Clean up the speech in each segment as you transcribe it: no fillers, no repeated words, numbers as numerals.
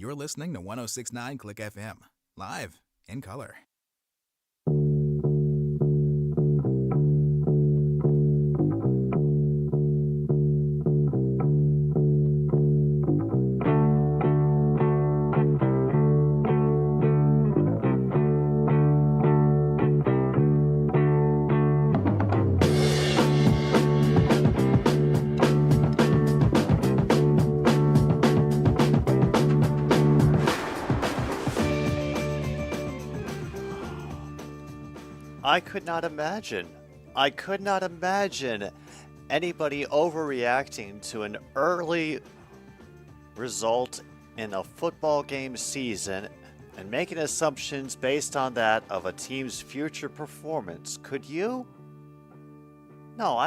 You're listening to 1069 Click FM, live in color. I could not imagine anybody overreacting to an early result in a football game season and making assumptions based on that of a team's future performance. Could you? No,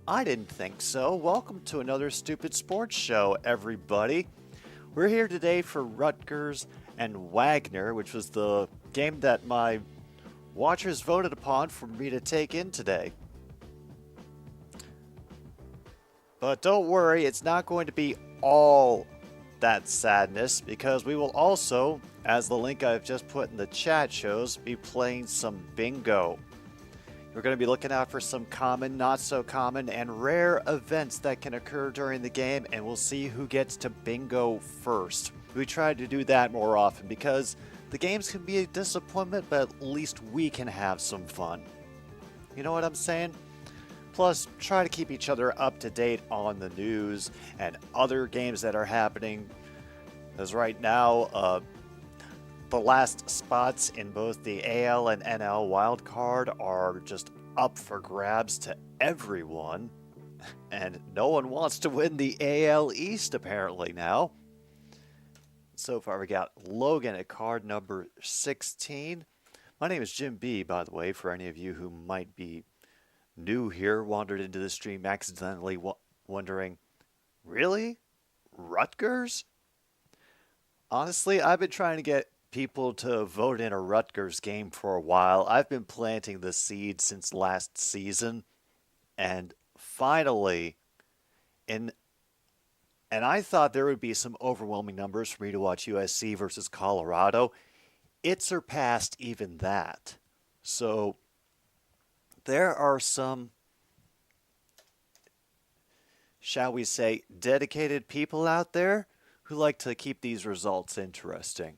I didn't think so. Welcome to another Stupid Sports Show, everybody. We're here today for Rutgers and Wagner, which was the game that my watchers voted upon for me to take in today. But don't worry, it's not going to be all that sadness, because we will also, as the link I've just put in the chat shows, be playing some bingo. We're going to be looking out for some common, not so common, and rare events that can occur during the game, and we'll see who gets to bingo first. We try to do that more often because the games can be a disappointment, but at least we can have some fun. You know what I'm saying? Plus, try to keep each other up to date on the news and other games that are happening. As right now, the last spots in both the AL and NL wildcard are just up for grabs to everyone. And no one wants to win the AL East apparently now. So far, we got Logan at card number 16. My name is Jim B, by the way, for any of you who might be new here, wandered into the stream accidentally wondering, really? Rutgers? Honestly, I've been trying to get people to vote in a Rutgers game for a while. I've been planting the seed since last season, and finally, and I thought there would be some overwhelming numbers for me to watch USC versus Colorado. It surpassed even that. So there are some, shall we say, dedicated people out there who like to keep these results interesting.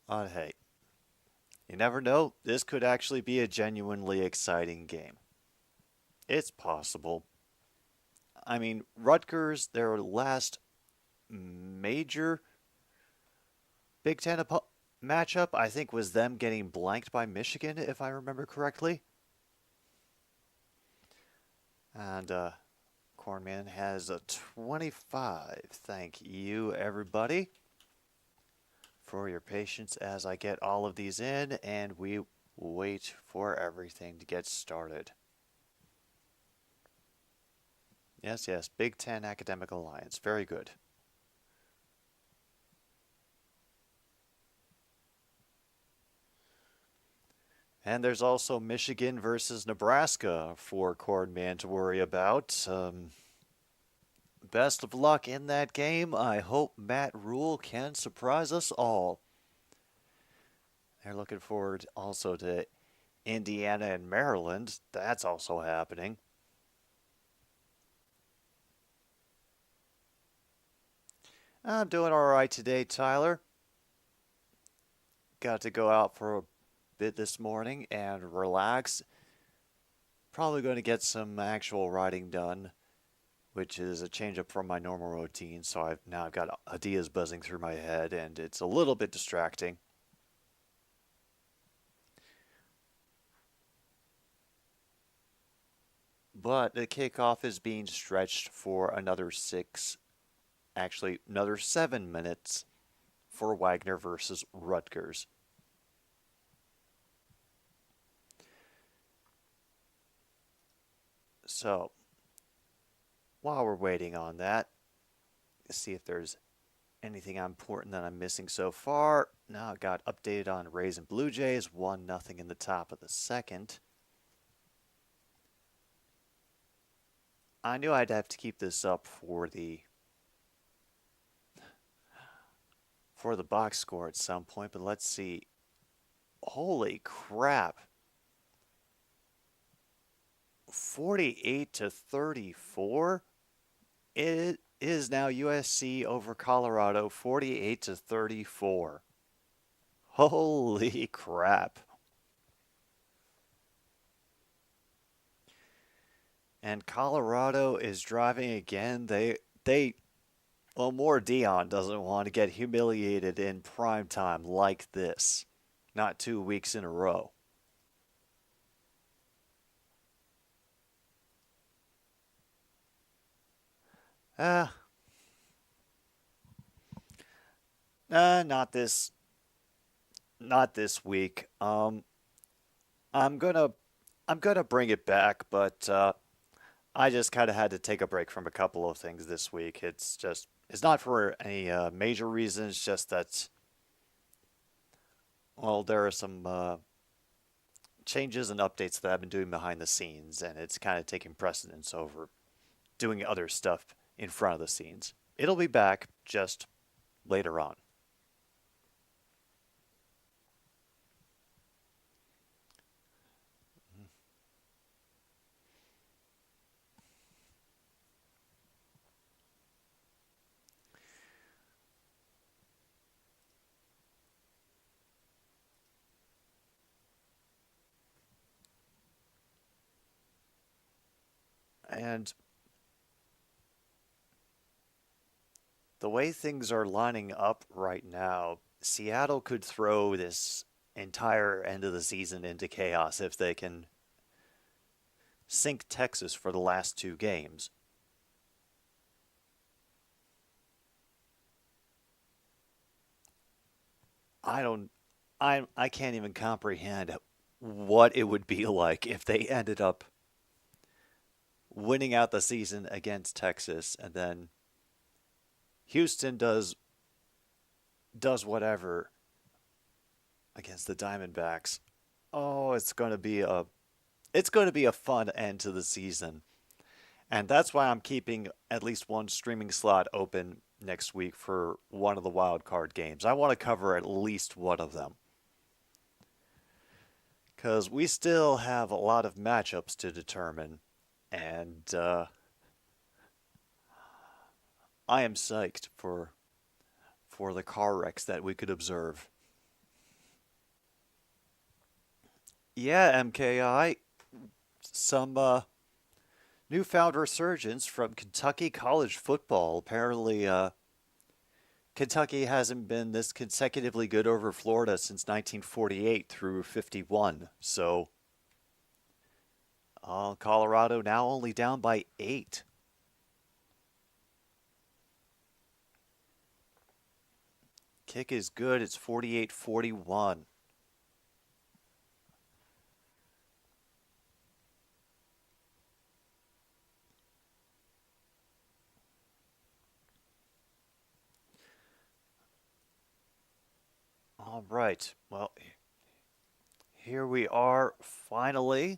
But hey, you never know. This could actually be a genuinely exciting game. It's possible. I mean, Rutgers, their last major Big Ten matchup, I think, was them getting blanked by Michigan, if I remember correctly. And Cornman has a 25. Thank you, everybody, for your patience as I get all of these in, and we wait for everything to get started. Yes, Big Ten Academic Alliance. Very good. And there's also Michigan versus Nebraska for Cornman to worry about. Best of luck in that game. I hope Matt Rule can surprise us all. They're looking forward also to Indiana and Maryland. That's also happening. I'm doing all right today, Tyler. Got to go out for a bit this morning and relax. Probably going to get some actual writing done, which is a change up from my normal routine. So I've got ideas buzzing through my head, and it's a little bit distracting. But the kickoff is being stretched for another 7 minutes for Wagner versus Rutgers. So, while we're waiting on that, let's see if there's anything important that I'm missing so far. Now I got updated on Rays and Blue Jays, 1-0 in the top of the second. I knew I'd have to keep this up for the box score at some point, but let's see. Holy crap. 48 to 34. It is now USC over Colorado 48 to 34. Holy crap. And Colorado is driving again. Well, more Dion doesn't want to get humiliated in prime time like this. Not 2 weeks in a row. Ah, not this week. I'm gonna I'm gonna bring it back, but I just kind of had to take a break from a couple of things this week. It's not for any major reasons, just that well, there are some changes and updates that I've been doing behind the scenes, and it's kind of taking precedence over doing other stuff in front of the scenes. It'll be back just later on. And the way things are lining up right now, Seattle could throw this entire end of the season into chaos if they can sink Texas for the last two games. I don't I can't even comprehend what it would be like if they ended up winning out the season against Texas and then Houston does whatever against the Diamondbacks. Oh, it's going to be a fun end to the season. And that's why I'm keeping at least one streaming slot open next week for one of the wild card games. I want to cover at least one of them because we still have a lot of matchups to determine, and I am psyched for the car wrecks that we could observe. Yeah, MKI, some newfound resurgence from Kentucky college football. Apparently, Kentucky hasn't been this consecutively good over Florida since 1948 through 51. So, Colorado now only down by 8. Kick is good. It's 48-41. All right. Well, here we are finally.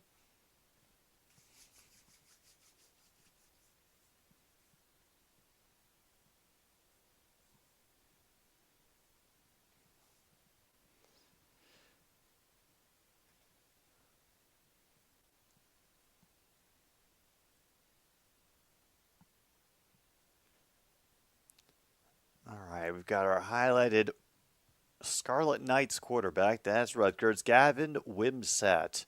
All right, we've got our highlighted Scarlet Knights quarterback. That's Rutgers, Gavin Wimsatt.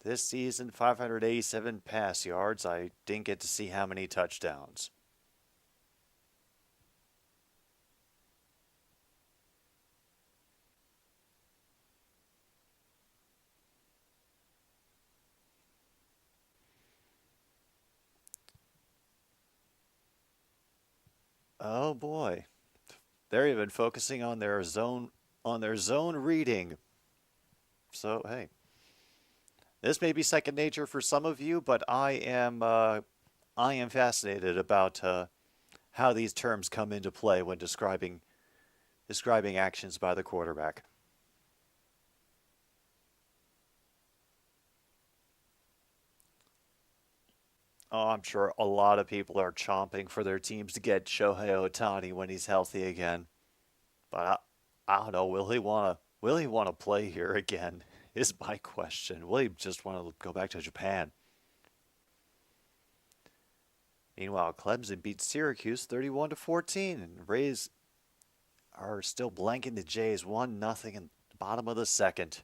This season, 587 pass yards. I didn't get to see how many touchdowns. Oh boy. They're even focusing on their zone reading. So, hey, this may be second nature for some of you, but I am fascinated about how these terms come into play when describing actions by the quarterback. Oh, I'm sure a lot of people are chomping for their teams to get Shohei Ohtani when he's healthy again. But I don't know. Will he want to play here again? Is my question. Will he just want to go back to Japan? Meanwhile, Clemson beat Syracuse 31-14, and Rays are still blanking the Jays 1-0 in the bottom of the second.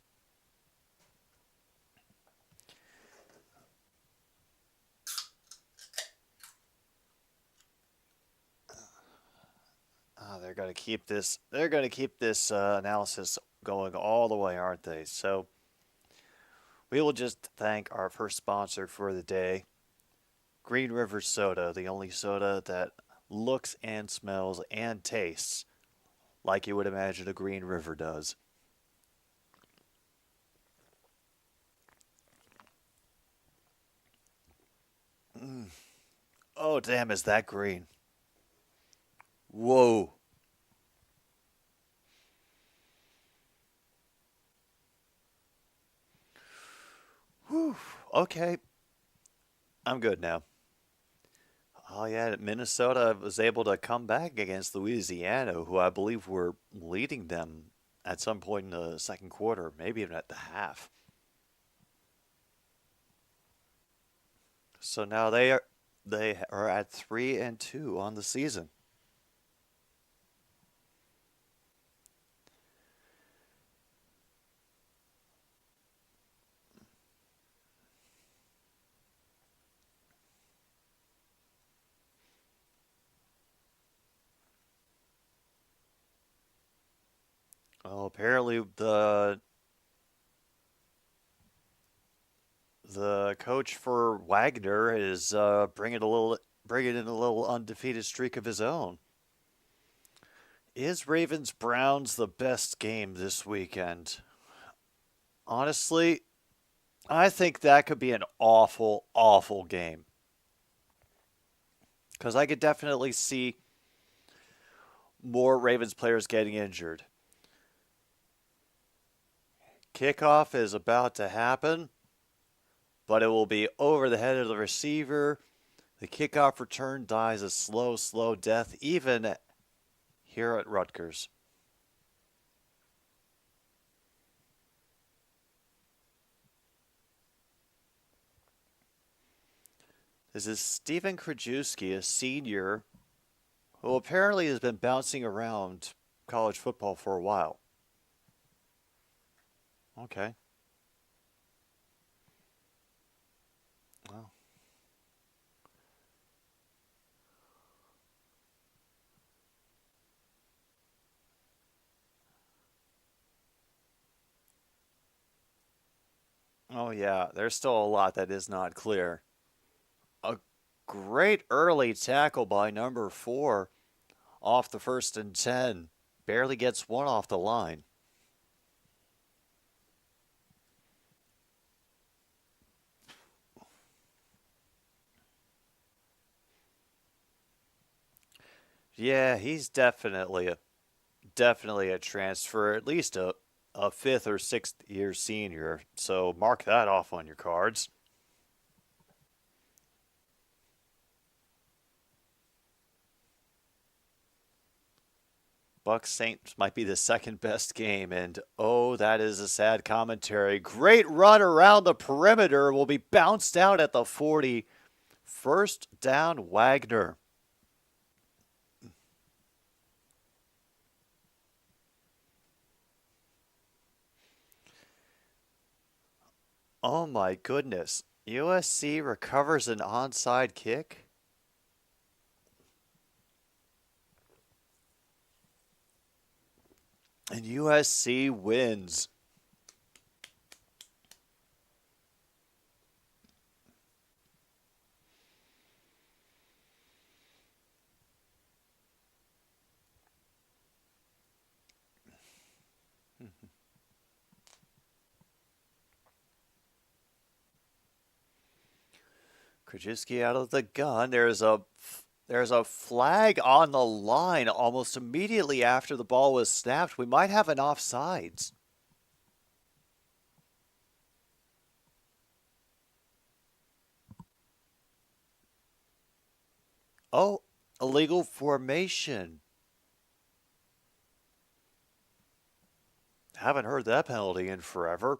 They're going to keep this. They're going to keep this analysis going all the way, aren't they? So we will just thank our first sponsor for the day, Green River Soda, the only soda that looks and smells and tastes like you would imagine a Green River does. Oh, damn, is that green? Whoa. Whew. Okay. I'm good now. Oh, yeah, Minnesota was able to come back against Louisiana, who I believe were leading them at some point in the second quarter, maybe even at the half. So now they are at 3-2 on the season. Well, apparently the coach for Wagner is bringing in a little undefeated streak of his own. Is Ravens Browns the best game this weekend? Honestly, I think that could be an awful, awful game. Because I could definitely see more Ravens players getting injured. Kickoff is about to happen, but it will be over the head of the receiver. The kickoff return dies a slow, slow death, even here at Rutgers. This is Stephen Krajewski, a senior, who apparently has been bouncing around college football for a while. Okay. Well. Oh, yeah, there's still a lot that is not clear. A great early tackle by number 4 off the 1st and 10. Barely gets one off the line. Yeah, he's definitely a transfer, at least a 5th or 6th year senior. So mark that off on your cards. Bucks Saints might be the second best game, and oh, that is a sad commentary. Great run around the perimeter, will be bounced out at the 40. First down, Wagner. Oh my goodness. USC recovers an onside kick? And USC wins. Krajewski out of the gun. There's a flag on the line almost immediately after the ball was snapped. We might have an offsides. Oh, illegal formation. Haven't heard that penalty in forever.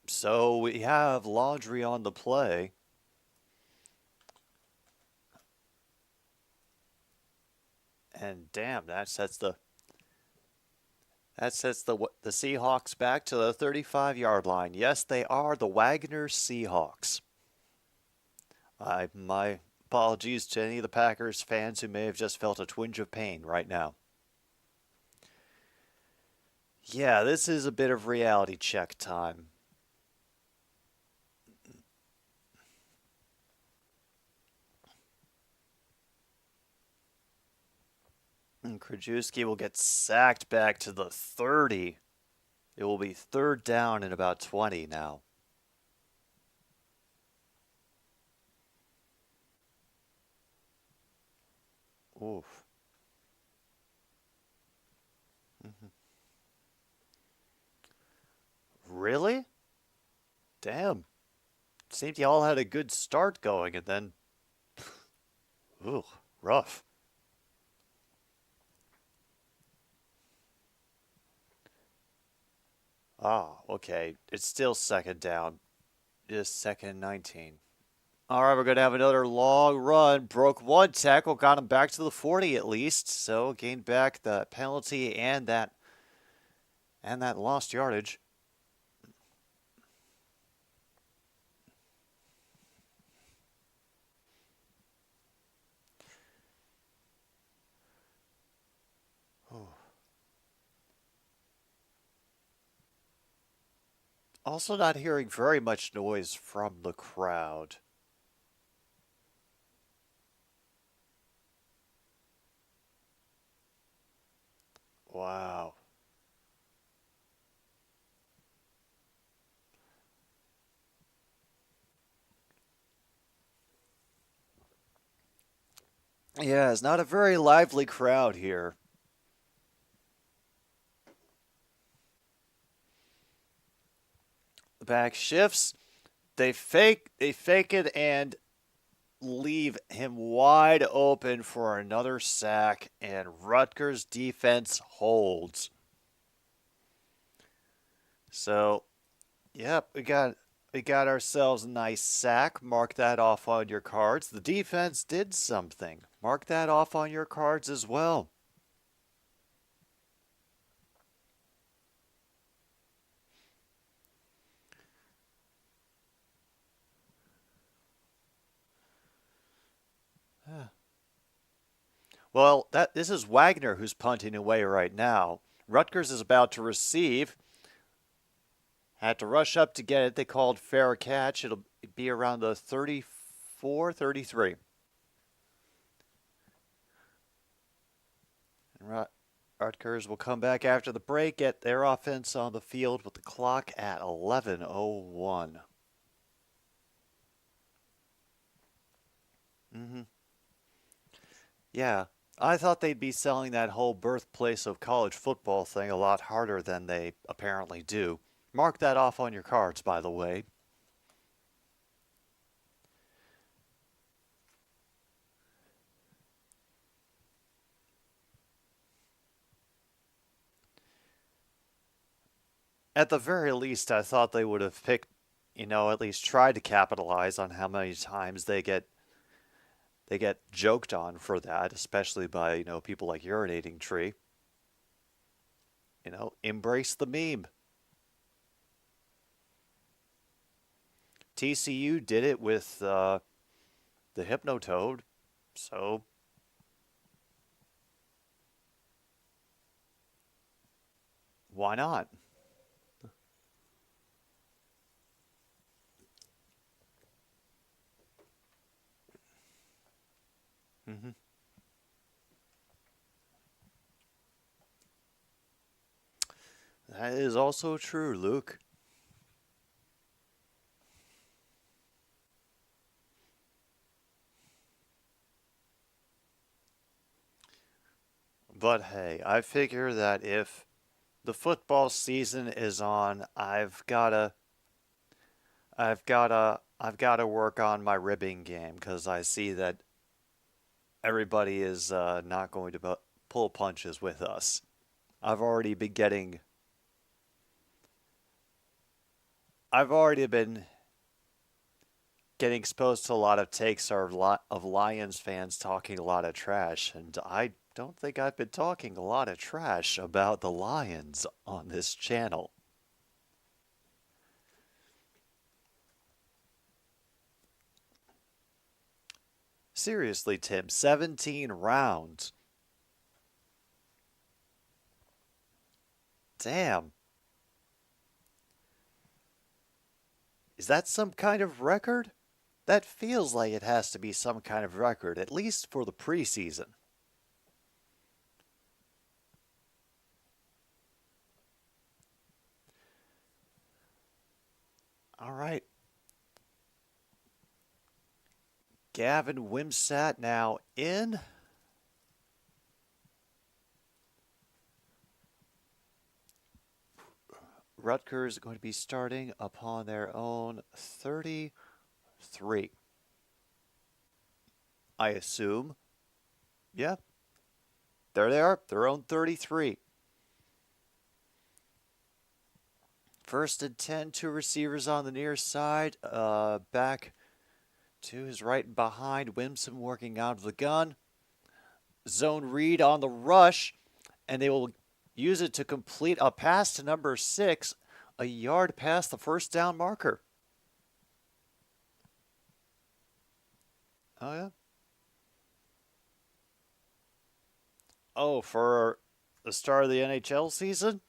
So we have Laundry on the play. And damn, that sets the Seahawks back to the 35-yard line. Yes, they are the Wagner Seahawks. My apologies to any of the Packers fans who may have just felt a twinge of pain right now. Yeah, this is a bit of reality check time. And Krajewski will get sacked back to the 30. It will be third down and about 20 now. Oof. Really? Damn. Seemed y'all had a good start going and then. Ooh, rough. Ah, okay. It's still second down. Just second and 19. All right, we're going to have another long run. Broke one tackle, got him back to the 40 at least. So gained back the penalty and that lost yardage. Also not hearing very much noise from the crowd. Wow. Yeah, it's not a very lively crowd here. The back shifts. They fake it and leave him wide open for another sack, and Rutgers defense holds. So, yep, we got ourselves a nice sack. Mark that off on your cards. The defense did something. Mark that off on your cards as well. Well, this is Wagner who's punting away right now. Rutgers is about to receive. Had to rush up to get it. They called fair catch. It'll be around the 34, 33. And Rutgers will come back after the break, get their offense on the field with the clock at 11:01. Yeah, I thought they'd be selling that whole birthplace of college football thing a lot harder than they apparently do. Mark that off on your cards, by the way. At the very least, I thought they would have picked, at least tried to capitalize on how many times they get joked on for that, especially by, people like Urinating Tree. Embrace the meme. TCU did it with the Hypnotoad, so why not? hmm That is also true, Luke. But hey, I figure that if the football season is on, I've gotta work on my ribbing game because I see that everybody is not going to pull punches with us. I've already been getting. I've already been getting exposed to a lot of takes of Lions fans talking a lot of trash, and I don't think I've been talking a lot of trash about the Lions on this channel. Seriously, Tim, 17 rounds. Damn. Is that some kind of record? That feels like it has to be some kind of record, at least for the preseason. All right. Gavin Wimsatt now in. Rutgers is going to be starting upon their own 33. I assume. Yeah. There they are, their own 33. First and 10, two receivers on the near side. Back to his right and behind. Wimson working out of the gun. Zone read on the rush, and they will use it to complete a pass to number 6, a yard past the first down marker. Oh, yeah. Oh, for the start of the NHL season?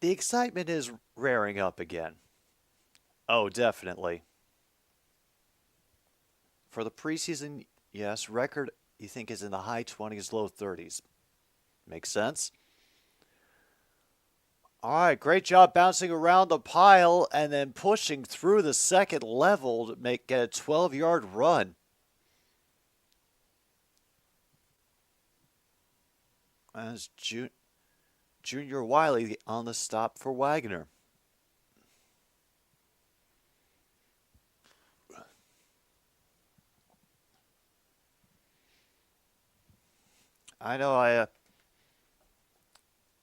The excitement is rearing up again. Oh, definitely. For the preseason, yes, record you think is in the high 20s, low 30s. Makes sense? All right, great job bouncing around the pile and then pushing through the second level to get a 12-yard run. As Junior Wiley on the stop for Wagner. I know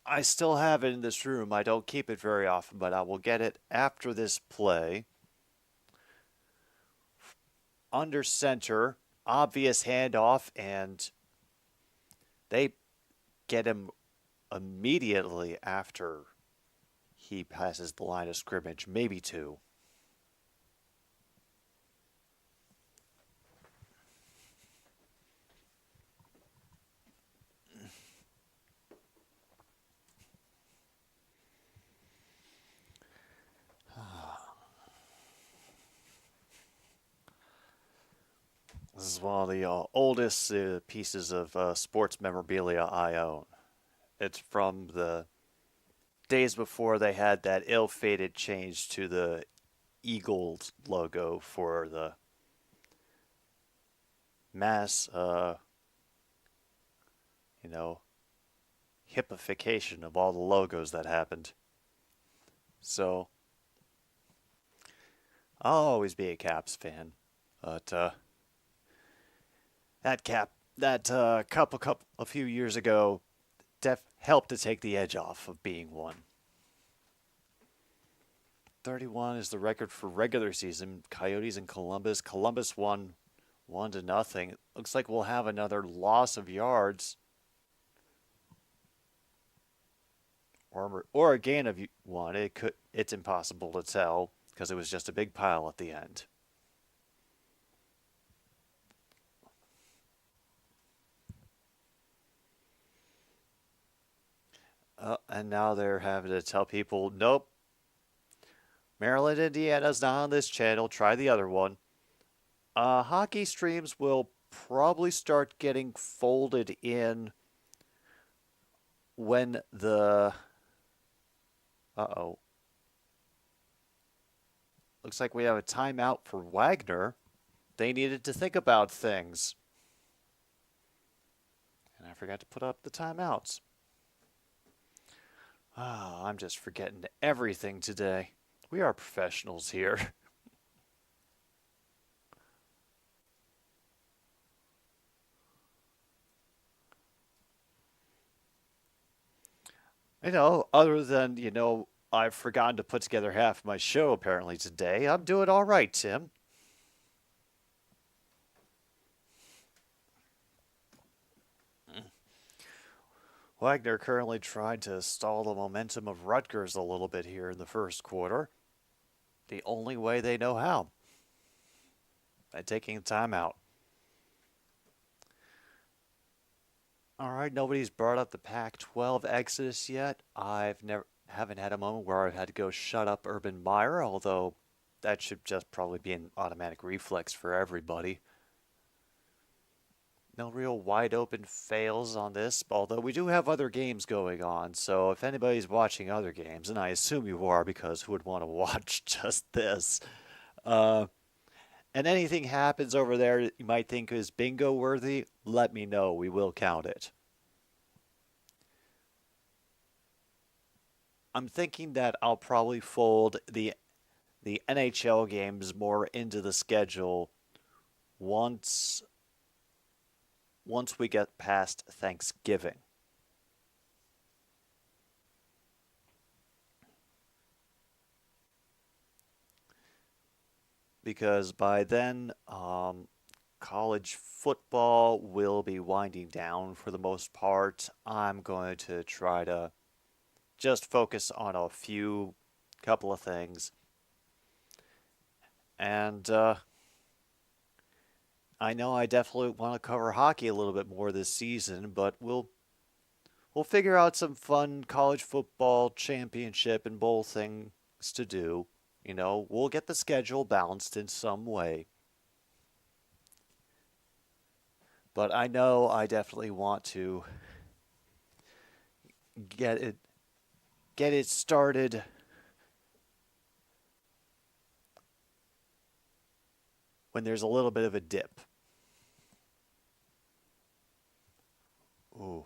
I still have it in this room. I don't keep it very often, but I will get it after this play. Under center, obvious handoff, and they get him immediately after he passes the line of scrimmage, maybe 2. This is one of the oldest pieces of sports memorabilia I own. It's from the days before they had that ill-fated change to the Eagles logo for the mass, hippification of all the logos that happened. So, I'll always be a Caps fan, but that a few years ago helped to take the edge off of being one. 31 is the record for regular season. Coyotes and Columbus. Columbus won 1-0. Looks like we'll have another loss of yards. Or a gain of 1. It's impossible to tell because it was just a big pile at the end. And now they're having to tell people, nope, Maryland, Indiana's not on this channel. Try the other one. Hockey streams will probably start getting folded in when the... Uh-oh. Looks like we have a timeout for Wagner. They needed to think about things. And I forgot to put up the timeouts. I'm just forgetting everything today. We are professionals here. Other than, I've forgotten to put together half my show apparently today, I'm doing all right, Tim. Wagner currently tried to stall the momentum of Rutgers a little bit here in the first quarter. The only way they know how. By taking a timeout. All right, nobody's brought up the Pac-12 exodus yet. Haven't had a moment where I've had to go shut up Urban Meyer, although that should just probably be an automatic reflex for everybody. No real wide open fails on this, although we do have other games going on, so if anybody's watching other games, and I assume you are because who would want to watch just this, and anything happens over there that you might think is bingo worthy, let me know. We will count it. I'm thinking that I'll probably fold the NHL games more into the schedule once we get past Thanksgiving. Because by then, college football will be winding down for the most part. I'm going to try to just focus on a couple of things. And I know I definitely want to cover hockey a little bit more this season, but we'll figure out some fun college football championship and bowl things to do. We'll get the schedule balanced in some way. But I know I definitely want to get it started when there's a little bit of a dip. Ooh.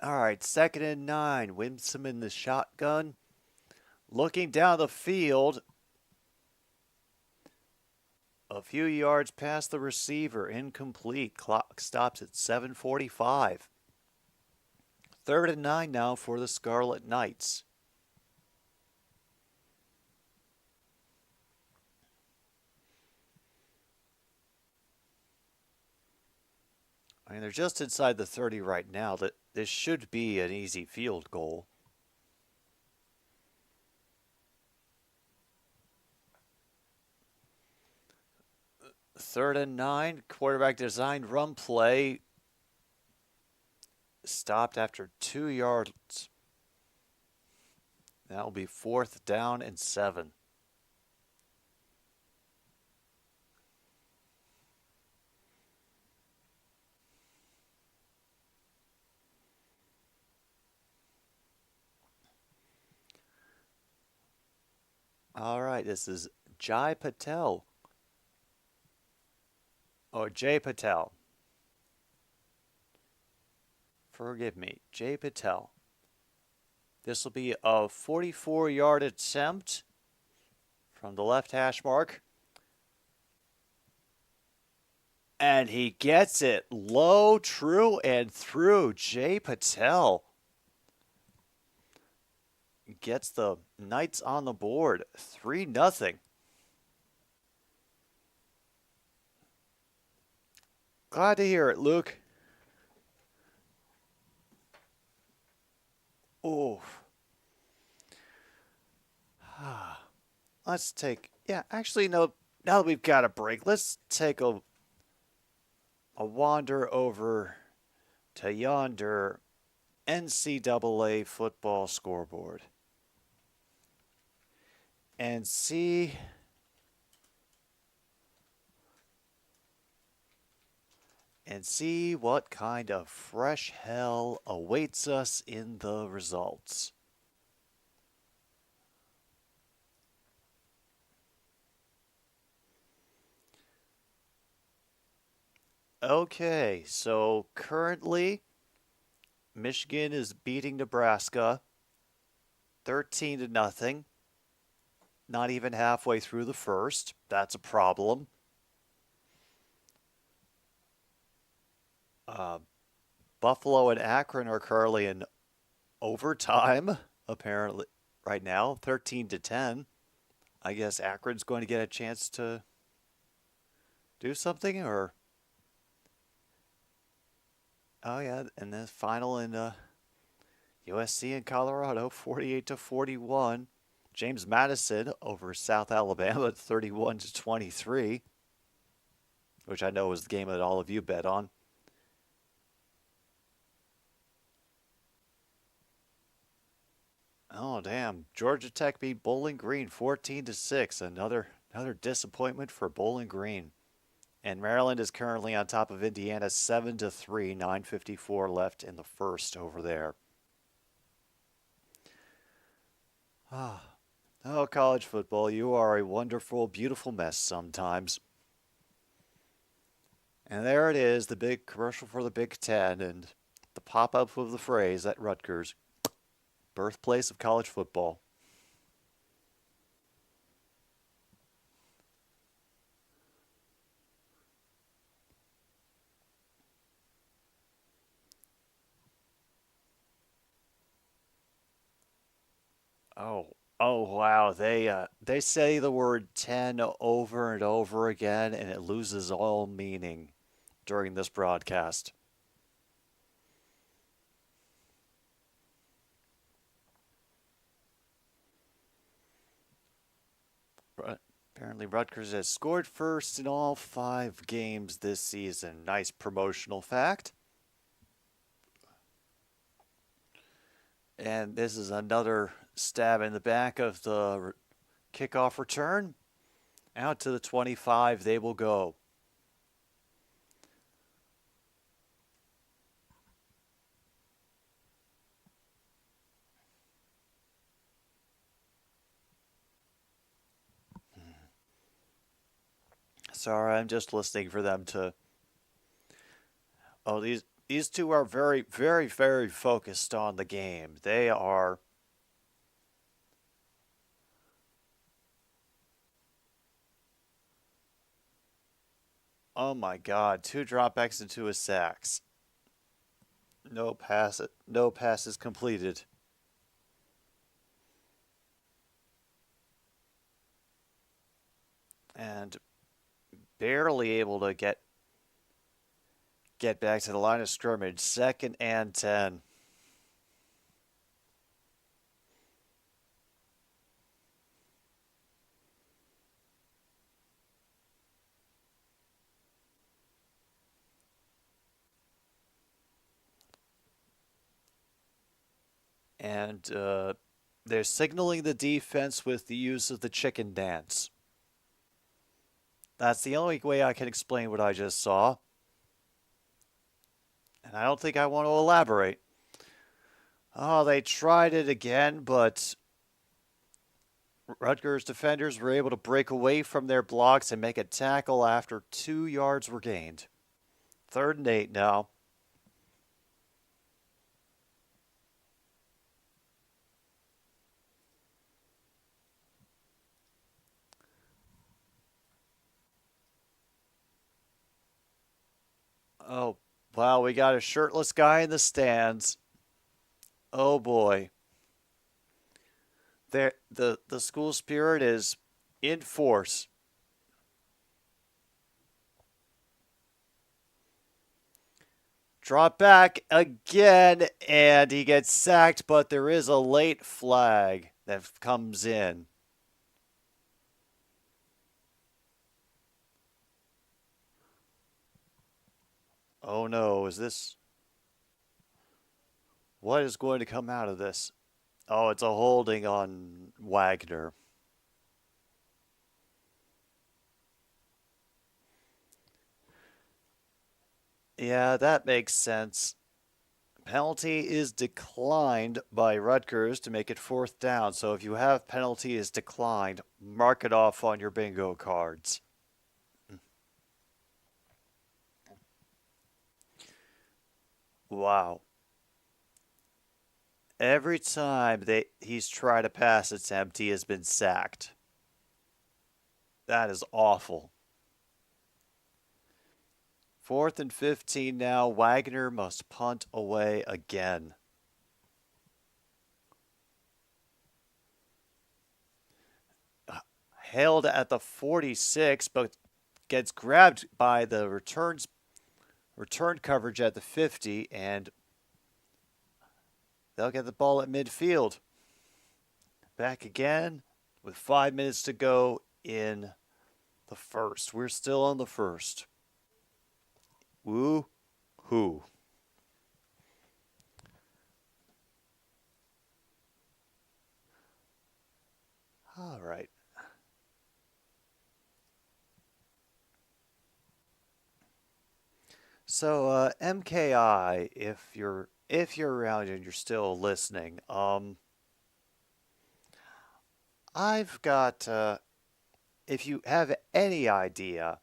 All right, 2nd and 9. Winsome in the shotgun. Looking down the field. A few yards past the receiver. Incomplete. Clock stops at 7:45. 3rd and 9 now for the Scarlet Knights. I mean, they're just inside the 30 right now. This should be an easy field goal. Third and 9, quarterback designed run play. Stopped after 2 yards. That will be 4th down and 7. All right, this is Jai Patel. Or Jay Patel. Forgive me, Jay Patel. This will be a 44-yard attempt from the left hash mark. And he gets it low, true, and through. Jay Patel gets the Knights on the board. 3-0. Glad to hear it, Luke. Oh. Let's take, actually, no, now that we've got a break, let's take a wander over to yonder NCAA football scoreboard and see what kind of fresh hell awaits us in the results. Okay, so currently Michigan is beating Nebraska 13-0. Not even halfway through the first. That's a problem. Uh, Buffalo and Akron are currently in overtime, apparently, right now, 13-10. I guess Akron's going to get a chance to do something, or oh yeah, and then final in USC and Colorado, 48-41. James Madison over South Alabama, 31-23, which I know was the game that all of you bet on. Oh damn! Georgia Tech beat Bowling Green 14-6. Another disappointment for Bowling Green. And Maryland is currently on top of Indiana 7-3, 9:54 left in the first over there. Ah, oh, college football, you are a wonderful, beautiful mess sometimes. And there it is, the big commercial for the Big Ten and the pop-up of the phrase at Rutgers, birthplace of college football. Oh, oh wow. They say the word 10 over and over again and it loses all meaning during this broadcast. Apparently Rutgers has scored first in all 5 games this season. Nice promotional fact. And this is another stab in the back of the kickoff return. Out to the 25 they will go. Sorry, I'm just listening for them to. Oh, these two are very, very, very focused on the game. They are. Oh my God! 2 dropbacks and 2 sacks. No passes completed. And barely able to get back to the line of scrimmage. 2nd and 10. And they're signaling the defense with the use of the chicken dance. That's the only way I can explain what I just saw. And I don't think I want to elaborate. Oh, they tried it again, but Rutgers defenders were able to break away from their blocks and make a tackle after 2 yards were gained. 3rd and 8 now. Oh, wow, we got a shirtless guy in the stands. Oh boy. The school spirit is in force. Drop back again, and he gets sacked, but there is a late flag that comes in. Oh no, is this. What is going to come out of this? Oh, it's a holding on Wagner. Yeah, that makes sense. Penalty is declined by Rutgers to make it 4th down. So if you have penalty is declined, mark it off on your bingo cards. Wow. Every time he's tried a pass attempt, he has been sacked. That is awful. 4th and 15 now. Wagner must punt away again. Held at the 46, but gets grabbed by the return coverage at the 50, and they'll get the ball at midfield. Back again with 5 minutes to go in the first. We're still on the first. Woo-hoo. All right. So MKI, if you're around and you're still listening, I've got if you have any idea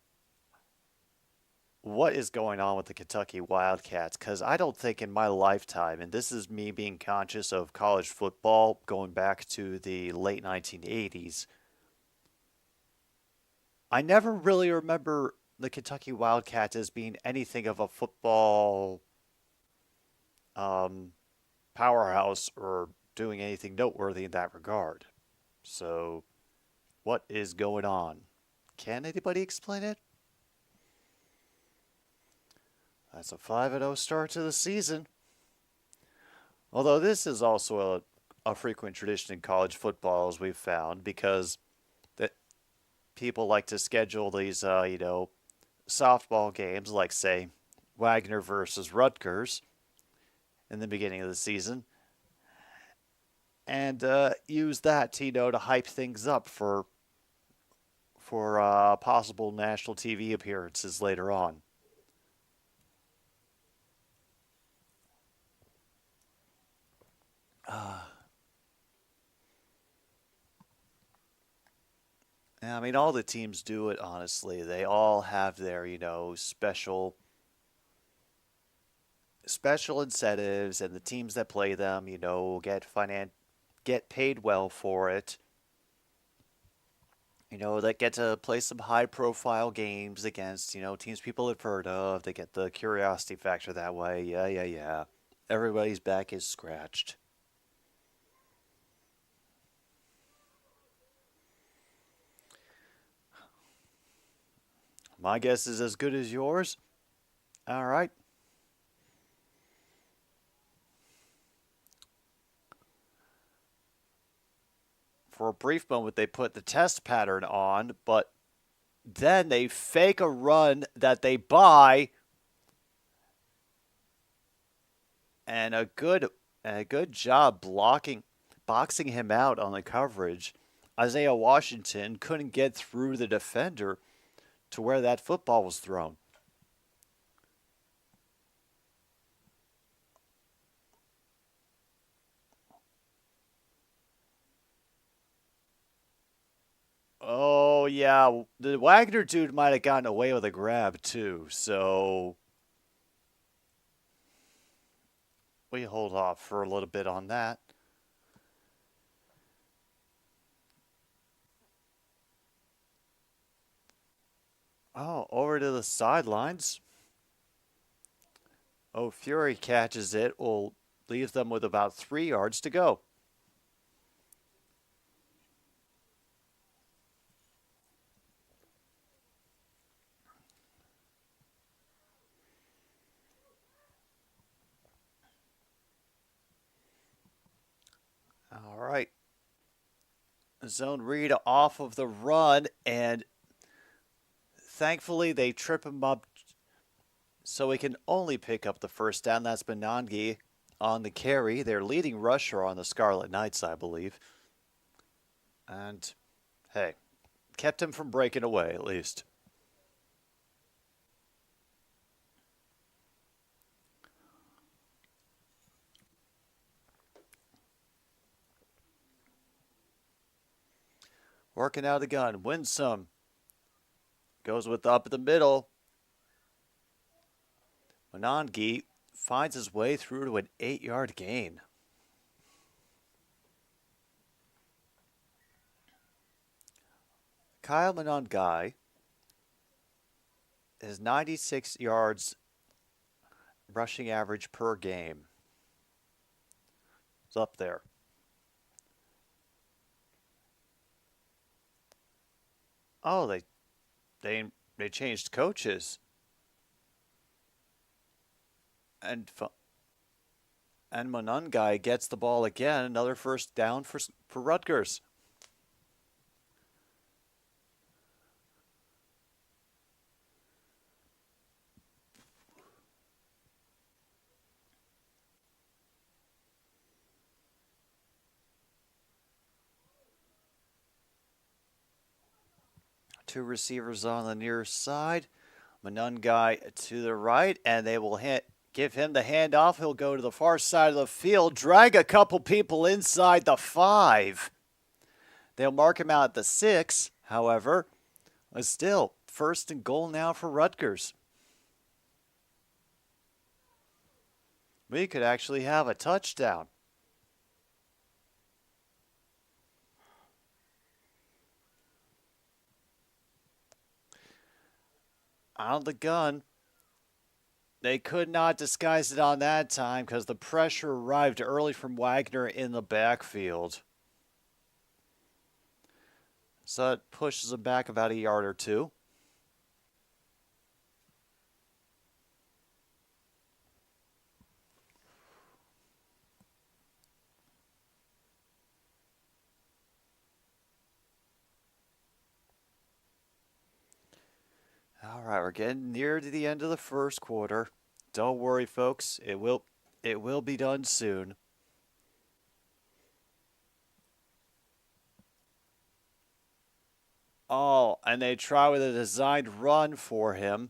what is going on with the Kentucky Wildcats, because I don't think in my lifetime, and this is me being conscious of college football going back to the late 1980s, I never really remember the Kentucky Wildcats as being anything of a football powerhouse or doing anything noteworthy in that regard. So, what is going on? Can anybody explain it? That's a 5-0 start to the season. Although this is also a frequent tradition in college football, as we've found, because that people like to schedule these, softball games, like, say, Wagner versus Rutgers in the beginning of the season, and use that to, to hype things up for possible national TV appearances later on. I mean, all the teams do it, honestly. They all have their, special incentives, and the teams that play them, get paid well for it. That get to play some high-profile games against, teams people have heard of. They get the curiosity factor that way. Yeah. Everybody's back is scratched. My guess is as good as yours. All right. For a brief moment, they put the test pattern on, but then they fake a run that they buy, and a good job boxing him out on the coverage. Isaiah Washington couldn't get through the defender to where that football was thrown. Oh, yeah. The Wagner dude might have gotten away with a grab, too. So we hold off for a little bit on that. Oh, over to the sidelines. Oh, Fury catches it. Will leave them with about 3 yards to go. All right. Zone read off of the run, and thankfully they trip him up so he can only pick up the first down. That's Benangi on the carry. Their leading rusher on the Scarlet Knights, I believe. And, hey, kept him from breaking away, at least. Working out of the gun. Winsome goes with up the middle. Benangi finds his way through to an 8-yard gain. Kyle Monangai His 96 yards rushing average per game. It's up there. Oh, they changed coaches. And Monungai gets the ball again. Another first down for Rutgers. Two receivers on the near side. Monungai to the right, and they will give him the handoff. He'll go to the far side of the field, drag a couple people inside the 5. They'll mark him out at the 6, however. Still, first and goal now for Rutgers. We could actually have a touchdown. Out of the gun. They could not disguise it on that time because the pressure arrived early from Wagner in the backfield. So it pushes them back about a yard or two. All right, we're getting near to the end of the first quarter. Don't worry, folks. It will be done soon. Oh, and they try with a designed run for him.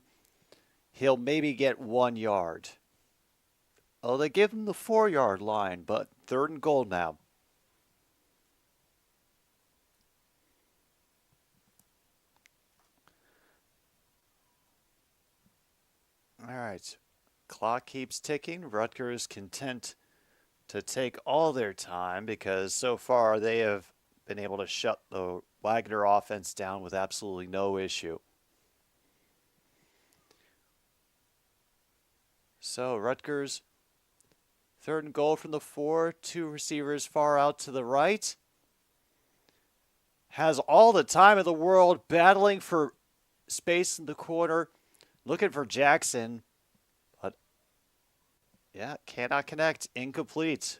He'll maybe get 1 yard. Oh, they give him the 4-yard line, but third and goal now. All right. Clock keeps ticking. Rutgers content to take all their time because so far they have been able to shut the Wagner offense down with absolutely no issue. So Rutgers, third and goal from the 4, 2 receivers far out to the right. Has all the time in the world battling for space in the corner, looking for Jackson. But, yeah, cannot connect. Incomplete.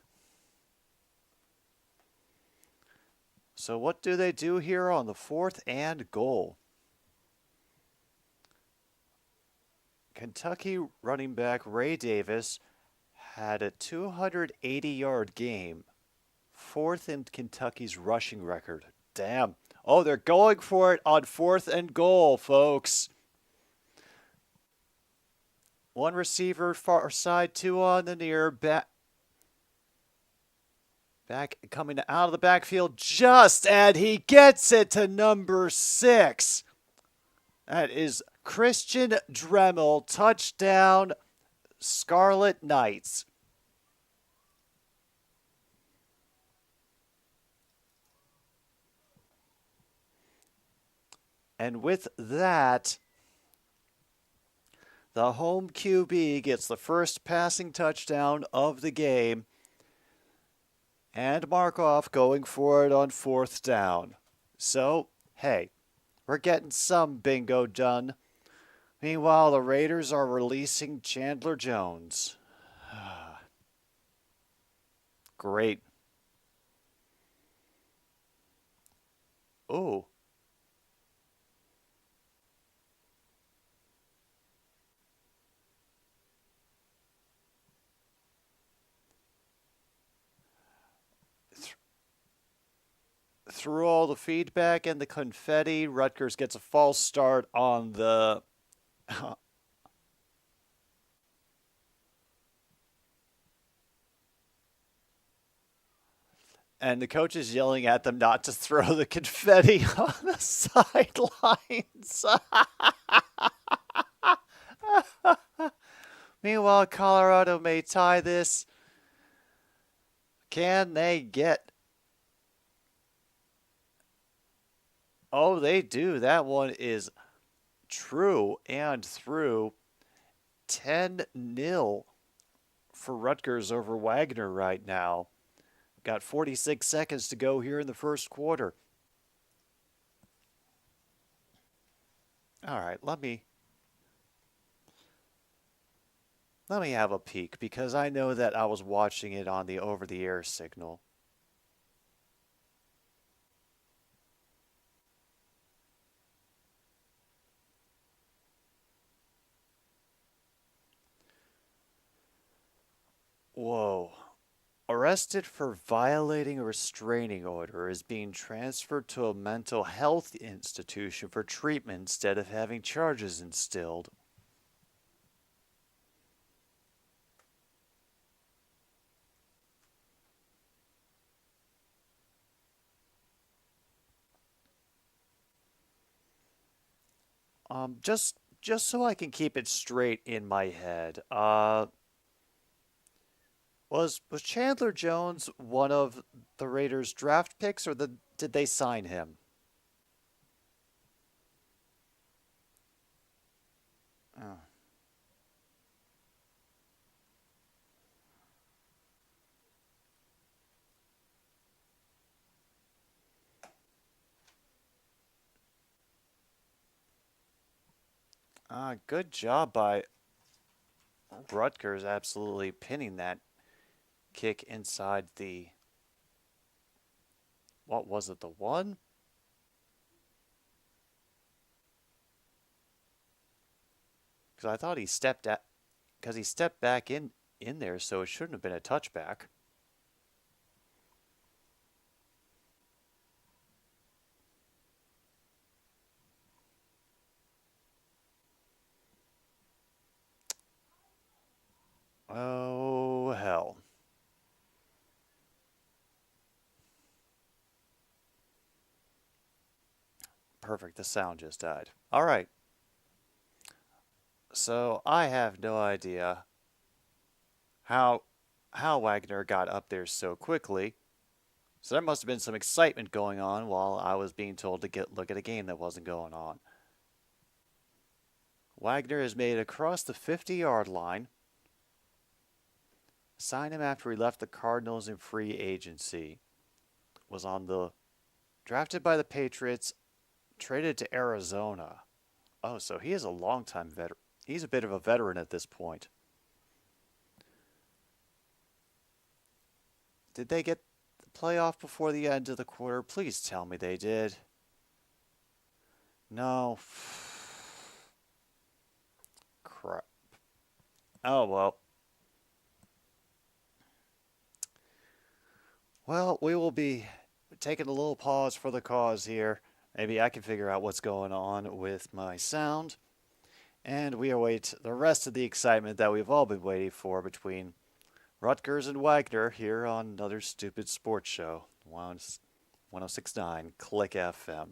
So what do they do here on the 4th and goal? Kentucky running back Ray Davis had a 280-yard game. 4th in Kentucky's rushing record. Damn. Oh, they're going for it on 4th and goal, folks. 1 receiver far side, 2 on the near back. Back coming out of the backfield and he gets it to number 6. That is Christian Dremel, touchdown, Scarlet Knights. And with that, the home QB gets the first passing touchdown of the game. And Markov going for it on 4th down. So, hey, we're getting some bingo done. Meanwhile, the Raiders are releasing Chandler Jones. Great. Oh. Through all the feedback and the confetti, Rutgers gets a false start on the... And the coach is yelling at them not to throw the confetti on the sidelines. Meanwhile, Colorado may tie this. Can they get... Oh, they do. That one is true and through. 10-0 for Rutgers over Wagner right now. Got 46 seconds to go here in the first quarter. All right, let me have a peek because I know that I was watching it on the over-the-air signal. Whoa. Arrested for violating a restraining order is being transferred to a mental health institution for treatment instead of having charges instilled. Just so I can keep it straight in my head. Was Chandler Jones one of the Raiders' draft picks, or did they sign him? Oh. Good job by Rutgers absolutely pinning that kick inside the, what was it, the one? Because I thought he stepped back in there, so it shouldn't have been a touchback. Oh, hell. Perfect, the sound just died. All right. So I have no idea how Wagner got up there so quickly. So there must have been some excitement going on while I was being told to look at a game that wasn't going on. Wagner has made it across the 50-yard line. Signed him after he left the Cardinals in free agency. Was drafted by the Patriots, traded to Arizona. Oh, so he is a longtime veteran. He's a bit of a veteran at this point. Did they get the playoff before the end of the quarter? Please tell me they did. No. Crap. Oh, well. Well, we will be taking a little pause for the cause here. Maybe I can figure out what's going on with my sound. And we await the rest of the excitement that we've all been waiting for between Rutgers and Wagner here on another stupid sports show. 106.9 Click FM.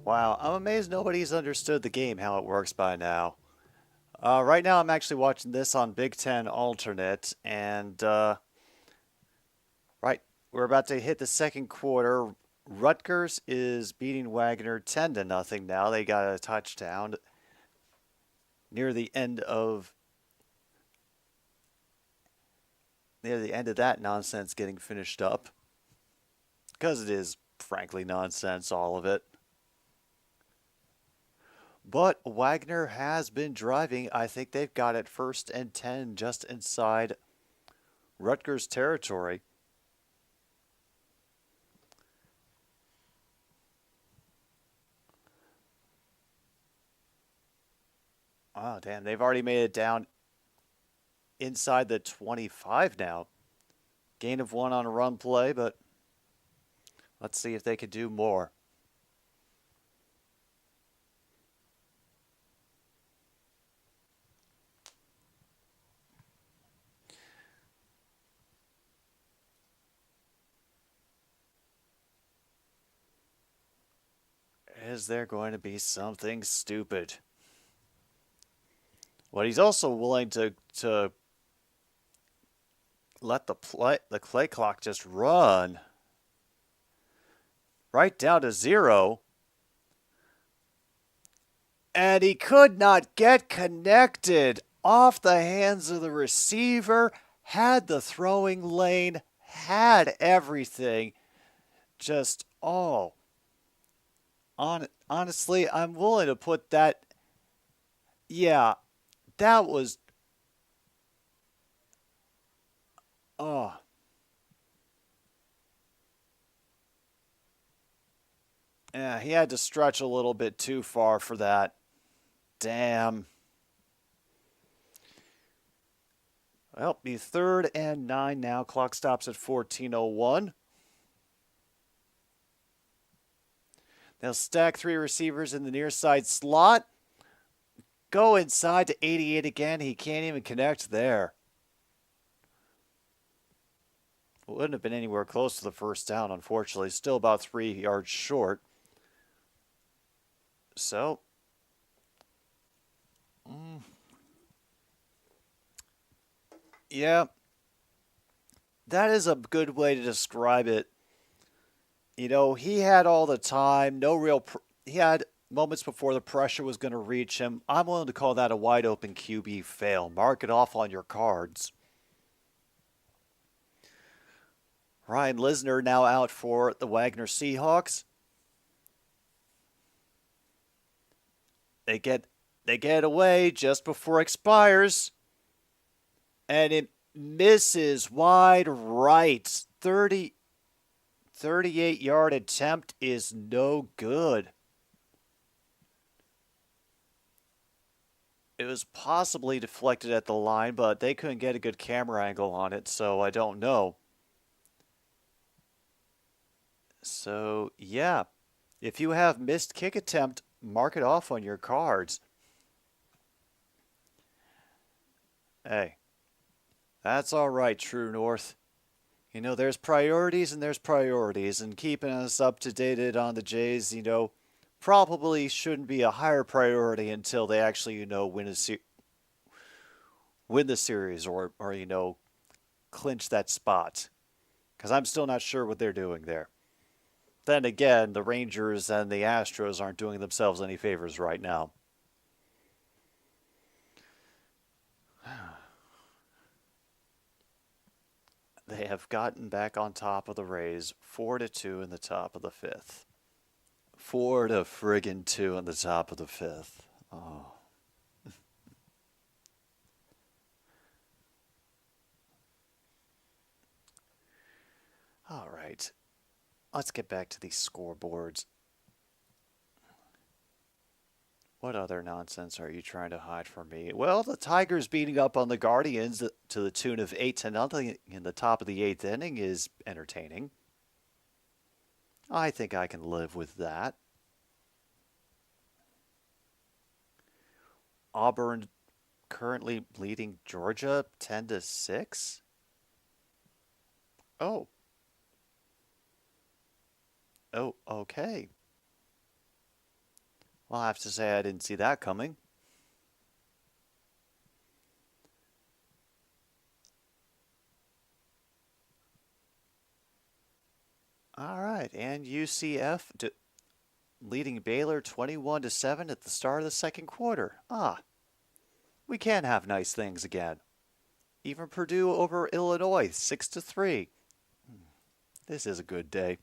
Wow, I'm amazed nobody's understood the game, how it works by now. Right now, I'm actually watching this on Big Ten Alternate, and right, we're about to hit the second quarter. Rutgers is beating Wagner 10 to nothing now. They got a touchdown near the end of that nonsense getting finished up because it is frankly nonsense, all of it. But Wagner has been driving. I think they've got it first and 10 just inside Rutgers territory. Oh, damn. They've already made it down inside the 25 now. Gain of 1 on a run play, but let's see if they could do more. Is there going to be something stupid? But he's also willing to let the play clock just run right down to 0. And he could not get connected off the hands of the receiver, had the throwing lane, had everything. Just, honestly, I'm willing to put that. Yeah, that was. Oh. Yeah, he had to stretch a little bit too far for that. Damn. Well, be 3rd and 9 now. Clock stops at 14:01. They'll stack 3 receivers in the near side slot. Go inside to 88 again. He can't even connect there. Wouldn't have been anywhere close to the first down, unfortunately. Still about 3 yards short. So, yeah, that is a good way to describe it. He had all the time, he had moments before the pressure was going to reach him. I'm willing to call that a wide open QB fail. Mark it off on your cards. Ryan Lisner now out for the Wagner Seahawks. They get away just before expires. And it misses wide right. 38-yard attempt is no good. It was possibly deflected at the line, but they couldn't get a good camera angle on it, so I don't know. So, yeah, if you have missed kick attempt, mark it off on your cards. Hey, that's all right, True North. There's priorities and there's priorities, and keeping us up to date on the Jays, probably shouldn't be a higher priority until they actually, win the series or clinch that spot. Because I'm still not sure what they're doing there. Then again, the Rangers and the Astros aren't doing themselves any favors right now. They have gotten back on top of the Rays, 4-2 in the top of the 5th. 4-2 in the top of the 5th. Oh. All right. Let's get back to these scoreboards. What other nonsense are you trying to hide from me? Well, the Tigers beating up on the Guardians to the tune of 8-0 in the top of the 8th inning is entertaining. I think I can live with that. Auburn currently leading Georgia 10-6. Oh. Oh, okay. Well, I have to say I didn't see that coming. All right, and UCF leading Baylor 21-7 at the start of the second quarter. We can have nice things again. Even Purdue over Illinois 6-3. This is a good day.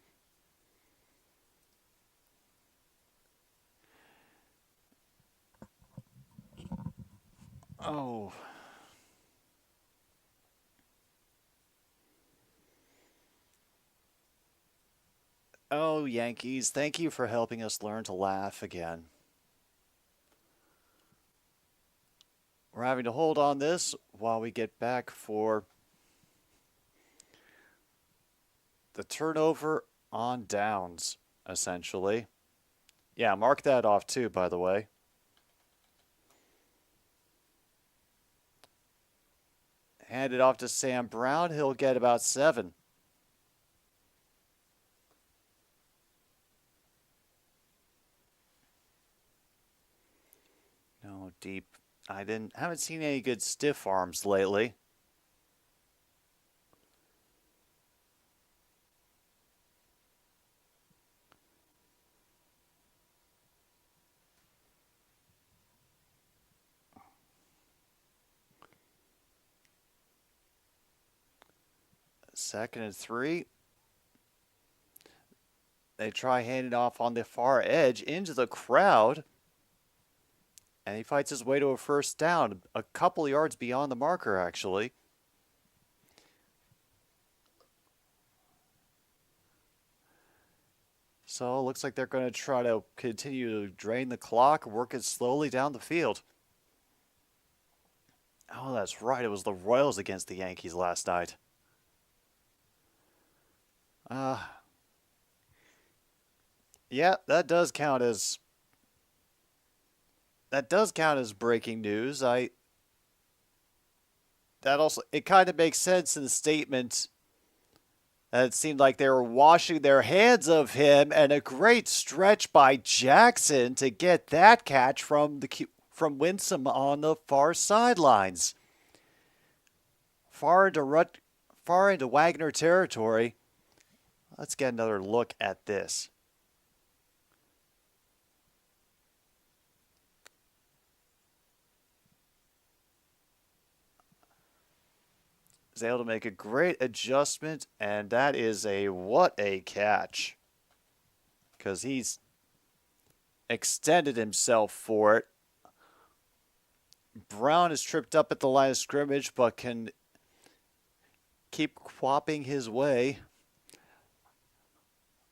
Oh. Oh, Yankees, thank you for helping us learn to laugh again. We're having to hold on this while we get back for the turnover on downs, essentially. Yeah, mark that off too, by the way. Hand it off to Sam Brown. He'll get about 7. No deep. Haven't seen any good stiff arms lately. Second and 3. They try handing off on the far edge into the crowd. And he fights his way to a first down, a couple yards beyond the marker, actually. So it looks like they're going to try to continue to drain the clock, work it slowly down the field. Oh, that's right. It was the Royals against the Yankees last night. Yeah, that does count as breaking news. It kind of makes sense in the statement that it seemed like they were washing their hands of him, and a great stretch by Jackson to get that catch from Winsome on the far sidelines. Far into Wagner territory. Let's get another look at this. Is able to make a great adjustment, and that is what a catch. Because he's extended himself for it. Brown is tripped up at the line of scrimmage, but can keep quapping his way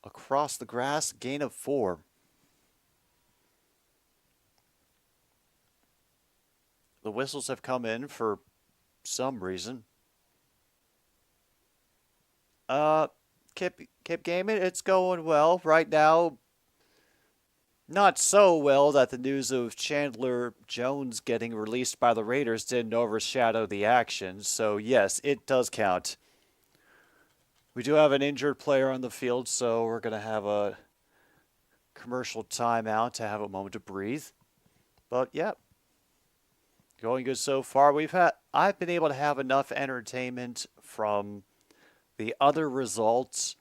across the grass, gain of 4. The whistles have come in for some reason. Kip Gaiman, it's going well right now. Not so well that the news of Chandler Jones getting released by the Raiders didn't overshadow the action. So yes, it does count. We do have an injured player on the field, so we're going to have a commercial timeout to have a moment to breathe. But yeah, going good so far. I've been able to have enough entertainment from the other results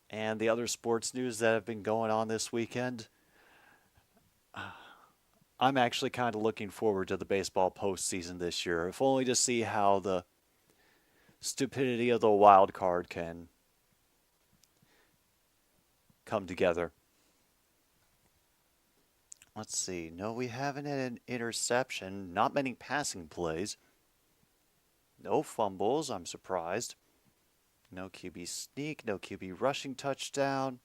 and the other sports news that have been going on this weekend. I'm actually kind of looking forward to the baseball postseason this year, if only to see how the stupidity of the wild card can come together. Let's see. No, we haven't had an interception. Not many passing plays. No fumbles. I'm surprised. No QB sneak. No QB rushing touchdown.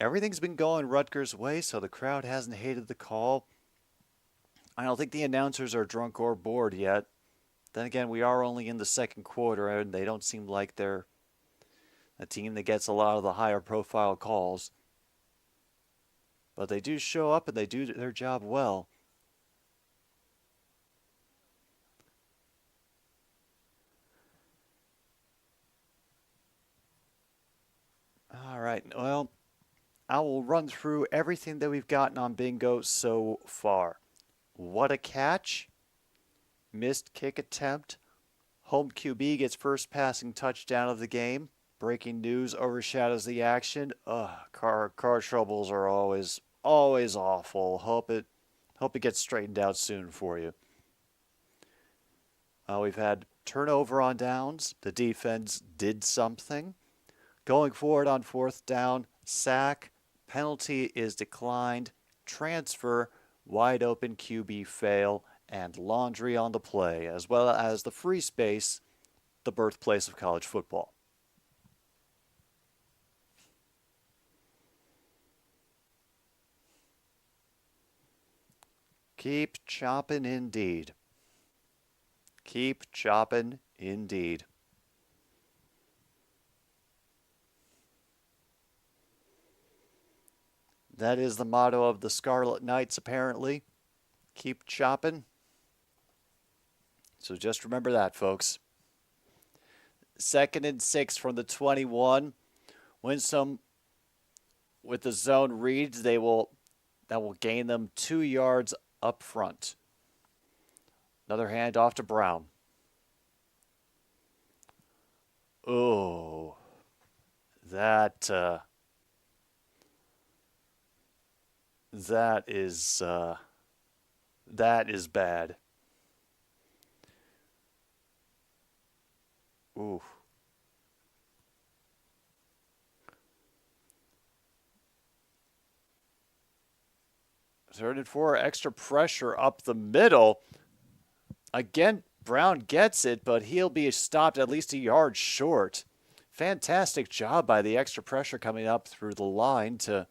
Everything's been going Rutgers' way, so the crowd hasn't hated the call. I don't think the announcers are drunk or bored yet. Then again, we are only in the second quarter, and they don't seem like they're a team that gets a lot of the higher profile calls. But they do show up, and they do their job well. All right, well, I will run through everything that we've gotten on bingo so far. What a catch. Missed kick attempt. Home QB gets first passing touchdown of the game. Breaking news overshadows the action. Car troubles are always awful. Hope it gets straightened out soon for you. We've had turnover on downs. The defense did something. Going forward on fourth down, sack, penalty is declined, transfer, wide open QB fail, and laundry on the play, as well as the free space, the birthplace of college football. Keep chopping indeed. Keep chopping indeed. That is the motto of the Scarlet Knights, apparently. Keep chopping. So just remember that, folks. 2nd and 6 from the 21. Winsome with the zone reads, that will gain them 2 yards up front. Another handoff to Brown. Oh, that is bad. Ooh. Third and 4, extra pressure up the middle. Again, Brown gets it, but he'll be stopped at least a yard short. Fantastic job by the extra pressure coming up through the line to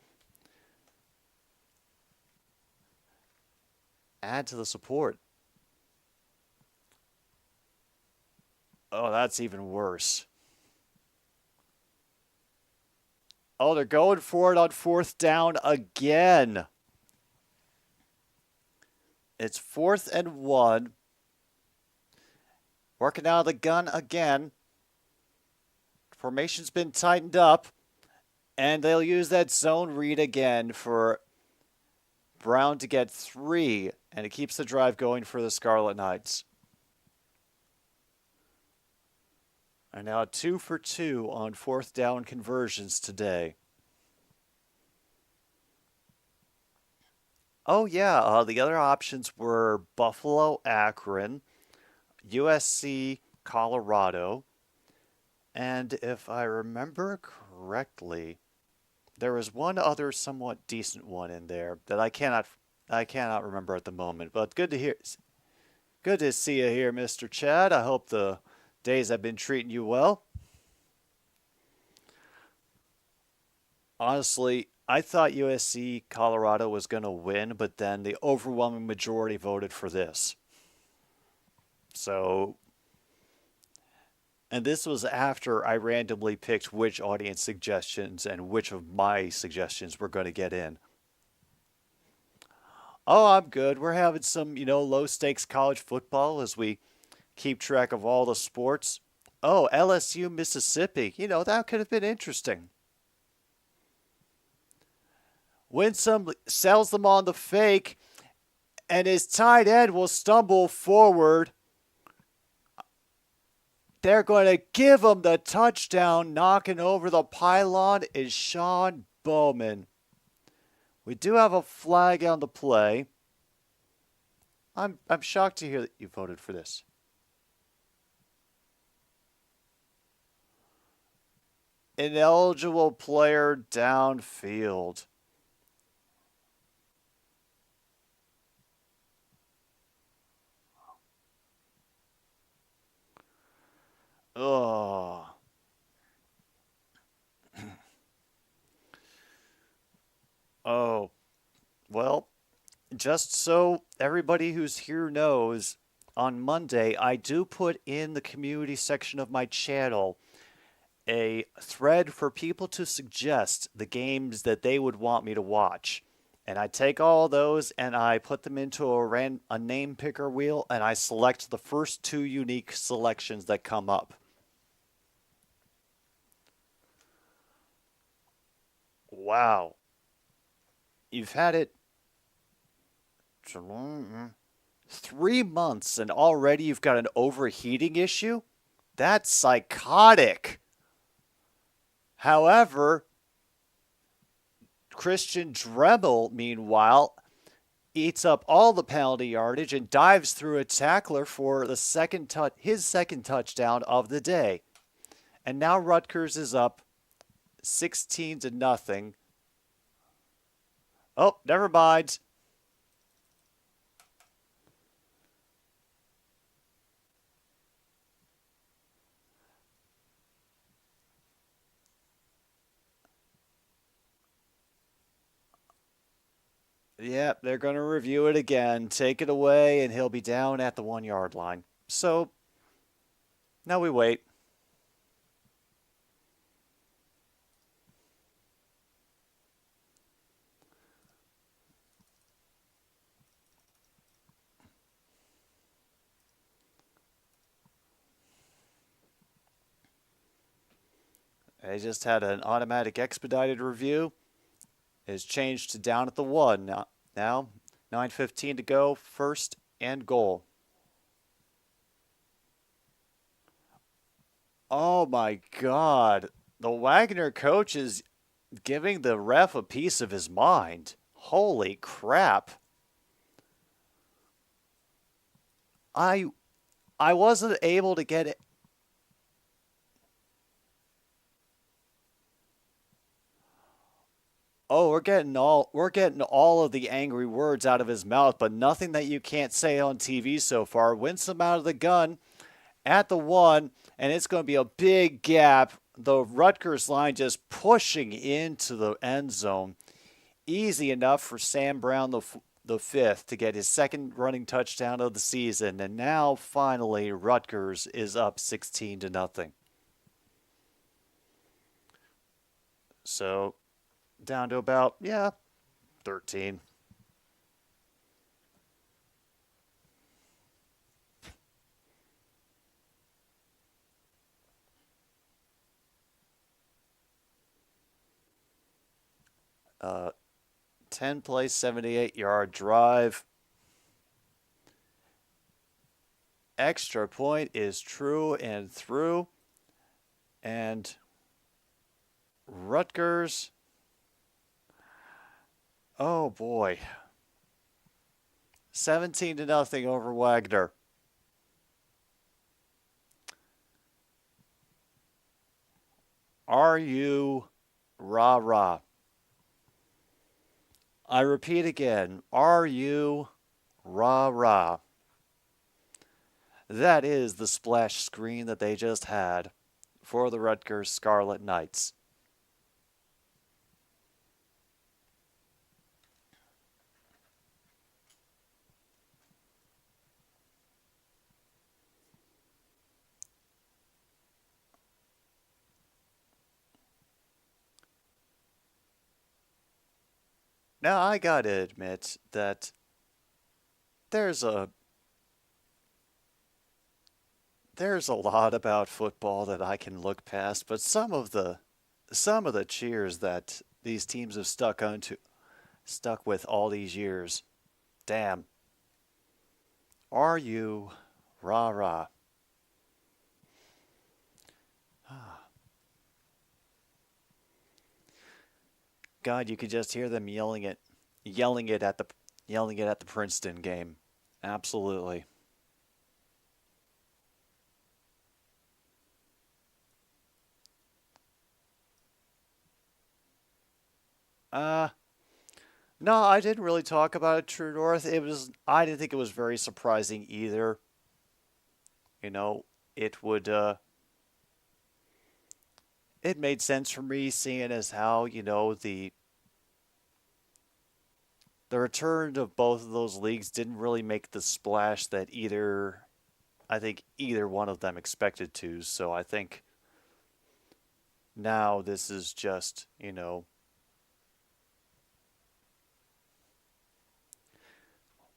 add to the support. Oh, that's even worse. Oh, they're going for it on fourth down again. It's 4th and 1. Working out of the gun again. Formation's been tightened up. And they'll use that zone read again for Brown to get 3. And it keeps the drive going for the Scarlet Knights. And now 2 for 2 on fourth down conversions today. Oh, yeah, the other options were Buffalo, Akron, USC, Colorado, and if I remember correctly, there was one other somewhat decent one in there that I cannot remember at the moment. But good to see you here, Mr. Chad. I hope the days have been treating you well. Honestly, I thought USC Colorado was going to win, but then the overwhelming majority voted for this. So, and this was after I randomly picked which audience suggestions and which of my suggestions were going to get in. Oh, I'm good. We're having some, low-stakes college football as we keep track of all the sports. Oh, LSU, Mississippi. That could have been interesting. Winsome sells them on the fake, and his tight end will stumble forward. They're going to give him the touchdown. Knocking over the pylon is Sean Bowman. We do have a flag on the play. I'm shocked to hear that you voted for this. Ineligible player downfield. Oh. Oh. Well, just so everybody who's here knows, on Monday, I do put in the community section of my channel a thread for people to suggest the games that they would want me to watch. And I take all those and I put them into a name picker wheel, and I select the first 2 unique selections that come up. Wow. You've had it 3 months and already you've got an overheating issue? That's psychotic. However, Christian Dremel, meanwhile, eats up all the penalty yardage and dives through a tackler for his second touchdown of the day. And now Rutgers is up 16-0. Oh, never mind. Yep, they're going to review it again, take it away, and he'll be down at the 1-yard line. So, now we wait. They just had an automatic expedited review. It's changed to down at the 1. Now 9:15 to go, first and goal. Oh my God. The Wagner coach is giving the ref a piece of his mind. Holy crap. I wasn't able to get it. Oh, we're getting all of the angry words out of his mouth, but nothing that you can't say on TV so far. Winsome out of the gun at the 1, and it's going to be a big gap. The Rutgers line just pushing into the end zone. Easy enough for Sam Brown, the fifth, to get his second running touchdown of the season. And now, finally, Rutgers is up 16-0. So, down to about, 13. Uh, 10-play, 78-yard drive. Extra point is true and through. And Rutgers, oh boy, 17-0 over Wagner. Are you rah-rah? I repeat again, are you rah-rah? That is the splash screen that they just had for the Rutgers Scarlet Knights. Now, I gotta admit that there's a lot about football that I can look past, but some of the cheers that these teams have stuck with all these years, damn. Are you rah rah? God, you could just hear them yelling it at the Princeton game. Absolutely. No, I didn't really talk about it, True North. I didn't think it was very surprising either. You know, it would it made sense for me seeing as how, the return of both of those leagues didn't really make the splash that I think either one of them expected to. So I think now this is just,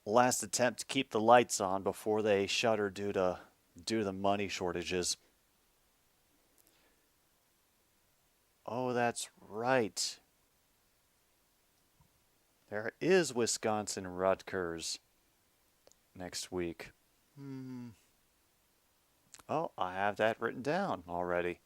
last attempt to keep the lights on before they shutter due to the money shortages. Oh, that's right. There is Wisconsin Rutgers next week. Oh, I have that written down already.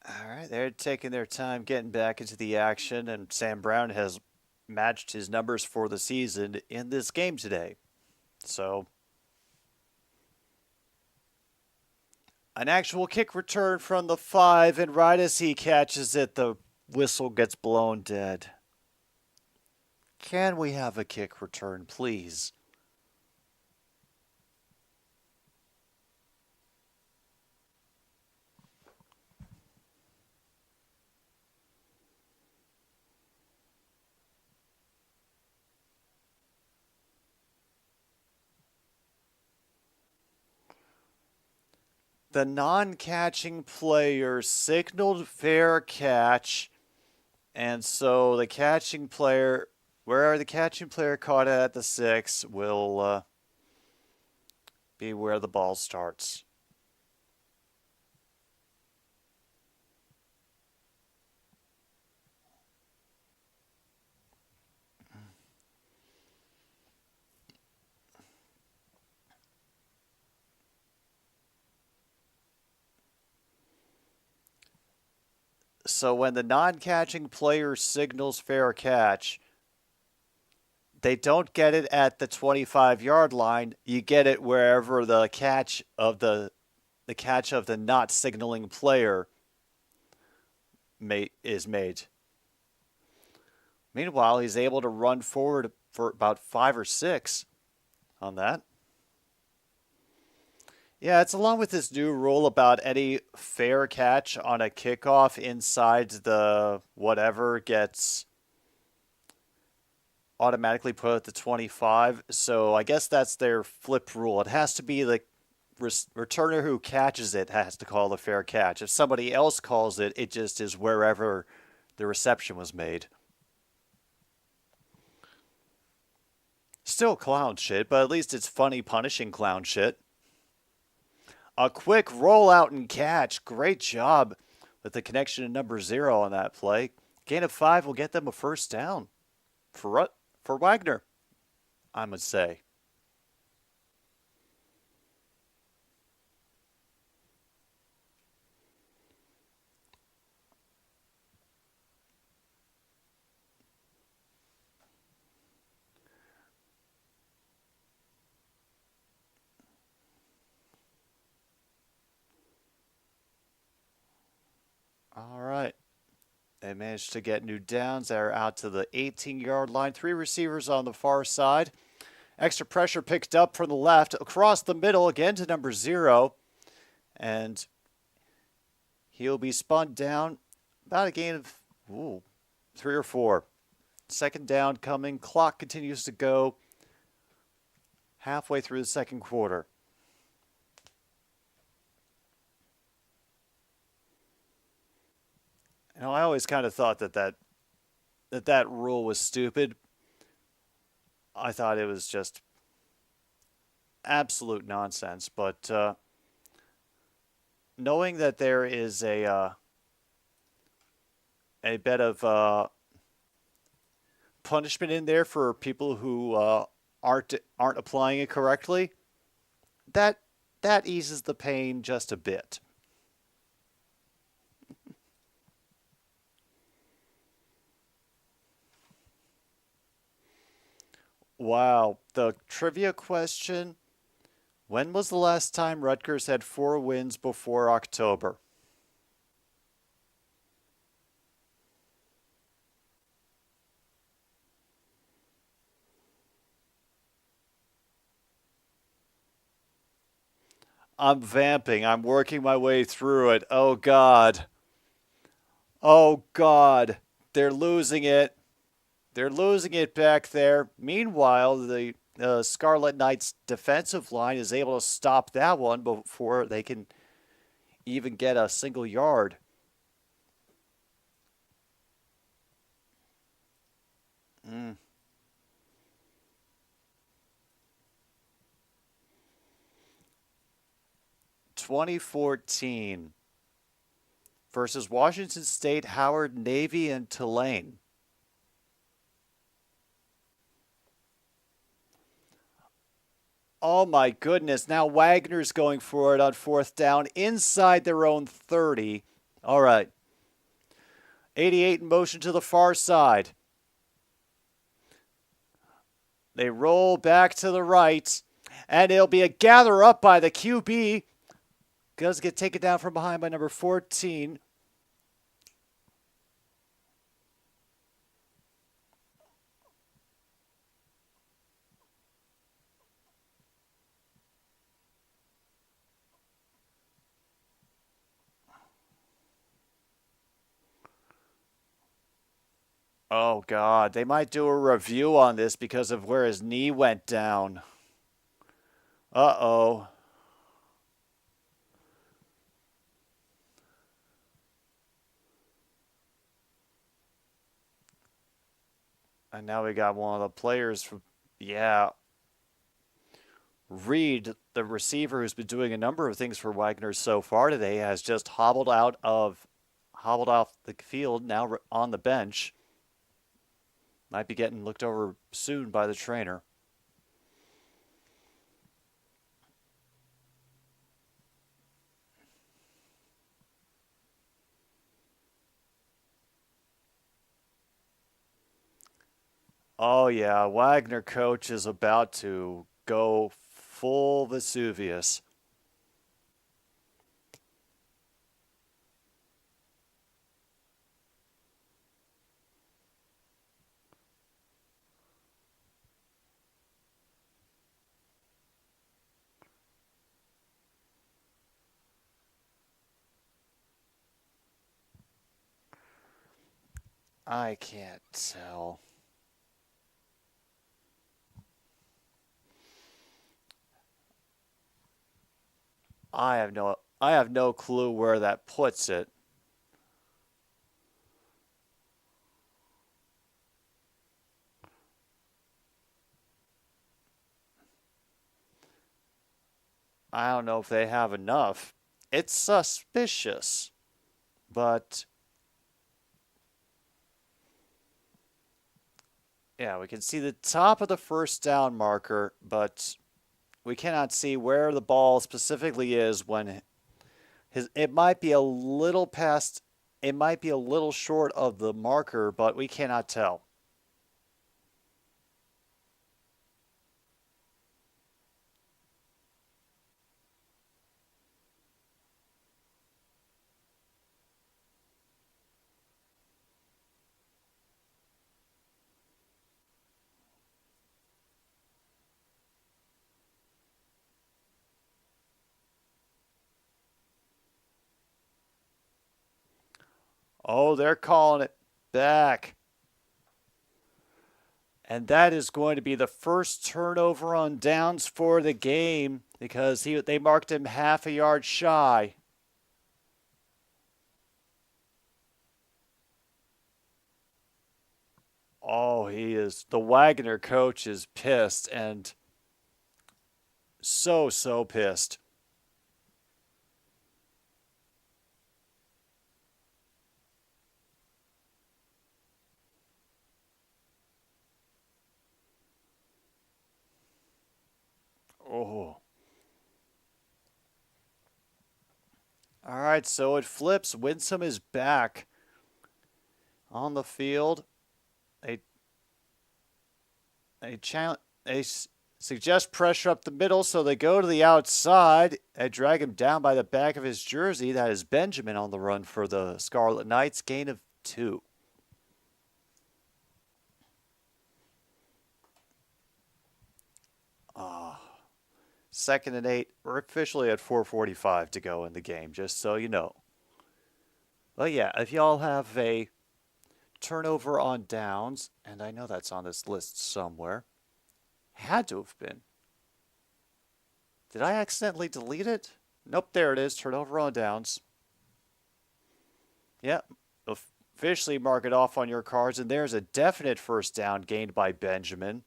All right, they're taking their time getting back into the action, and Sam Brown has matched his numbers for the season in this game today. So, an actual kick return from the 5, and right as he catches it, the whistle gets blown dead. Can we have a kick return, please? The non-catching player signaled fair catch, and so the catching player, where the catching player caught it at the 6, will be where the ball starts. So when the non-catching player signals fair catch, they don't get it at the 25-yard line. You get it wherever the catch of the not signaling player is made. Meanwhile, he's able to run forward for about 5 or 6 on that. Yeah, it's along with this new rule about any fair catch on a kickoff inside the whatever gets automatically put at the 25. So I guess that's their flip rule. It has to be the returner who catches it has to call the fair catch. If somebody else calls it, it just is wherever the reception was made. Still clown shit, but at least it's funny punishing clown shit. A quick rollout and catch. Great job with the connection to number 0 on that play. Gain of 5 will get them a first down for Wagner, I would say. All right. They managed to get new downs. They're out to the 18-yard line. 3 receivers on the far side. Extra pressure picked up from the left. Across the middle, again to number 0. And he'll be spun down about a gain of 3 or 4. Second down coming. Clock continues to go halfway through the second quarter. You know, I always kind of thought that rule was stupid. I thought it was just absolute nonsense. But knowing that there is a bit of punishment in there for people who aren't applying it correctly, that eases the pain just a bit. Wow. The trivia question, when was the last time Rutgers had 4 wins before October? I'm vamping. I'm working my way through it. Oh, God. Oh, God. They're losing it. They're losing it back there. Meanwhile, the Scarlet Knights defensive line is able to stop that one before they can even get a single yard. Mm. 2014 versus Washington State, Howard, Navy, and Tulane. Oh my goodness. Now Wagner's going for it on 4th down inside their own 30. All right. 88 in motion to the far side. They roll back to the right, and it'll be a gather up by the QB. Does get taken down from behind by number 14. Oh, God. They might do a review on this because of where his knee went down. Uh-oh. And now we got one of the players from, yeah. Reed, the receiver who's been doing a number of things for Wagner so far today, has just hobbled off the field, now on the bench. Might be getting looked over soon by the trainer. Oh yeah, Wagner coach is about to go full Vesuvius. I can't tell. I have no clue where that puts it. I don't know if they have enough. It's suspicious, but yeah, we can see the top of the 1st down marker, but we cannot see where the ball specifically is when it might be a little past, it might be a little short of the marker, but we cannot tell. Oh, they're calling it back. And that is going to be the first turnover on downs for the game because they marked him half a yard shy. Oh, he is. The Wagner coach is pissed and so pissed. Oh. All right, so it flips. Winsome is back on the field. They suggest pressure up the middle, so they go to the outside and drag him down by the back of his jersey. That is Benjamin on the run for the Scarlet Knights. Gain of 2. Second and 8. We're officially at 4:45 to go in the game, just so you know. But yeah, if y'all have a turnover on downs, and I know that's on this list somewhere, had to have been. Did I accidentally delete it? Nope, there it is. Turnover on downs. Yep. Officially mark it off on your cards, and there's a definite first down gained by Benjamin.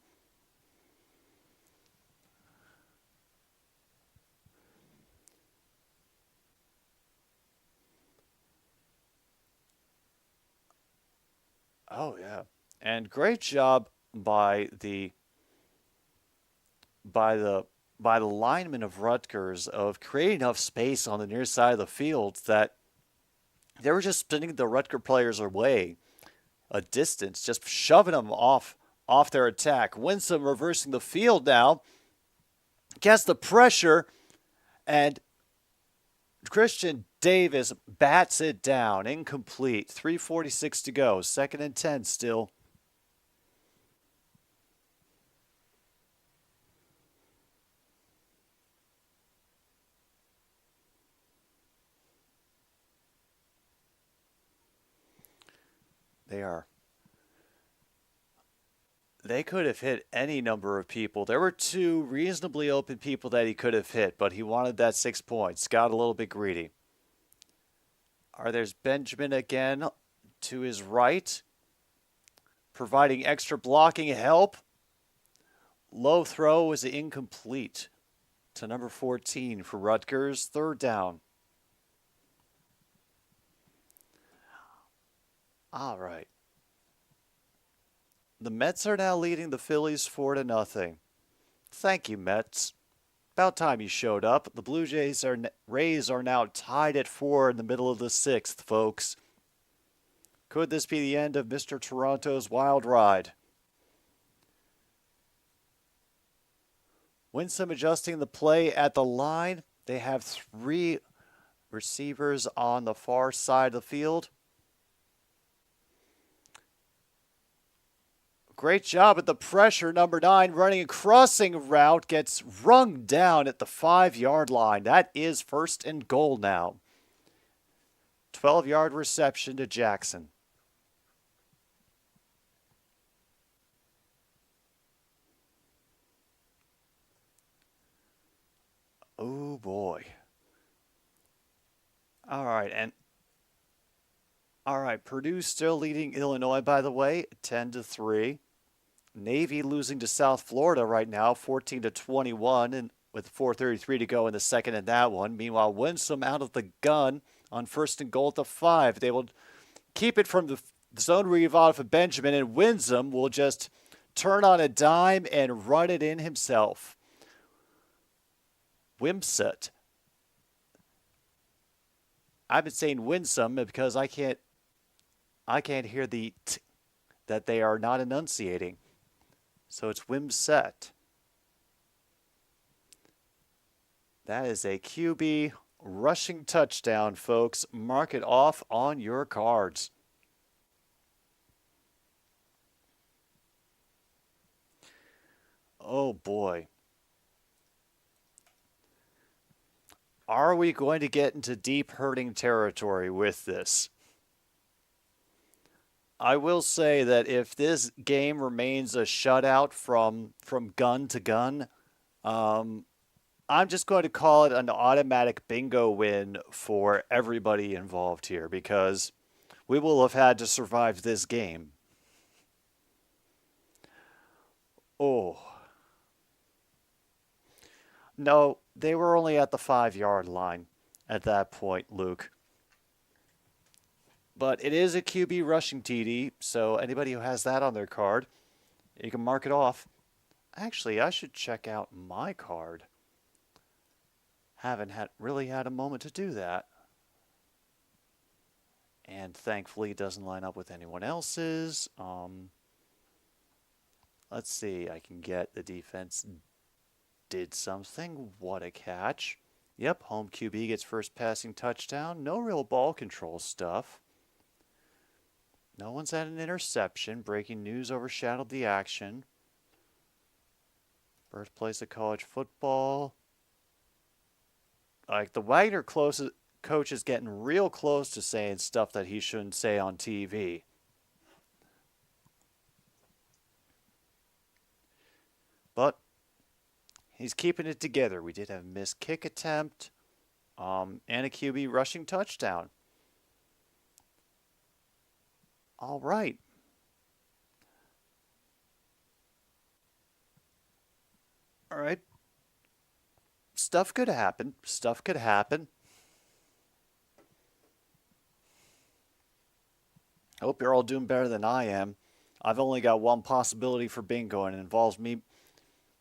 Oh yeah. And great job by the by the by the lineman of Rutgers of creating enough space on the near side of the field that they were just spinning the Rutger players away a distance, just shoving them off their attack. Winsome reversing the field now, gets the pressure, and Christian Davis bats it down, incomplete. 3:46 to go, 2nd and 10 still. They could have hit any number of people. There were two reasonably open people that he could have hit, but he wanted that 6 points. Got a little bit greedy. There's Benjamin again to his right, providing extra blocking help. Low throw was incomplete to number 14 for Rutgers. 3rd down. All right. The Mets are now leading the Phillies 4-0. Thank you, Mets. About time you showed up. The Rays are now tied at 4 in the middle of the 6th, folks. Could this be the end of Mr. Toronto's wild ride? Winsome adjusting the play at the line. They have 3 receivers on the far side of the field. Great job at the pressure. Number 9 running a crossing route gets rung down at the 5-yard line. That is 1st and goal now. 12-yard reception to Jackson. Oh boy. All right, Purdue still leading Illinois, by the way, 10-3. Navy losing to South Florida right now, 14-21, and with 4:33 to go in the second in that one. Meanwhile, Winsome out of the gun on 1st and goal at the 5. They will keep it from the zone read off of Benjamin, and Winsome will just turn on a dime and run it in himself. Wimset. I've been saying Winsome because I can't hear the t that they are not enunciating. So it's Wimset. That is a QB rushing touchdown, folks. Mark it off on your cards. Oh boy. Are we going to get into deep hurting territory with this? I will say that if this game remains a shutout from gun to gun, I'm just going to call it an automatic bingo win for everybody involved here because we will have had to survive this game. Oh. No, they were only at the 5-yard line at that point, Luke. But it is a QB rushing TD, so anybody who has that on their card, you can mark it off. Actually, I should check out my card. Haven't really had a moment to do that. And thankfully it doesn't line up with anyone else's. Let's see, I can get the defense did something. What a catch. Yep, home QB gets first passing touchdown. No real ball control stuff. No one's had an interception. Breaking news overshadowed the action. Birthplace of college football. Like the Wagner coach is getting real close to saying stuff that he shouldn't say on TV. But he's keeping it together. We did have a missed kick attempt. and a QB rushing touchdown. All right. All right. Stuff could happen. Stuff could happen. Hope you're all doing better than I am. I've only got one possibility for bingo, and it involves me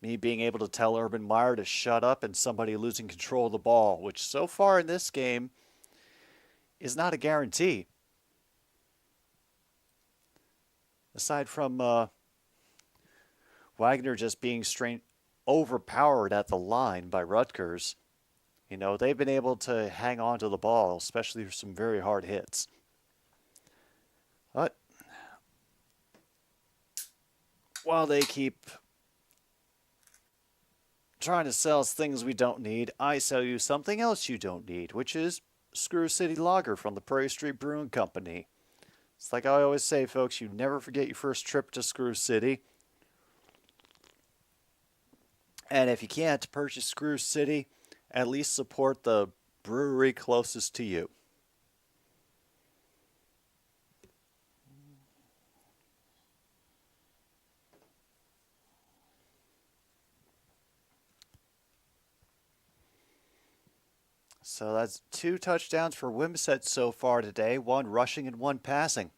being able to tell Urban Meyer to shut up and somebody losing control of the ball, which so far in this game is not a guarantee. Aside from Wagner just being overpowered at the line by Rutgers, you know, they've been able to hang on to the ball, especially for some very hard hits. But while they keep trying to sell us things we don't need, I sell you something else you don't need, which is Screw City Lager from the Prairie Street Brewing Company. It's like I always say, folks, you never forget your first trip to Screw City. And if you can't purchase Screw City, at least support the brewery closest to you. So that's 2 touchdowns for Wimsatt so far today, 1 rushing and 1 passing.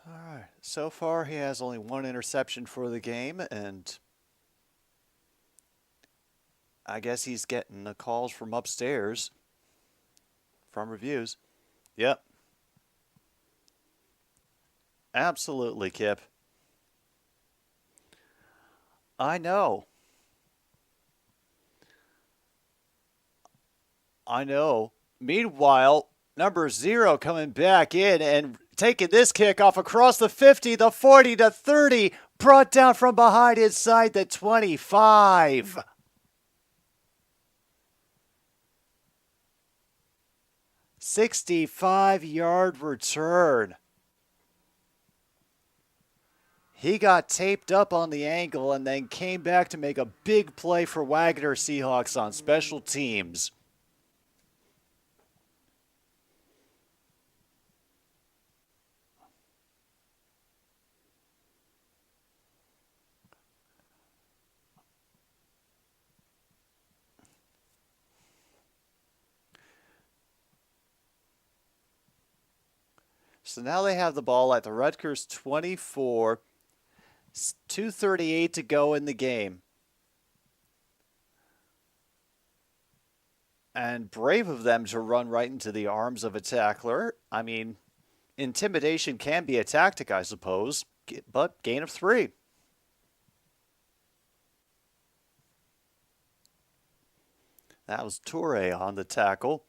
All right. So far, he has only 1 interception for the game, and I guess he's getting the calls from upstairs from reviews. Yep. Absolutely, Kip. I know. I know. Meanwhile, number 0 coming back in and taking this kickoff across the 50, the 40 to 30, brought down from behind inside the 25. "65-yard return." He got taped up on the ankle and then came back to make a big play for Wagner Seahawks on special teams. So now they have the ball at the Rutgers 24, 2:38 to go in the game. And brave of them to run right into the arms of a tackler. I mean, intimidation can be a tactic, I suppose, but gain of 3. That was Toure on the tackle.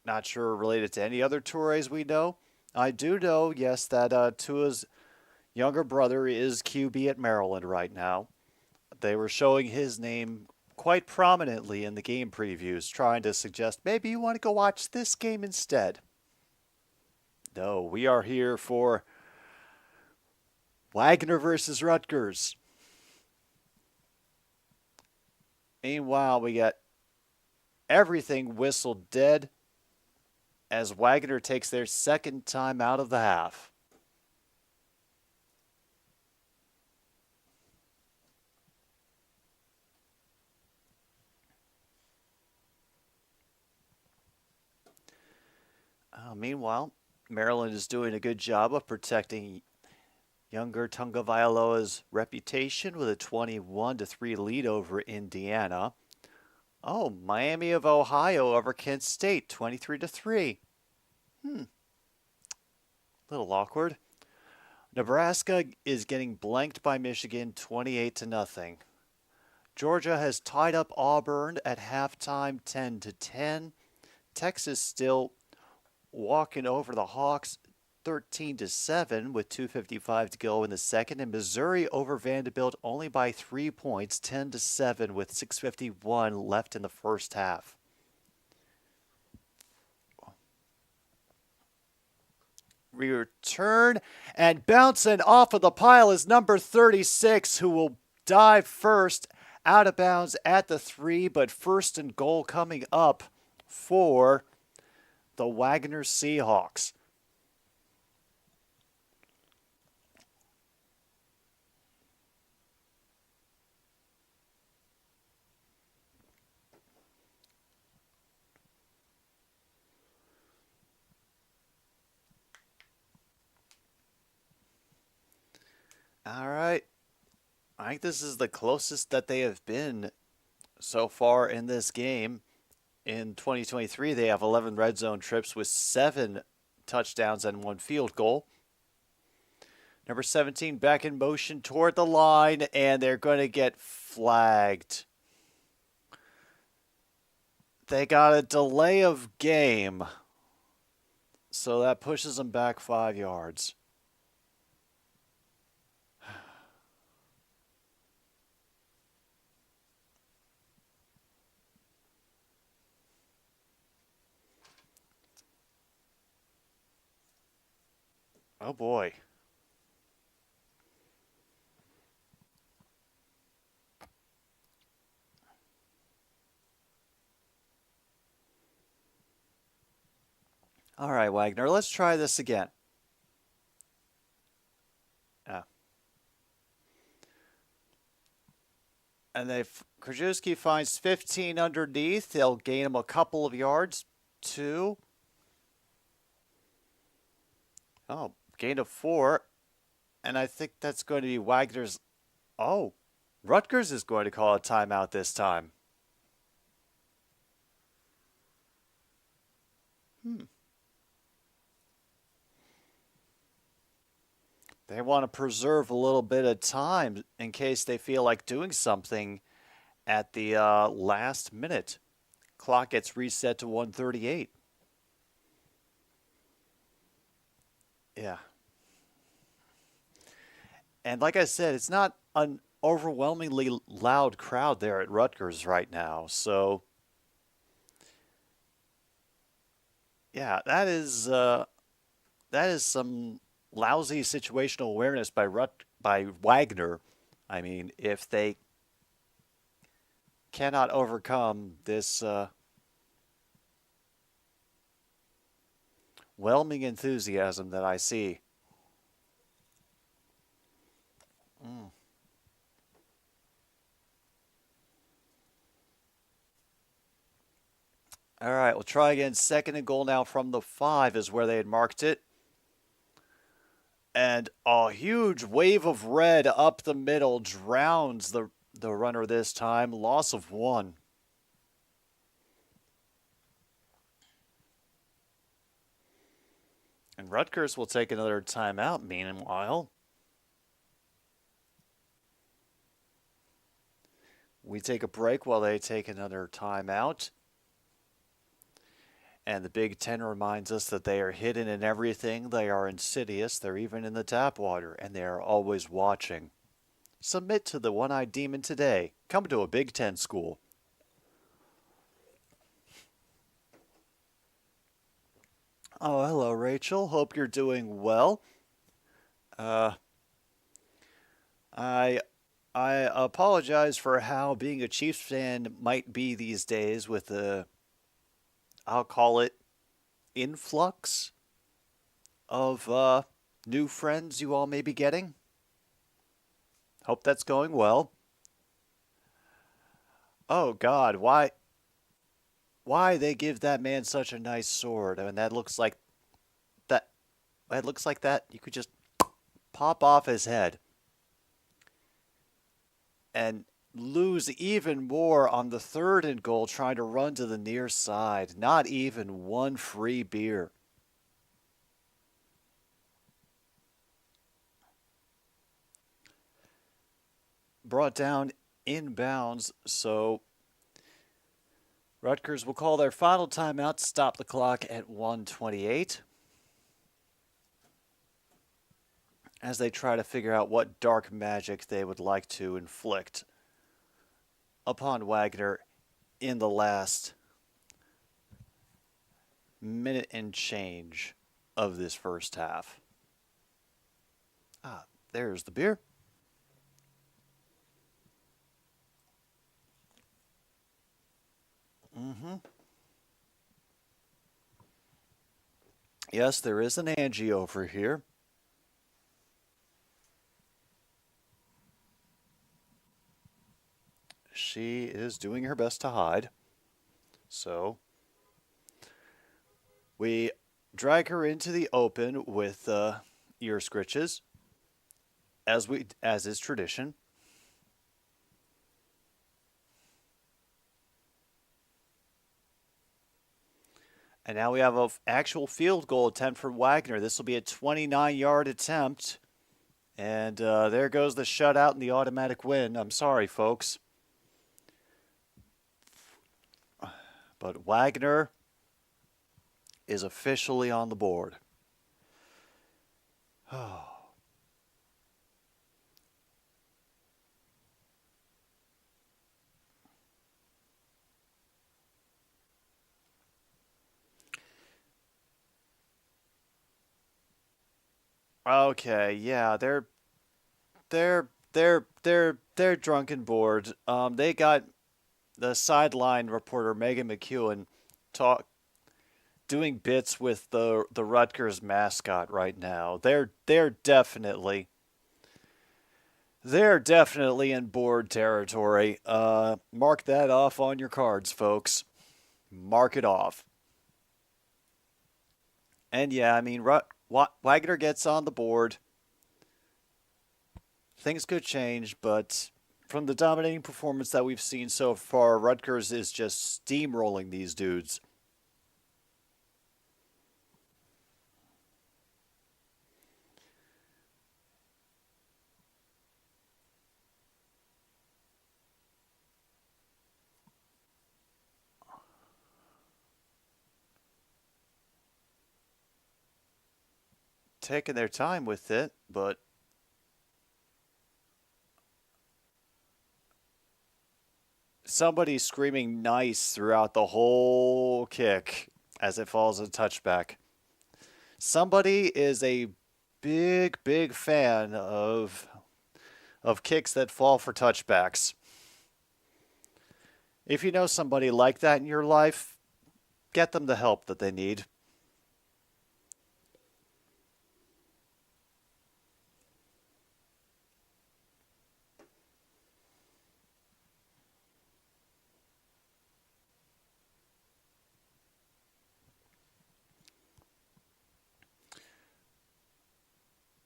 Not sure related to any other Toures we know. I do know, yes, that Tua's younger brother is QB at Maryland right now. They were showing his name quite prominently in the game previews, trying to suggest maybe you want to go watch this game instead. No, we are here for Wagner versus Rutgers. Meanwhile, we got everything whistled dead as Wagner takes their second time out of the half. Meanwhile, Maryland is doing a good job of protecting younger Tagovailoa's reputation with a 21-3 lead over Indiana. Oh, Miami of Ohio over Kent State, 23-3. Little awkward. Nebraska is getting blanked by Michigan, 28-0. Georgia has tied up Auburn at halftime, 10-10. Texas still walking over the Hawks, 13-7 with 2:55 to go in the second, and Missouri over Vanderbilt only by 3 points, 10-7 with 6:51 left in the first half. return, and bouncing off of the pile is number 36, who will dive first out of bounds at the 3, but first and goal coming up for the Wagner Seahawks. All right. I think this is the closest that they have been so far in this game. In 2023, they have 11 red zone trips with 7 touchdowns and 1 field goal. Number 17 back in motion toward the line, and they're going to get flagged. They got a delay of game, so that pushes them back 5 yards. Oh boy. All right, Wagner, let's try this again. And if Krajewski finds 15 underneath, they'll gain him a couple of yards. 2. Oh, gain of 4. And I think that's going to be Wagner's. Oh, Rutgers is going to call a timeout this time. They want to preserve a little bit of time in case they feel like doing something at the last minute. Clock gets reset to 1:38. Yeah. And like I said, it's not an overwhelmingly loud crowd there at Rutgers right now. So, yeah, that is some lousy situational awareness by Wagner. I mean, if they cannot overcome this whelming enthusiasm that I see. All right, we'll try again. Second and goal now from the 5 is where they had marked it. And a huge wave of red up the middle drowns the runner this time. Loss of 1. And Rutgers will take another timeout meanwhile. We take a break while they take another timeout. And the Big Ten reminds us that they are hidden in everything. They are insidious. They're even in the tap water, and they are always watching. Submit to the one-eyed demon today. Come to a Big Ten school. Oh, hello, Rachel. Hope you're doing well. I apologize for how being a Chiefs fan might be these days with the, I'll call it, influx of new friends you all may be getting. Hope that's going well. Oh God, why they give that man such a nice sword? I mean, that looks like that you could just pop off his head and lose even more on the 3rd and goal trying to run to the near side. Not even one free beer. Brought down inbounds, so Rutgers will call their final timeout to stop the clock at 1:28 as they try to figure out what dark magic they would like to inflict upon Wagner in the last minute and change of this first half. Ah, there's the beer. Yes, there is an Angie over here. She is doing her best to hide. So we drag her into the open with ear scritches, as is tradition. And now we have an actual field goal attempt from Wagner. This will be a 29-yard attempt. And there goes the shutout and the automatic win. I'm sorry, folks. But Wagner is officially on the board. Oh. Okay, yeah, they're drunk and bored. They got the sideline reporter Megan McEwen talk doing bits with the Rutgers mascot right now. They're definitely in bored territory. Mark that off on your cards, folks. Mark it off. And yeah, I mean, Wagner gets on the board. Things could change, but from the dominating performance that we've seen so far, Rutgers is just steamrolling these dudes. Taking their time with it, but somebody's screaming nice throughout the whole kick as it falls a touchback. Somebody is a big fan of kicks that fall for touchbacks. If you know somebody like that in your life, get them the help that they need.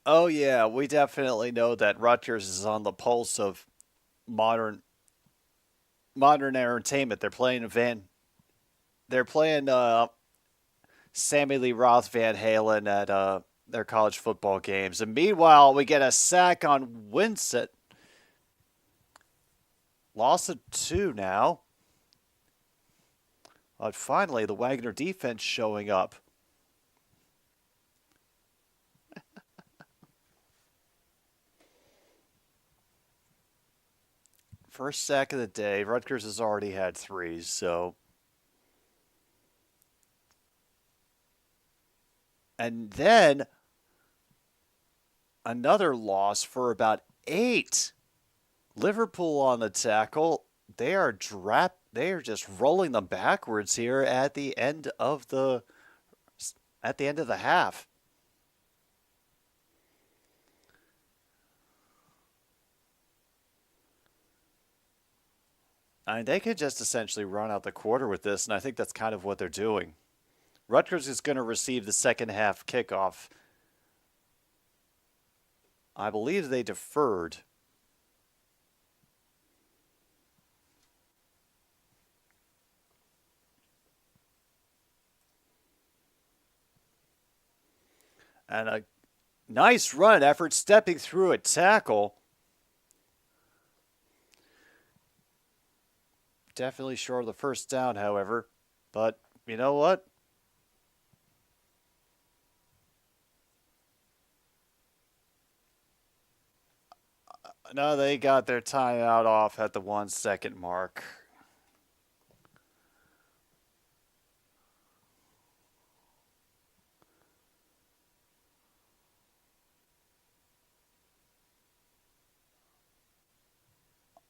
Oh yeah, we definitely know that Rutgers is on the pulse of modern entertainment. They're playing Sammy Lee Roth Van Halen at their college football games. And meanwhile, we get a sack on Winsett. Loss of 2 now. But finally, the Wagner defense showing up. First sack of the day. Rutgers has already had 3, so. And then another loss for about 8. Liverpool on the tackle. They are just rolling them backwards here at the end of the half. I mean, they could just essentially run out the quarter with this, and I think that's kind of what they're doing. Rutgers is going to receive the second half kickoff. I believe they deferred. And a nice run effort stepping through a tackle. Definitely short of the first down, however. But you know what? No, they got their timeout off at the 1 second mark.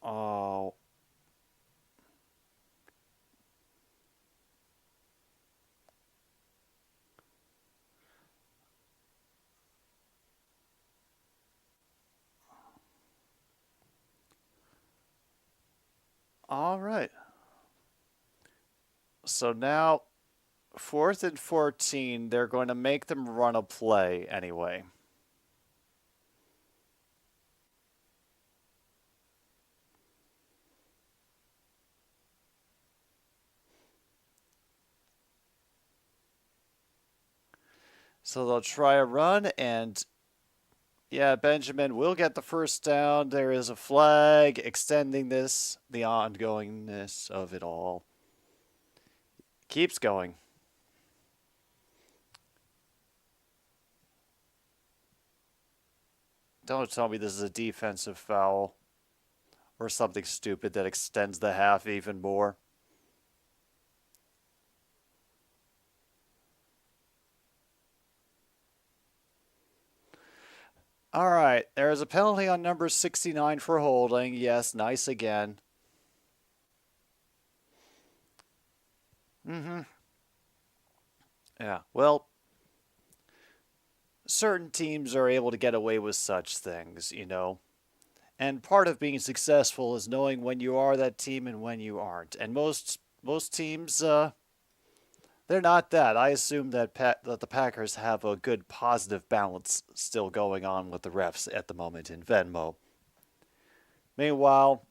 Oh. All right. So now, 4th and 14, they're going to make them run a play anyway. So they'll try a run, and yeah, Benjamin will get the first down. There is a flag extending this, the ongoingness of it all. Keeps going. Don't tell me this is a defensive foul or something stupid that extends the half even more. All right, there is a penalty on number 69 for holding. Yes, nice again. Yeah, well, certain teams are able to get away with such things, you know. And part of being successful is knowing when you are that team and when you aren't. And most teams, they're not that. I assume that that the Packers have a good positive balance still going on with the refs at the moment in Venmo. Meanwhile,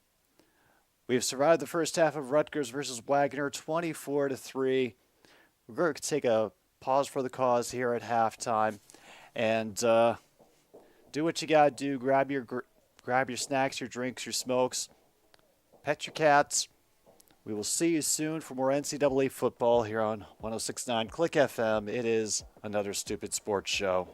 we've survived the first half of Rutgers versus Wagner, 24-3. We're going to take a pause for the cause here at halftime, and do what you gotta do. Grab your snacks, your drinks, your smokes. Pet your cats. We will see you soon for more NCAA football here on 106.9 Click FM. It is another stupid sports show.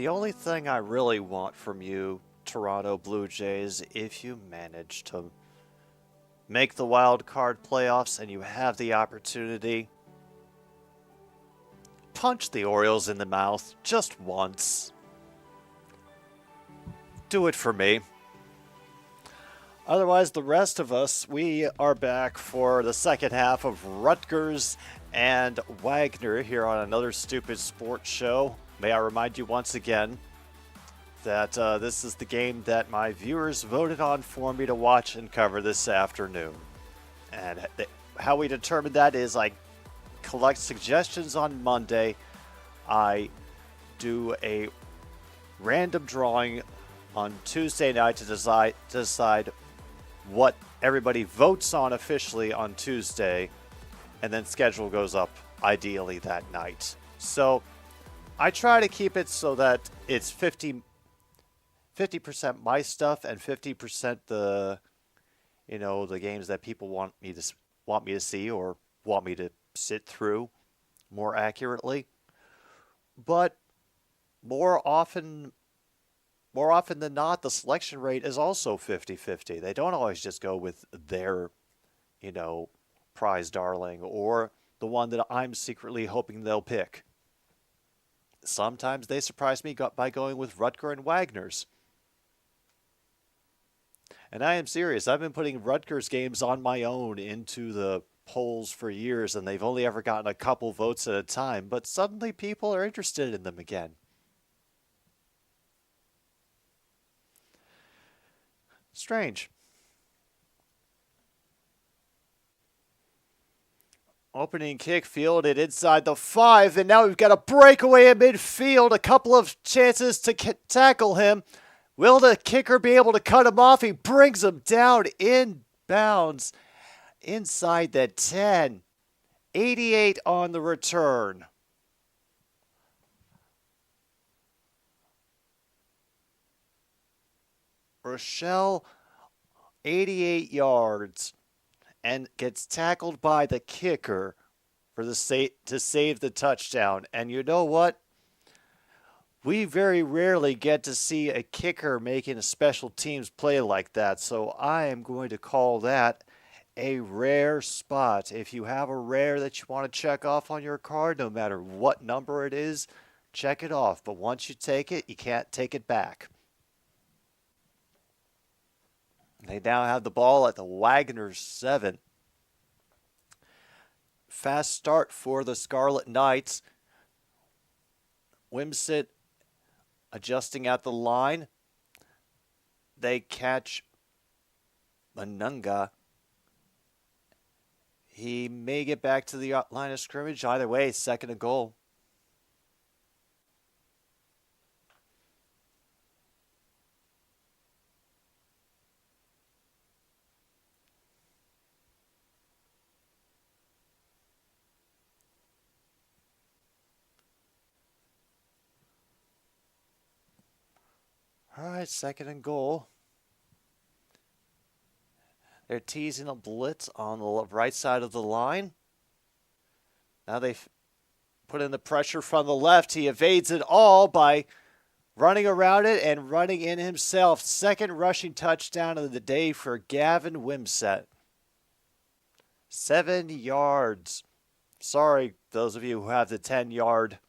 The only thing I really want from you, Toronto Blue Jays, if you manage to make the wild card playoffs and you have the opportunity, punch the Orioles in the mouth just once. Do it for me. Otherwise, the rest of us, we are back for the second half of Rutgers and Wagner here on another stupid sports show. May I remind you once again that this is the game that my viewers voted on for me to watch and cover this afternoon. And how we determine that is I collect suggestions on Monday. I do a random drawing on Tuesday night to decide what everybody votes on officially on Tuesday, and then schedule goes up ideally that night. So I try to keep it so that it's 50% my stuff and 50% the games that people want me to see or want me to sit through more accurately. But more often than not, the selection rate is also 50-50. They don't always just go with their, prize darling or the one that I'm secretly hoping they'll pick. Sometimes they surprise me by going with Rutgers and Wagner's. And I am serious. I've been putting Rutgers games on my own into the polls for years, and they've only ever gotten a couple votes at a time, but suddenly people are interested in them again. Strange. Opening kick fielded inside the 5, and now we've got a breakaway in midfield. A couple of chances to tackle him. Will the kicker be able to cut him off? He brings him down inbounds inside the 10. 88 on the return. Rochelle, 88 yards, and gets tackled by the kicker for to save the touchdown. And you know what? We very rarely get to see a kicker making a special teams play like that, so I am going to call that a rare spot. If you have a rare that you want to check off on your card, no matter what number it is, check it off. But once you take it, you can't take it back. They now have the ball at the Wagner 7. Fast start for the Scarlet Knights. Wimsett adjusting at the line. They catch Manunga. He may get back to the line of scrimmage. Either way, second and goal. All right, second and goal. They're teasing a blitz on the right side of the line. Now they've put in the pressure from the left. He evades it all by running around it and running in himself. Second rushing touchdown of the day for Gavin Wimsett. 7 yards. Sorry, those of you who have the 10-yard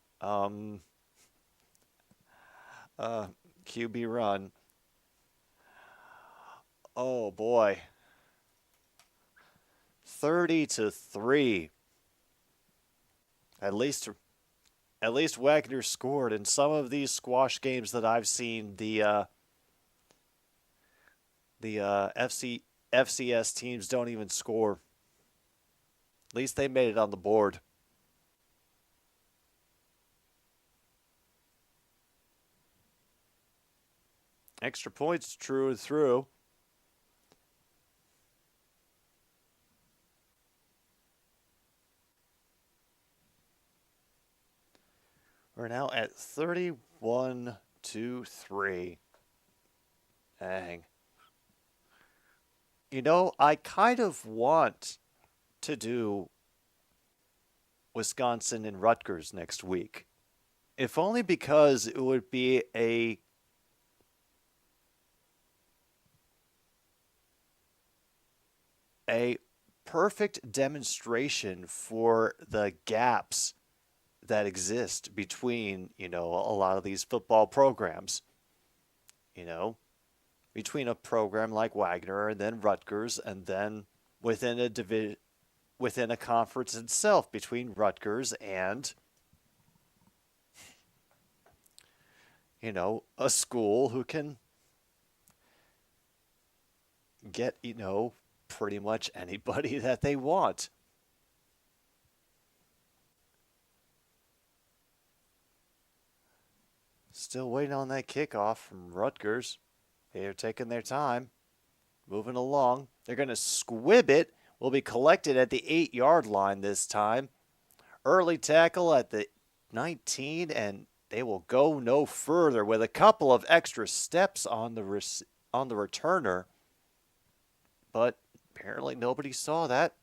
QB run. Oh boy. 30-3. At least Wagner scored. In some of these squash games that I've seen, the FCS teams don't even score. At least they made it on the board. Extra points true and through. We're now at 31-3. Dang. I kind of want to do Wisconsin and Rutgers next week. If only because it would be a perfect demonstration for the gaps that exist between, a lot of these football programs. Between a program like Wagner and then Rutgers, and then within a within a conference itself between Rutgers and, a school who can get, pretty much anybody that they want. Still waiting on that kickoff from Rutgers. They're taking their time, moving along. They're going to squib it. Will be collected at the 8-yard line this time. Early tackle at the 19, and they will go no further with a couple of extra steps on the returner. But apparently nobody saw that,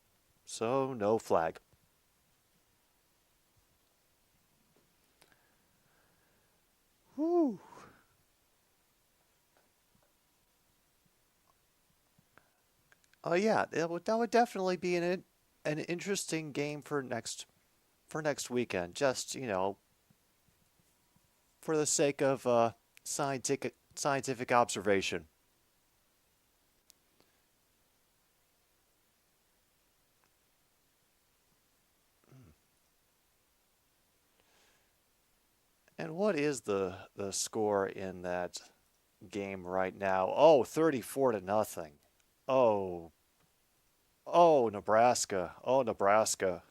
so no flag. Whew. Oh yeah, that would definitely be an interesting game for next weekend. Just for the sake of scientific observation. And what is the score in that game right now? Oh, 34 to nothing. Oh, oh, Nebraska. Oh, Nebraska.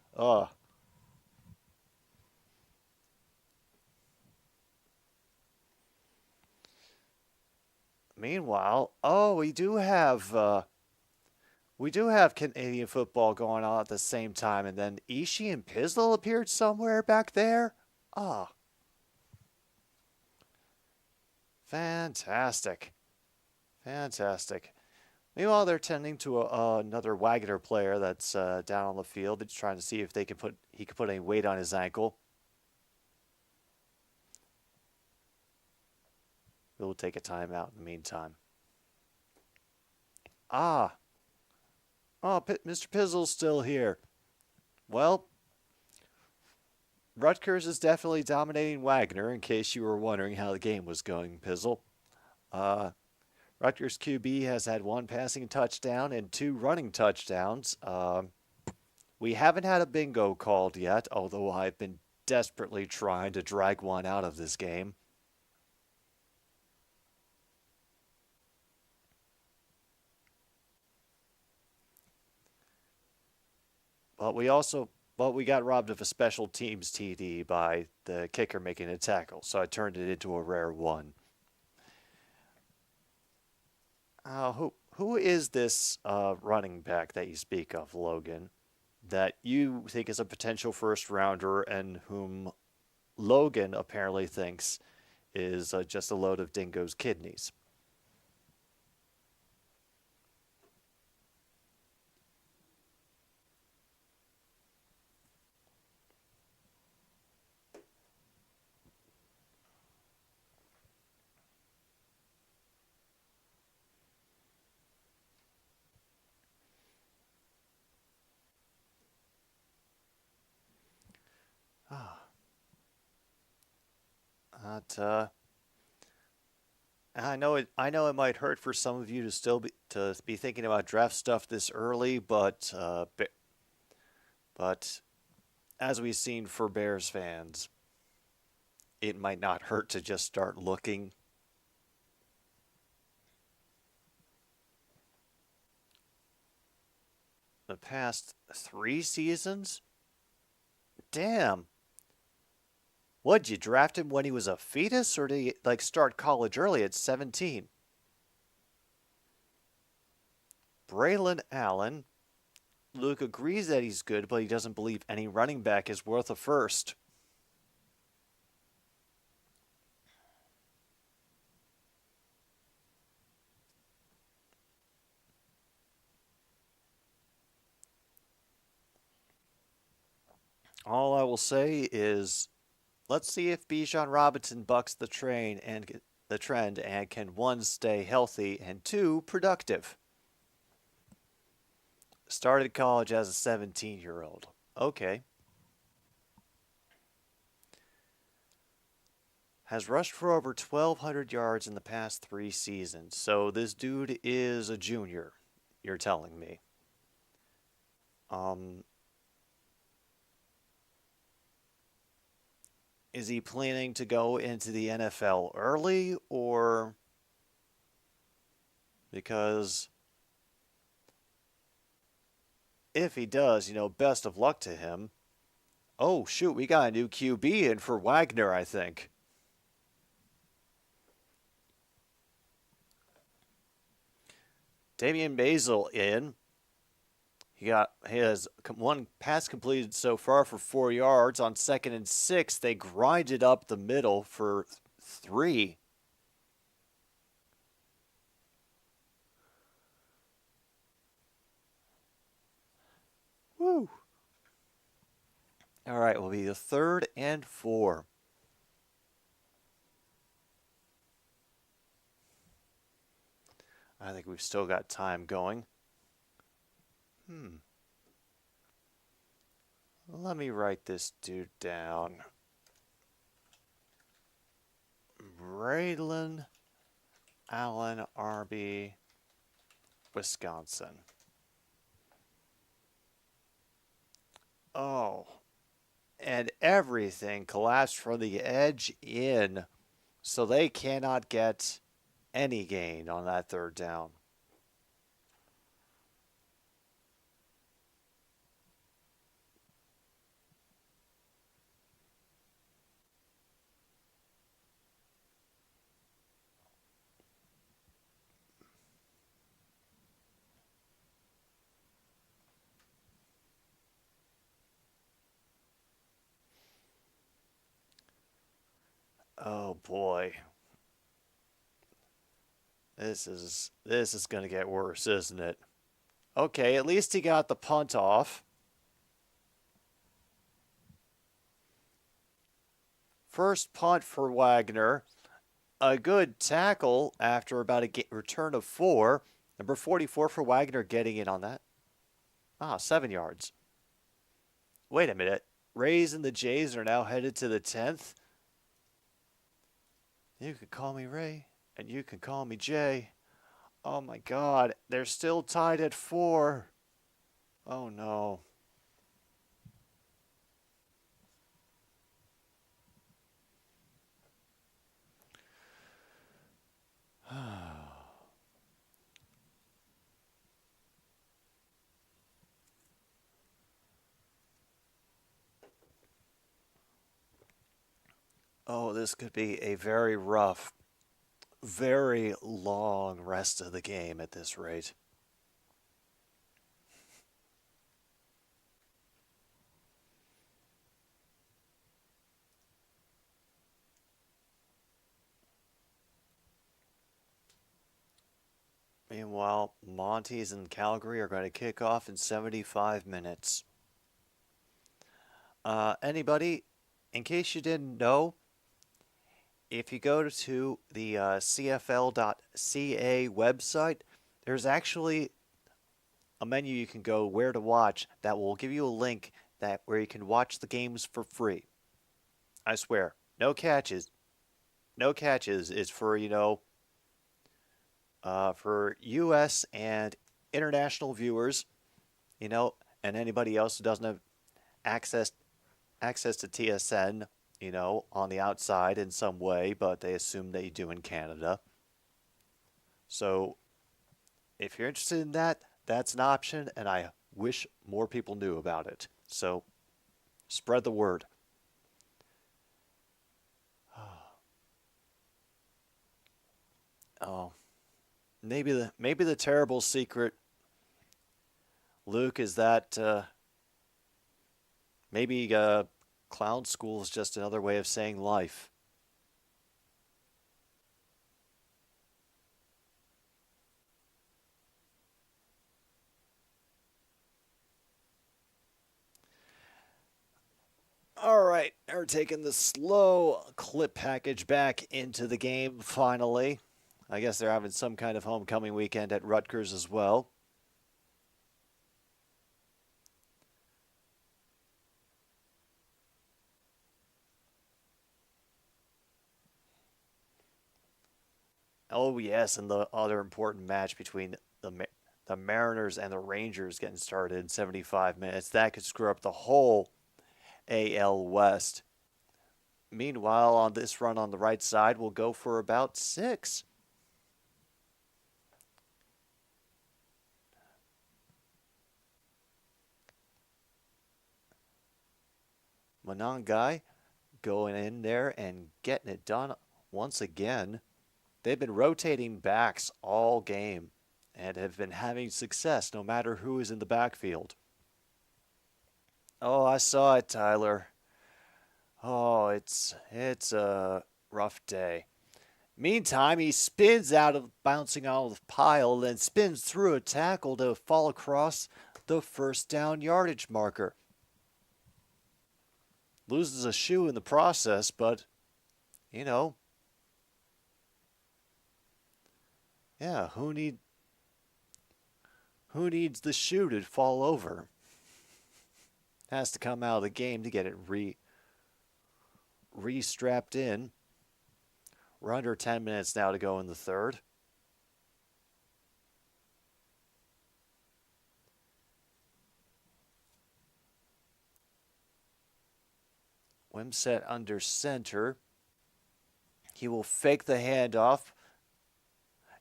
Meanwhile, oh, we do have Canadian football going on at the same time, and then Ishii and Pizdle appeared somewhere back there. Ah, fantastic, fantastic. Meanwhile, they're tending to another Wagner player that's down on the field. It's trying to see if he can put any weight on his ankle. We'll take a timeout in the meantime. Ah, oh, Mr. Pizzle's still here. Well, Rutgers is definitely dominating Wagner, in case you were wondering how the game was going, Pizzle. Uh, Rutgers QB has had one passing touchdown and two running touchdowns. We haven't had a bingo called yet, although I've been desperately trying to drag one out of this game. But we got robbed of a special teams TD by the kicker making a tackle, so I turned it into a rare one. Who is this running back that you speak of, Logan, that you think is a potential first rounder and whom Logan apparently thinks is just a load of dingo's kidneys? Ah, that I know it might hurt for some of you to be thinking about draft stuff this early, but as we've seen for Bears fans, it might not hurt to just start looking. The past 3 seasons, damn. What'd you draft him when he was a fetus, or did he start college early at 17? Braylon Allen. Luke agrees that he's good, but he doesn't believe any running back is worth a first. All I will say is, let's see if Bijan Robinson bucks the trend and can, one, stay healthy, and two, productive. Started college as a 17-year-old. Okay. Has rushed for over 1,200 yards in the past 3 seasons. So this dude is a junior, you're telling me. Is he planning to go into the NFL early, or because if he does, best of luck to him. Oh, shoot, we got a new QB in for Wagner, I think. Damian Basil in. He has one pass completed so far for 4 yards. On 2nd and 6, they grinded up the middle for 3. Woo. All right, will be the 3rd and 4. I think we've still got time going. Let me write this dude down. Braylon Allen, RB, Wisconsin. Oh, and everything collapsed from the edge in, so they cannot get any gain on that 3rd down. Oh boy. This is going to get worse, isn't it? Okay, at least he got the punt off. First punt for Wagner. A good tackle after about a return of 4. Number 44 for Wagner getting in on that. 7 yards. Wait a minute. Rays and the Jays are now headed to the 10th. You can call me Ray, and you can call me Jay. Oh my God, they're still tied at 4. Oh no. Oh, this could be a very rough, very long rest of the game at this rate. Meanwhile, Monty's and Calgary are going to kick off in 75 minutes. Anybody, in case you didn't know, if you go to the CFL.ca website, there's actually a menu you can go where to watch that will give you a link where you can watch the games for free. I swear, no catches. No catches is for, for U.S. and international viewers, and anybody else who doesn't have access to TSN, on the outside in some way, but they assume that you do in Canada. So if you're interested in that, that's an option, and I wish more people knew about it. So spread the word. Oh, maybe the terrible secret, Luke, is that maybe clown school is just another way of saying life. All right, we're taking the slow clip package back into the game finally. I guess they're having some kind of homecoming weekend at Rutgers as well. Oh, yes, and the other important match between the Mariners and the Rangers getting started in 75 minutes. That could screw up the whole AL West. Meanwhile, on this run on the right side, we'll go for about 6. Manangai going in there and getting it done once again. They've been rotating backs all game and have been having success no matter who is in the backfield. Oh, I saw it, Tyler. Oh, it's a rough day. Meantime, he spins out of bouncing out of the pile, then spins through a tackle to fall across the first down yardage marker. Loses a shoe in the process, but, you know, yeah, who needs the shoe to fall over? Has to come out of the game to get it re-strapped in. We're under 10 minutes now to go in the third. Wimsett under center. He will fake the handoff.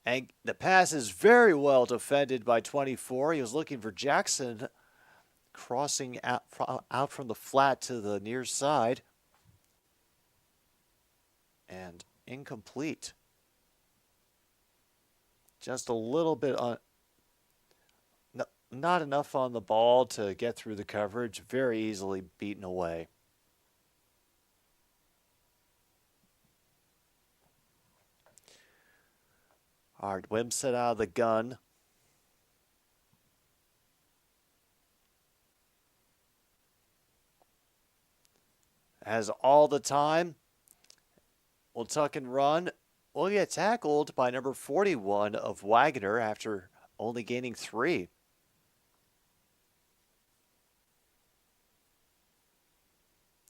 And the pass is very well defended by 24. He was looking for Jackson, crossing out from the flat to the near side. And incomplete. Just a little bit not enough on the ball to get through the coverage. Very easily beaten away. All right, Wimsett out of the gun. Has all the time. Will tuck and run. Will get tackled by number 41 of Wagner after only gaining 3.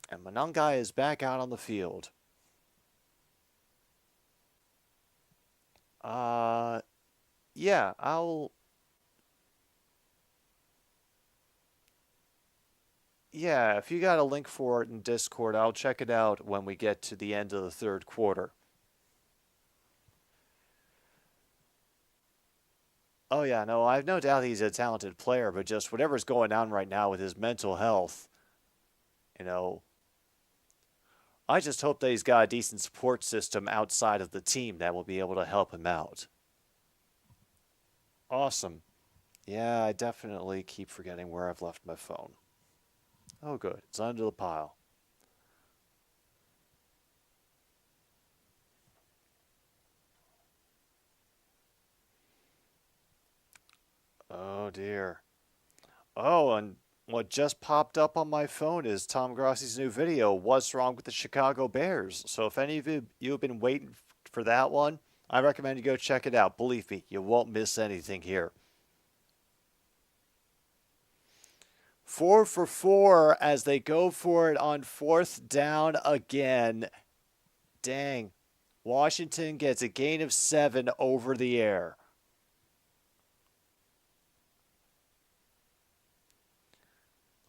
And Manangai is back out on the field. Yeah, Yeah, if you got a link for it in Discord, I'll check it out when we get to the end of the third quarter. Oh, yeah, no, I have no doubt he's a talented player, but just whatever's going on right now with his mental health, you know, I just hope that he's got a decent support system outside of the team that will be able to help him out. Awesome. Yeah, I definitely keep forgetting where I've left my phone. Oh, good. It's under the pile. Oh, dear. Oh, and what just popped up on my phone is Tom Grossi's new video, What's Wrong with the Chicago Bears? So if any of you have been waiting for that one, I recommend you go check it out. Believe me, you won't miss anything here. 4 for 4 as they go for it on 4th down again. Dang. Washington gets a gain of 7 over the air.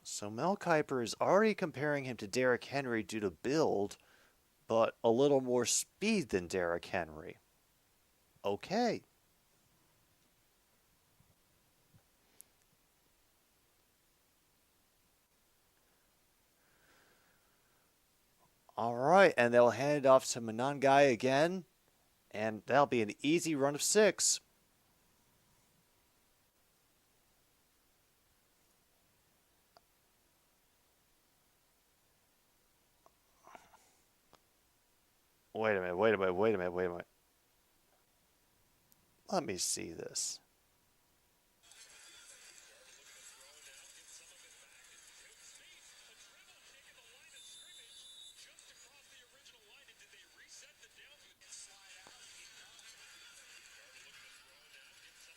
So Mel Kiper is already comparing him to Derrick Henry due to build, but a little more speed than Derrick Henry. Okay. All right, and they'll hand it off to Manangai again, and that'll be an easy run of 6. Wait a minute. Let me see this.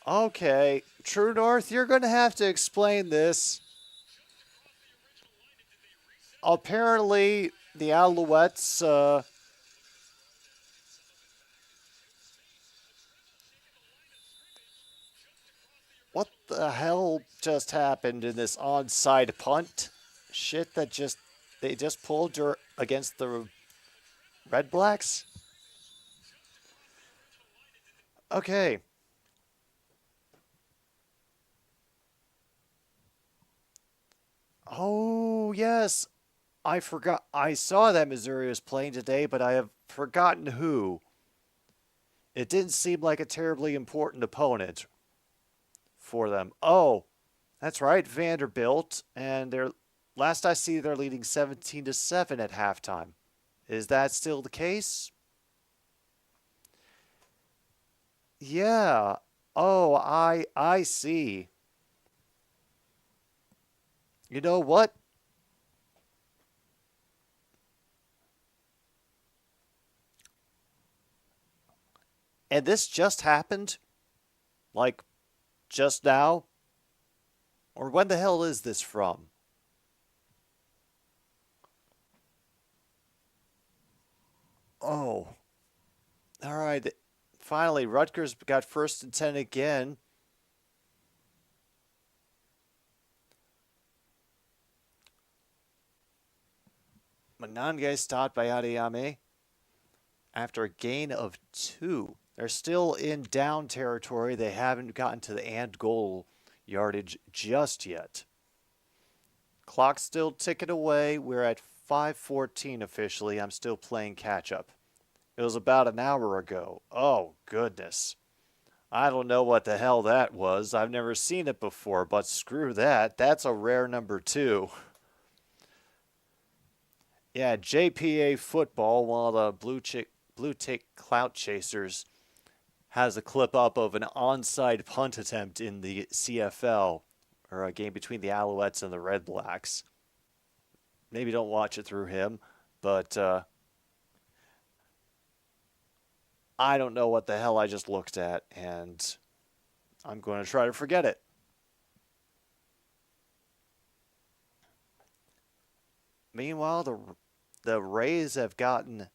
Okay, True North, you're going to have to explain this. Apparently, the Alouettes, what the hell just happened in this onside punt? Shit that they just pulled against the Red Blacks? Okay. Oh, yes. I forgot. I saw that Missouri was playing today, but I have forgotten who. It didn't seem like a terribly important opponent for them. Oh, that's right, Vanderbilt, and they're last I see they're leading 17-7 at halftime. Is that still the case? Yeah. Oh, I see. You know what? And this just happened? Like just now? Or when the hell is this from? Oh, all right. Finally, Rutgers got first and 10 again. Mananga stopped by Adeyemi after a gain of 2. They're still in down territory. They haven't gotten to the and goal yardage just yet. Clock's still ticking away. We're at 5:14 officially. I'm still playing catch up. It was about an hour ago. Oh, goodness. I don't know what the hell that was. I've never seen it before, but screw that. That's a rare number 2. Yeah, JPA football, one of the blue tick clout chasers, has a clip up of an onside punt attempt in the CFL, or a game between the Alouettes and the Red Blacks. Maybe don't watch it through him, but I don't know what the hell I just looked at, and I'm going to try to forget it. Meanwhile, the Rays have gotten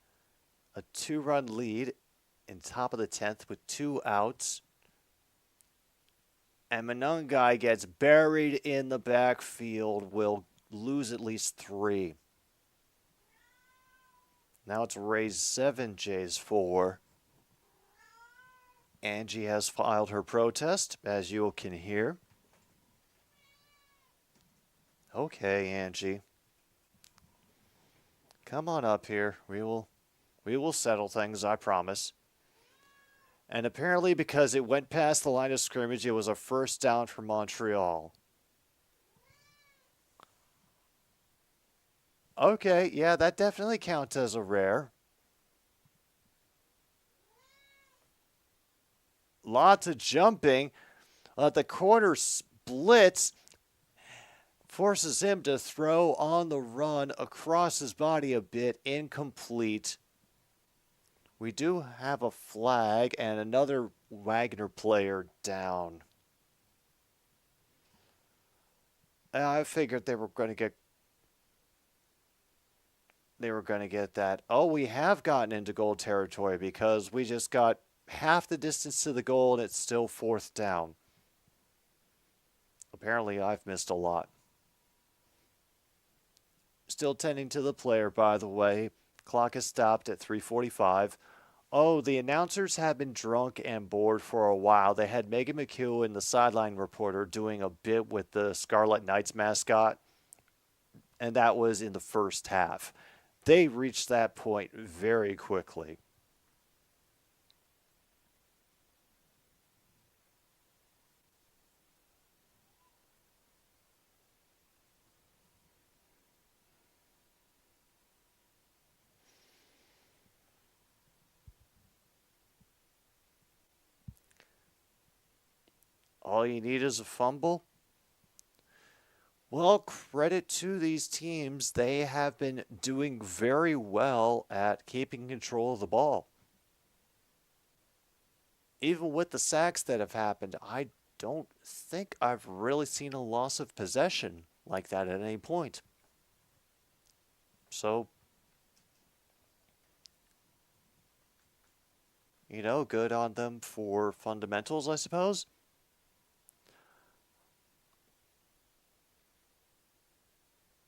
a 2-run lead in top of the 10th with 2 outs. And Manungai gets buried in the backfield, will lose at least 3. Now it's Rays 7, Jays 4. Angie has filed her protest, as you can hear. Okay, Angie. Come on up here. We will settle things, I promise. And apparently because it went past the line of scrimmage, it was a first down for Montreal. Okay, yeah, that definitely counts as a rare. Lots of jumping. The corner splits, forces him to throw on the run across his body a bit, incomplete. We do have a flag and another Wagner player down. I figured they were going to get that. Oh, we have gotten into goal territory because we just got half the distance to the goal and it's still 4th down. Apparently I've missed a lot. Still tending to the player, by the way. Clock is stopped at 3:45. Oh, the announcers have been drunk and bored for a while. They had Megan McHugh, the sideline reporter, doing a bit with the Scarlet Knights mascot, and that was in the first half. They reached that point very quickly. All you need is a fumble. Well, credit to these teams. They have been doing very well at keeping control of the ball. Even with the sacks that have happened, I don't think I've really seen a loss of possession like that at any point. So, good on them for fundamentals, I suppose.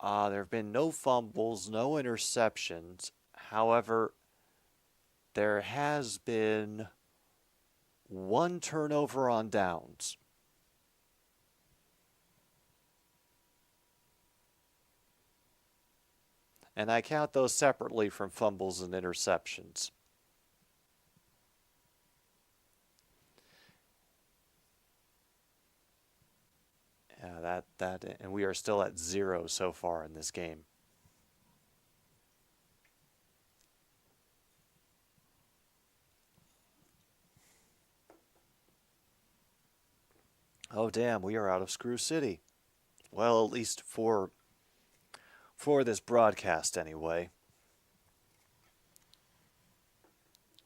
There have been no fumbles, no interceptions. However, there has been one turnover on downs. And I count those separately from fumbles and interceptions. Yeah, and we are still at 0 so far in this game. Oh damn, we are out of Screw City. Well, at least for this broadcast anyway.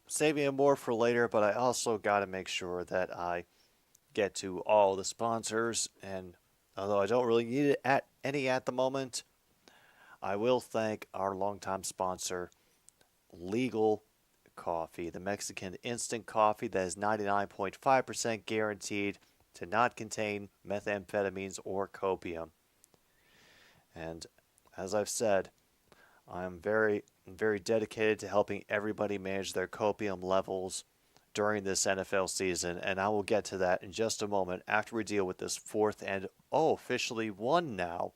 Saving more for later, but I also got to make sure that I get to all the sponsors, and although I don't really need any at the moment, I will thank our longtime sponsor, Legal Coffee, the Mexican instant coffee that is 99.5% guaranteed to not contain methamphetamines or copium. And as I've said, I'm very dedicated to helping everybody manage their copium levels during this NFL season, and I will get to that in just a moment after we deal with this fourth and officially one now,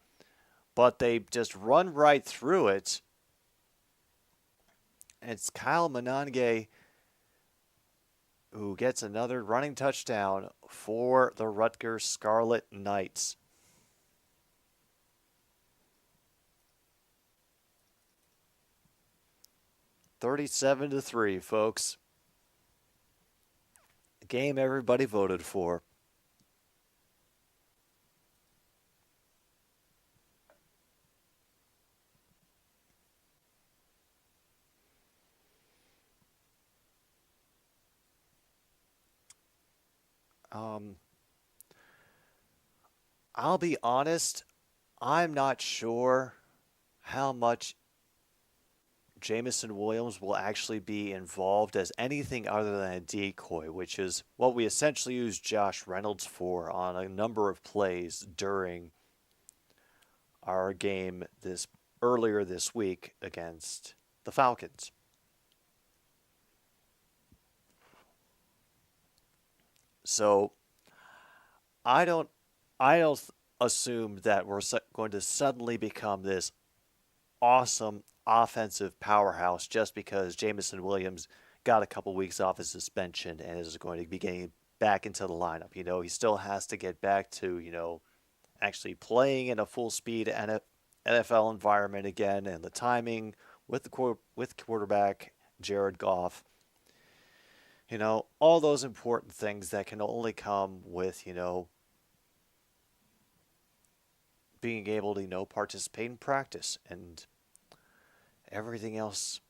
but they just run right through it. It's Kyle Monange who gets another running touchdown for the Rutgers Scarlet Knights. $37-3, folks. The game everybody voted for. I'll be honest, I'm not sure how much Jameson Williams will actually be involved as anything other than a decoy, which is what we essentially use Josh Reynolds for on a number of plays during our game earlier this week against the Falcons. So I don't assume that we're going to suddenly become this awesome offensive powerhouse just because Jameson Williams got a couple weeks off his suspension and is going to be getting back into the lineup. He still has to get back to, actually playing in a full speed NFL environment again, and the timing with quarterback Jared Goff. All those important things that can only come with, being able to, participate in practice and everything else.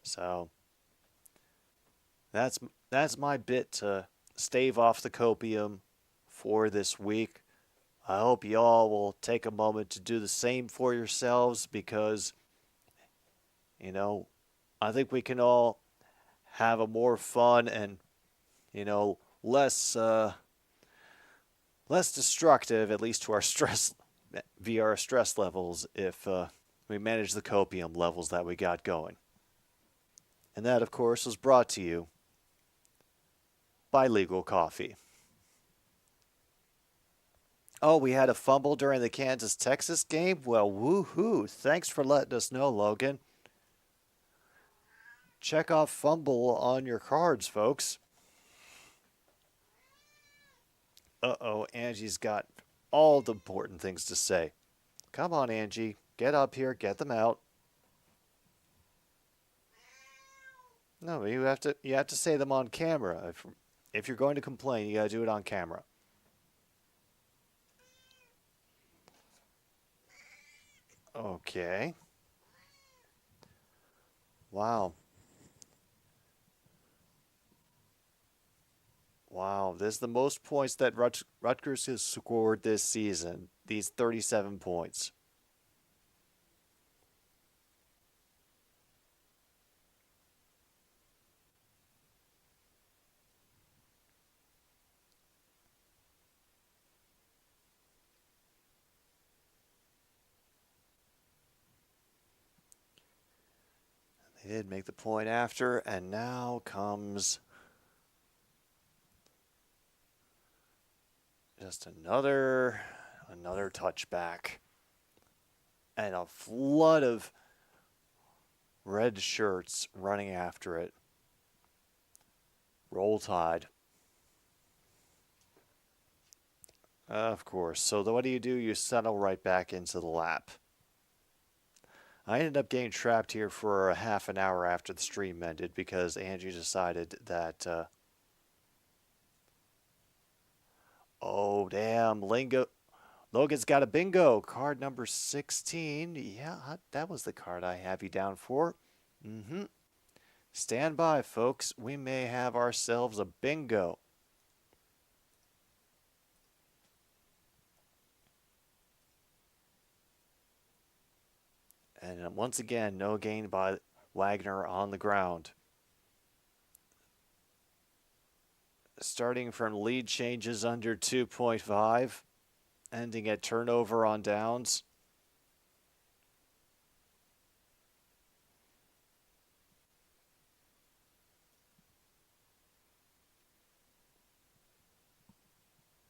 So that's my bit to stave off the copium for this week. I hope y'all will take a moment to do the same for yourselves because, I think we can all have a more fun and, less destructive, at least to our stress, via our stress levels, if we manage the copium levels that we got going. And that, of course, was brought to you by Legal Coffee. Oh, we had a fumble during the Kansas-Texas game? Well, woohoo. Thanks for letting us know, Logan. Check off fumble on your cards, folks. Uh-oh, Angie's got all the important things to say. Come on, Angie. Get up here. Get them out. No, you have to say them on camera. If you're going to complain, you got to do it on camera. Okay. Wow. Wow, this is the most points that Rutgers has scored this season. These 37 points. They did make the point after, and now comes just another touchback. And a flood of red shirts running after it. Roll Tide. Of course. So what do? You settle right back into the lap. I ended up getting trapped here for a half an hour after the stream ended because Angie decided that... oh, damn. Logan's got a bingo. Card number 16. Yeah, that was the card I have you down for. Mm-hmm. Stand by, folks. We may have ourselves a bingo. And once again, no gain by Wagner on the ground. Starting from lead changes under 2.5, ending at turnover on downs.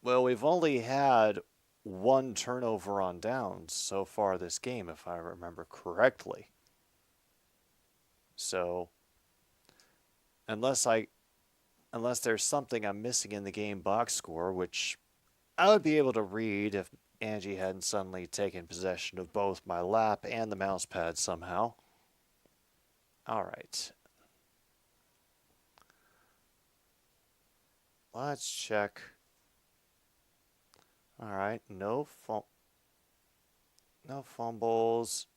Well, we've only had one turnover on downs so far this game, if I remember correctly. So, unless there's something I'm missing in the game box score, which I would be able to read if Angie hadn't suddenly taken possession of both my lap and the mouse pad somehow. All right. Let's check. All right, no fumbles.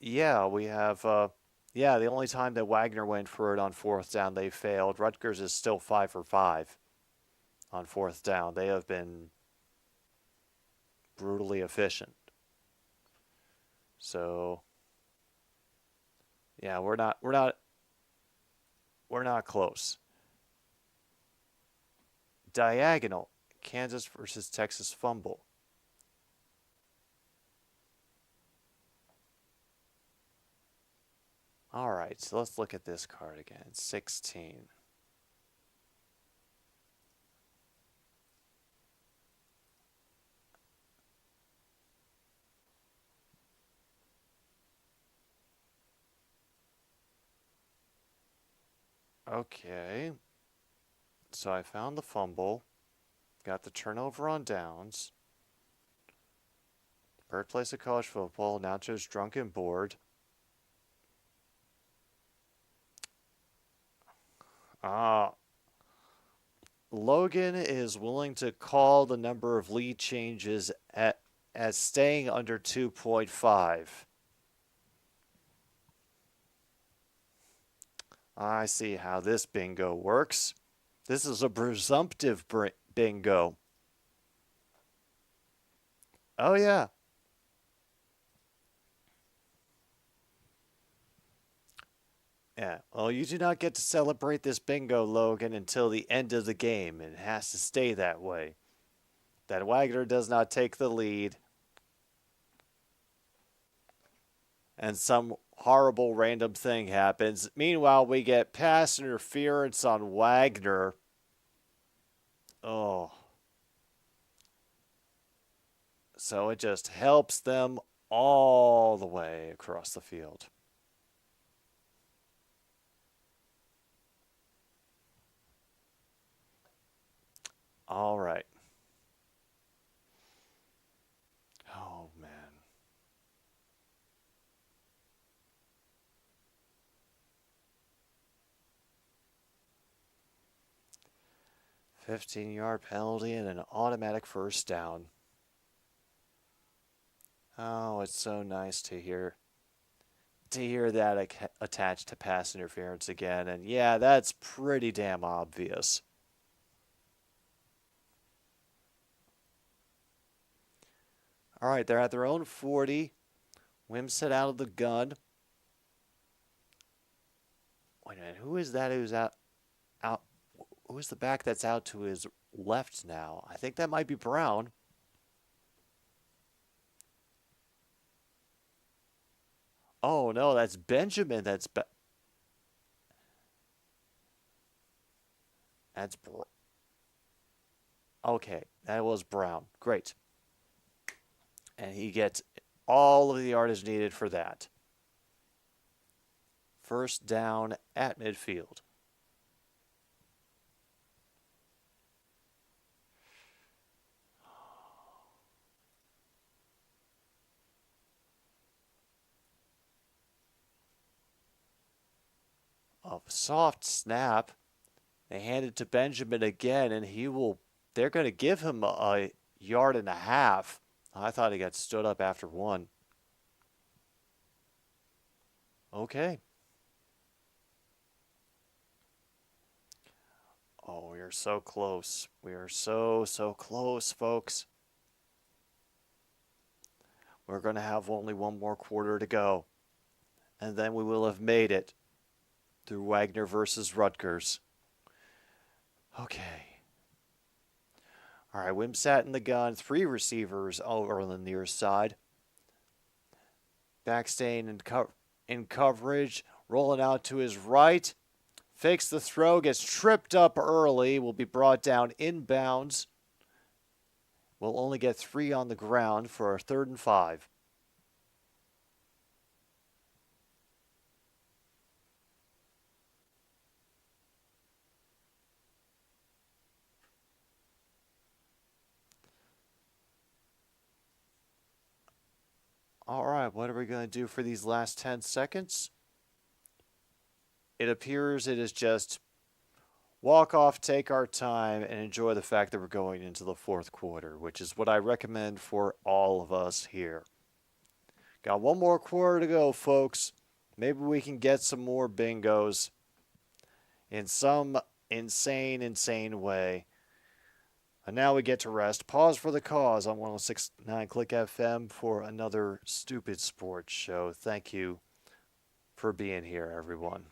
Yeah, we have, yeah, the only time that Wagner went for it on fourth down, they failed. Rutgers is still 5 for 5 on fourth down. They have been brutally efficient. So, yeah, we're not close. Diagonal, Kansas versus Texas fumble. All right, so let's look at this card again. 16. Okay. So I found the fumble. Got the turnover on downs. Birthplace of college football, announcers drunken board. Logan is willing to call the number of lead changes as staying under 2.5. I see how this bingo works. This is a presumptive bingo. Oh, yeah. Yeah, well, you do not get to celebrate this bingo, Logan, until the end of the game, and it has to stay that way. That Wagner does not take the lead, and some horrible random thing happens. Meanwhile, we get pass interference on Wagner. Oh. So it just helps them all the way across the field. All right. Oh, man. "15-yard penalty and an automatic first down." Oh, it's so nice to hear that attached to pass interference again. And yeah, that's pretty damn obvious. All right, they're at their own 40. Wimsatt out of the gun. Wait a minute. Who is that who's out? Who is the back that's out to his left now? I think that might be Brown. Oh no, that's Benjamin. That's okay. That was Brown. Great. And he gets all of the yardage needed for that. First down at midfield. A soft snap. They hand it to Benjamin again, and they're going to give him a yard and a half. I thought he got stood up after one. Okay. Oh, we are so close. We are so close, folks. We're going to have only one more quarter to go. And then we will have made it through Wagner versus Rutgers. Okay. All right, Wimsatt in the gun. 3 receivers over on the near side. Backstaying in coverage. Rolling out to his right. Fakes the throw. Gets tripped up early. Will be brought down inbounds. We'll only get 3 on the ground for a 3rd and 5. All right, what are we going to do for these last 10 seconds? It appears it is just walk off, take our time, and enjoy the fact that we're going into the 4th quarter, which is what I recommend for all of us here. Got one more quarter to go, folks. Maybe we can get some more bingos in some insane way. And now we get to rest. Pause for the cause on 106.9 Click FM for another stupid sports show. Thank you for being here, everyone.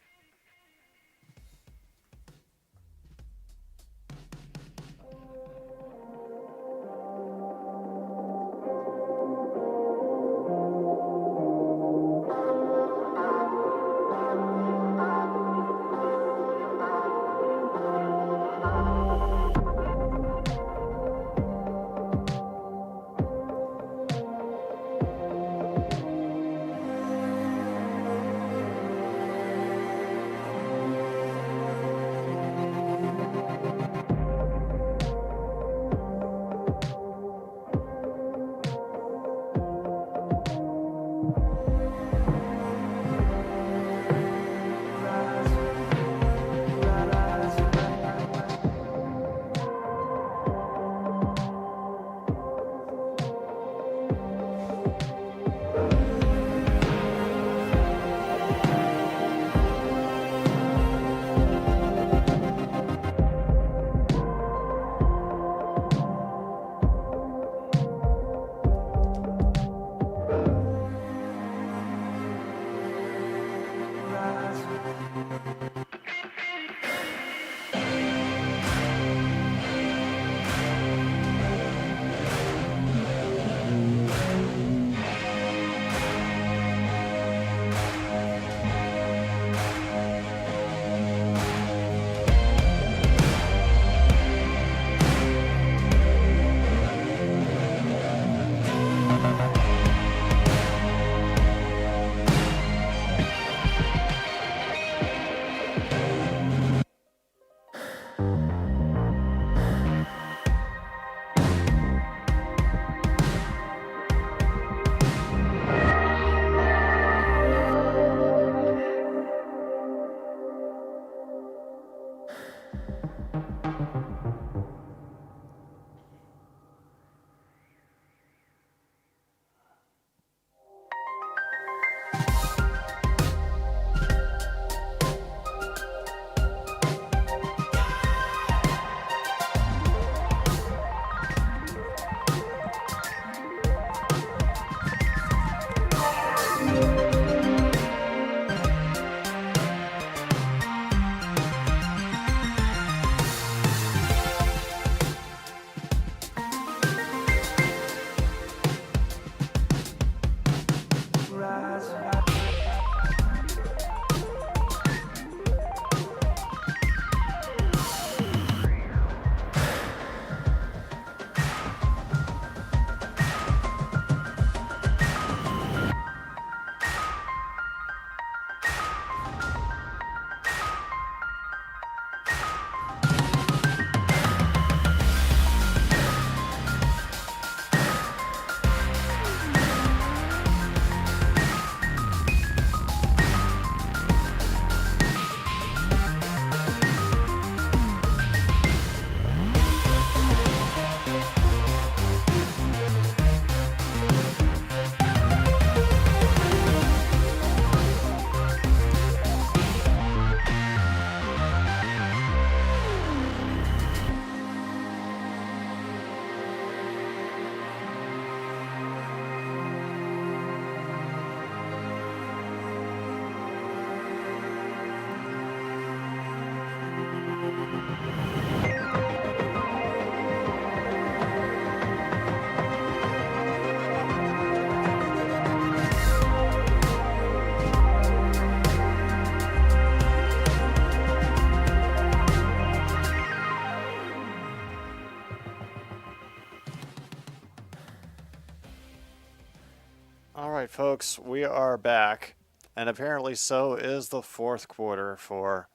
right, folks, we are back, and apparently so is the fourth quarter for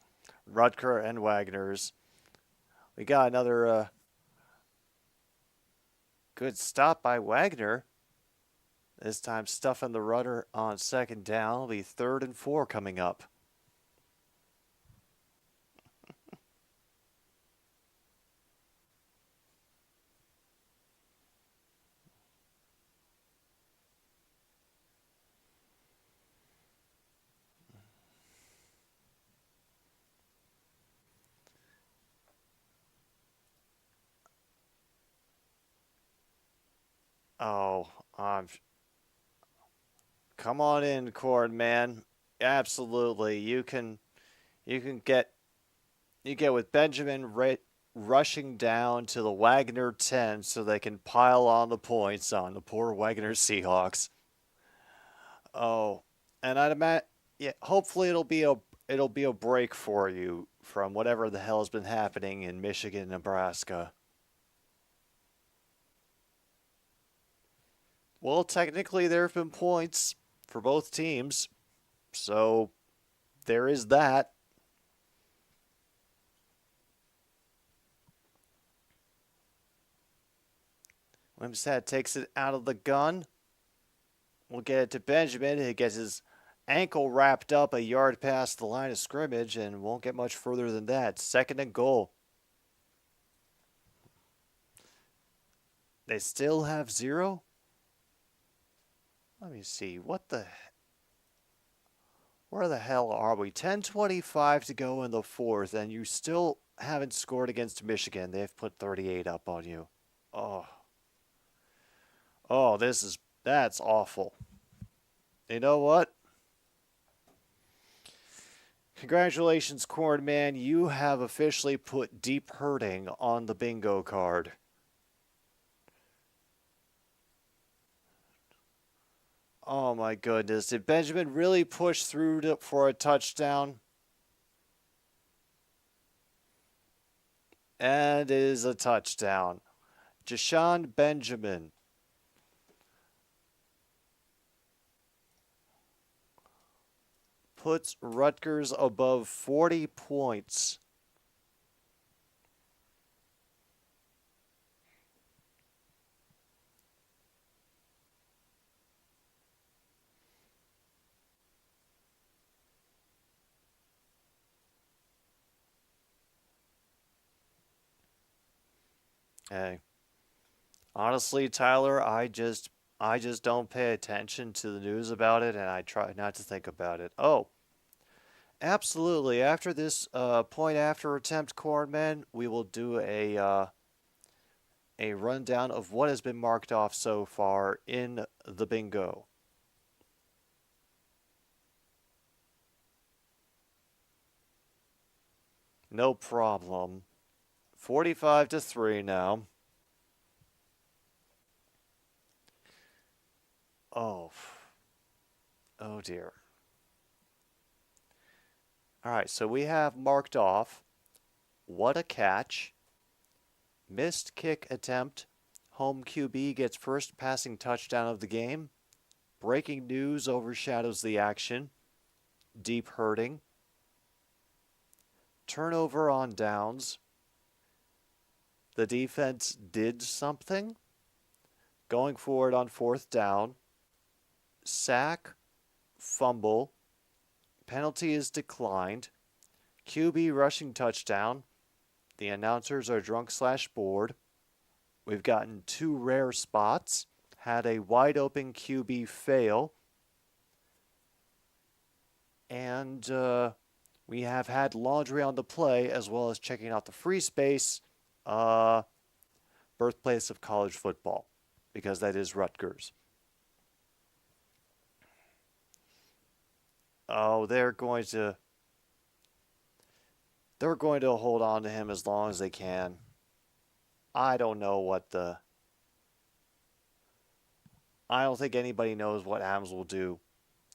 Rutger and Wagner's. We got another good stop by Wagner. This time stuffing the rudder on second down. It'll be 3rd and 4 coming up. Oh, come on in, Cord man. Absolutely, you get with Benjamin rushing down to the Wagner 10 so they can pile on the points on the poor Wagner Seahawks. Oh, and I'd imagine, yeah, hopefully it'll be a break for you from whatever the hell has been happening in Michigan, Nebraska. Well, technically there have been points for both teams, so there is that. Wimsatt takes it out of the gun. We'll get it to Benjamin. He gets his ankle wrapped up a yard past the line of scrimmage and won't get much further than that. 2nd and goal. They still have 0? Let me see. Where the hell are we? 10:25 to go in the 4th, and you still haven't scored against Michigan. They've put 38 up on you. Oh. Oh, that's awful. You know what? Congratulations, Cornman. You have officially put deep hurting on the bingo card. Oh my goodness. Did Benjamin really push through for a touchdown? And it is a touchdown. Jashawn Benjamin puts Rutgers above 40 points. Hey, honestly, Tyler, I just don't pay attention to the news about it, and I try not to think about it. Oh, absolutely. After this point after attempt, Cornman, we will do a rundown of what has been marked off so far in the bingo. No problem. 45-3 now. Oh. Oh dear. All right, so we have marked off what a catch, missed kick attempt, home QB gets first passing touchdown of the game, breaking news overshadows the action, deep hurting, turnover on downs, the defense did something, going forward on 4th down, sack, fumble, penalty is declined, QB rushing touchdown, the announcers are drunk/bored, we've gotten 2 rare spots, had a wide open QB fail, and we have had laundry on the play as well as checking out the free space, birthplace of college football, because that is Rutgers. Oh, they're going to hold on to him as long as they can. I don't think anybody knows what Adams will do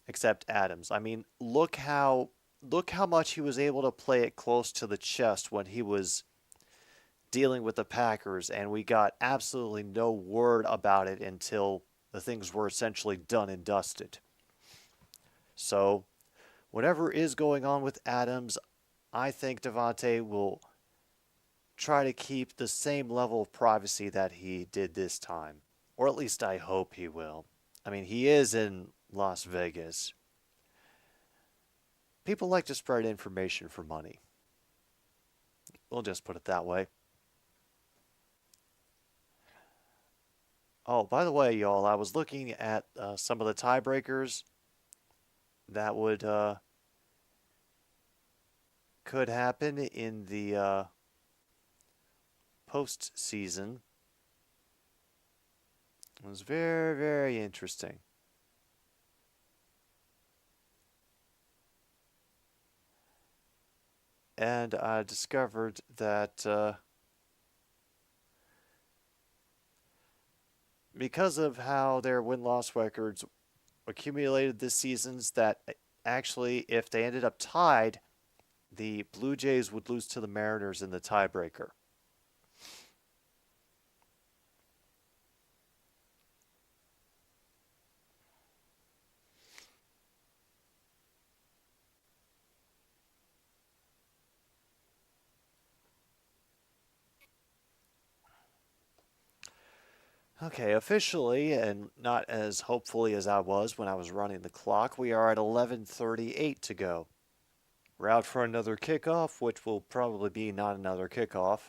except Adams. I mean, look how much he was able to play it close to the chest when he was dealing with the Packers, and we got absolutely no word about it until the things were essentially done and dusted. So, whatever is going on with Adams, I think Devontae will try to keep the same level of privacy that he did this time. Or at least I hope he will. I mean, he is in Las Vegas. People like to spread information for money. We'll just put it that way. Oh, by the way, y'all, I was looking at some of the tiebreakers that would could happen in the postseason. It was very, very interesting. And I discovered that because of how their win-loss records accumulated this season's, that actually, if they ended up tied, the Blue Jays would lose to the Mariners in the tiebreaker. Okay, officially, and not as hopefully as I was when I was running the clock, we are at 11:38 to go. We're out for another kickoff, which will probably be not another kickoff.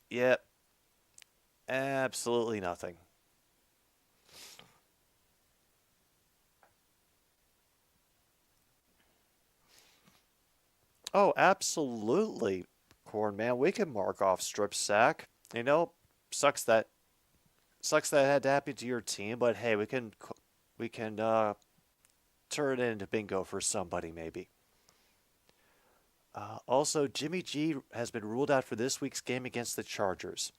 Yep, absolutely nothing. Oh, absolutely, Corn Man. We can mark off strip sack. You know, sucks that sucks that had to happen to your team, but hey, we can turn it into bingo for somebody maybe. Also, Jimmy G has been ruled out for this week's game against the Chargers.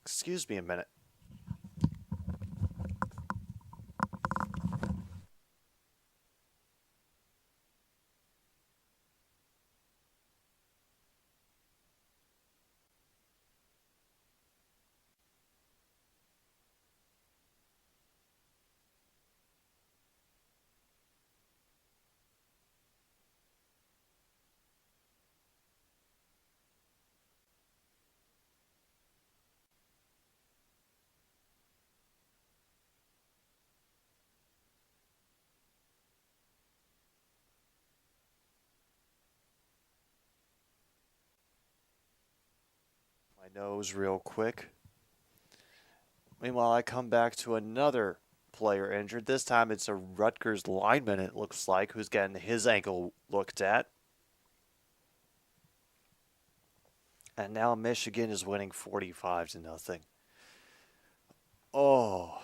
Excuse me a minute. My nose real quick. Meanwhile, I come back to another player injured. This time it's a Rutgers lineman, it looks like, who's getting his ankle looked at. And now Michigan is winning 45-0. Oh.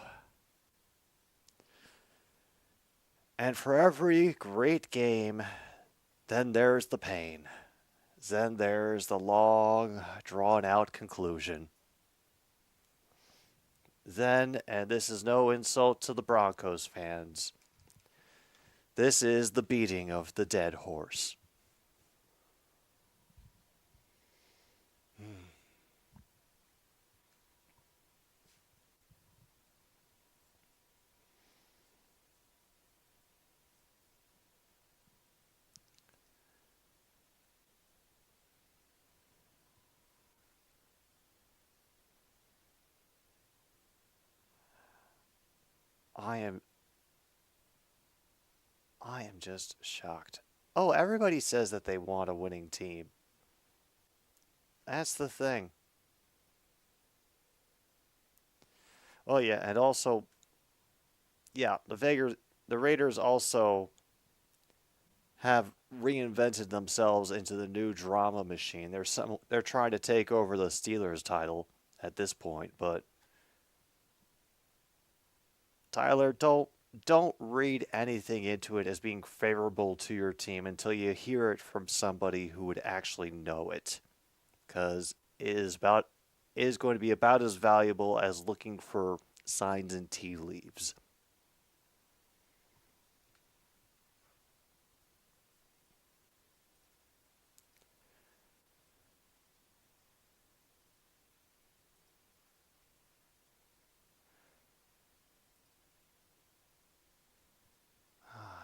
And for every great game, then there's the pain. Then there's the long, drawn out conclusion. Then, and this is no insult to the Broncos fans, this is the beating of the dead horse. I am I am just shocked. Oh, everybody says that they want a winning team. That's the thing. Oh yeah, and also, yeah, the Raiders also have reinvented themselves into the new drama machine. They're trying to take over the Steelers title at this point, but Tyler, don't read anything into it as being favorable to your team until you hear it from somebody who would actually know it, because it is going to be about as valuable as looking for signs and tea leaves.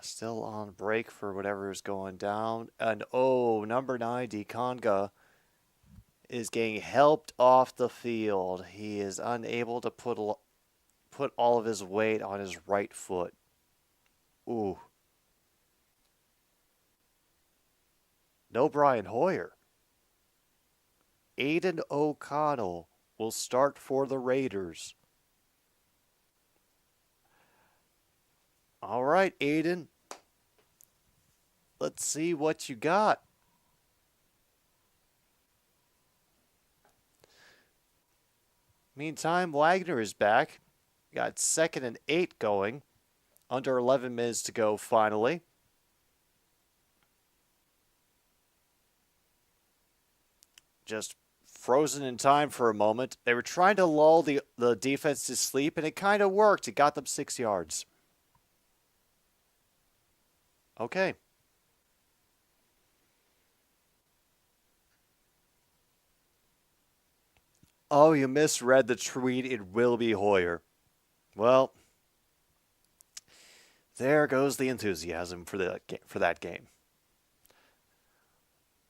Still on break for whatever is going down. And oh, number 90, Conga, is getting helped off the field. He is unable to put all of his weight on his right foot. Ooh. No Brian Hoyer. Aiden O'Connell will start for the Raiders. All right, Aiden. Let's see what you got. Meantime, Wagner is back. Got 2nd and 8 going. Under 11 minutes to go finally. Just frozen in time for a moment. They were trying to lull the defense to sleep, and it kind of worked. It got them 6 yards. Okay. Oh, you misread the tweet. It will be Hoyer. Well, there goes the enthusiasm for that game.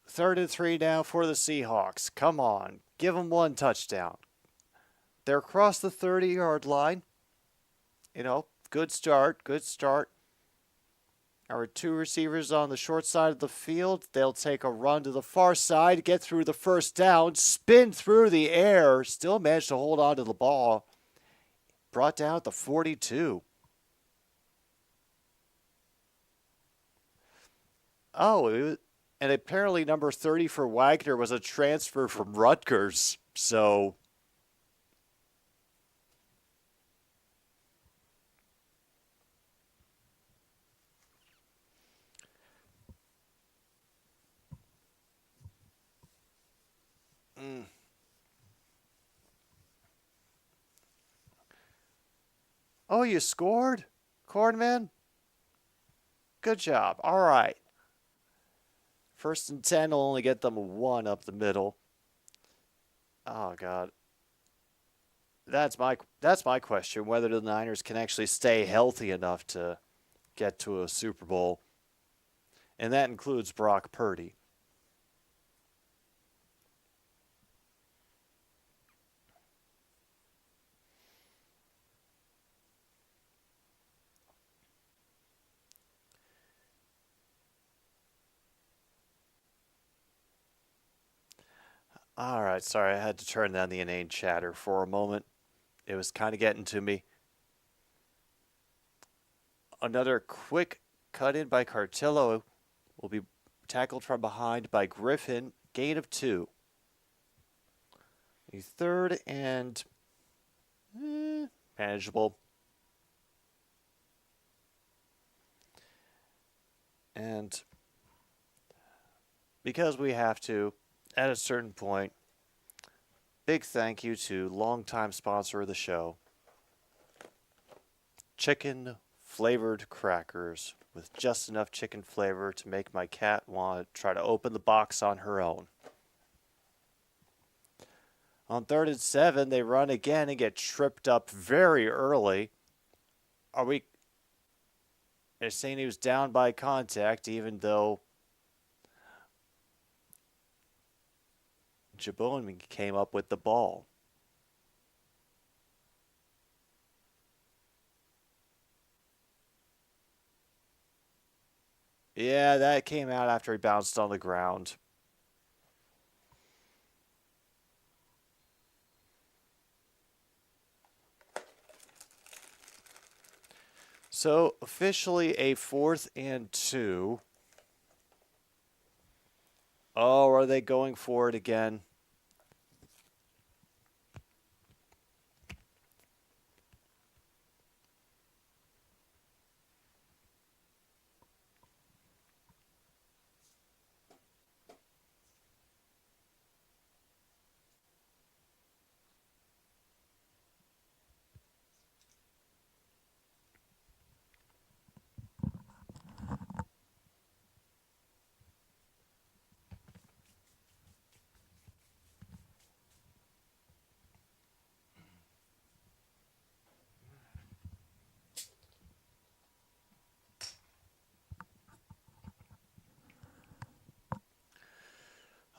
3rd and 3 now for the Seahawks. Come on. Give them one touchdown. They're across the 30-yard line. Good start. Good start. Our 2 receivers on the short side of the field. They'll take a run to the far side, get through the first down, spin through the air, still manage to hold on to the ball. Brought down at the 42. Oh, and apparently number 30 for Wagner was a transfer from Rutgers. So Oh, you scored? Cornman? Good job. All right. 1st and 10 will only get them 1 up the middle. Oh, God. That's my question, whether the Niners can actually stay healthy enough to get to a Super Bowl. And that includes Brock Purdy. All right, sorry, I had to turn down the inane chatter for a moment. It was kind of getting to me. Another quick cut in by Cartillo will be tackled from behind by Griffin. Gain of 2. A 3rd and manageable. And because we have to, at a certain point, big thank you to longtime sponsor of the show, chicken flavored crackers with just enough chicken flavor to make my cat want to try to open the box on her own. On 3rd and 7, they run again and get tripped up very early. They're saying he was down by contact, even though Jabone came up with the ball. Yeah, that came out after he bounced on the ground. So, officially a 4th and 2. Oh, are they going for it again?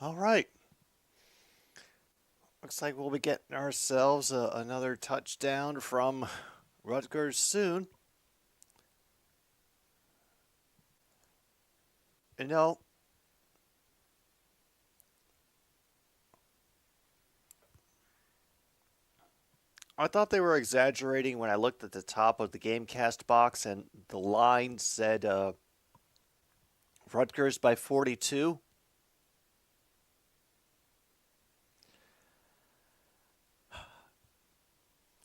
All right. Looks like we'll be getting ourselves another touchdown from Rutgers soon. You know, I thought they were exaggerating when I looked at the top of the Gamecast box and the line said Rutgers by 42.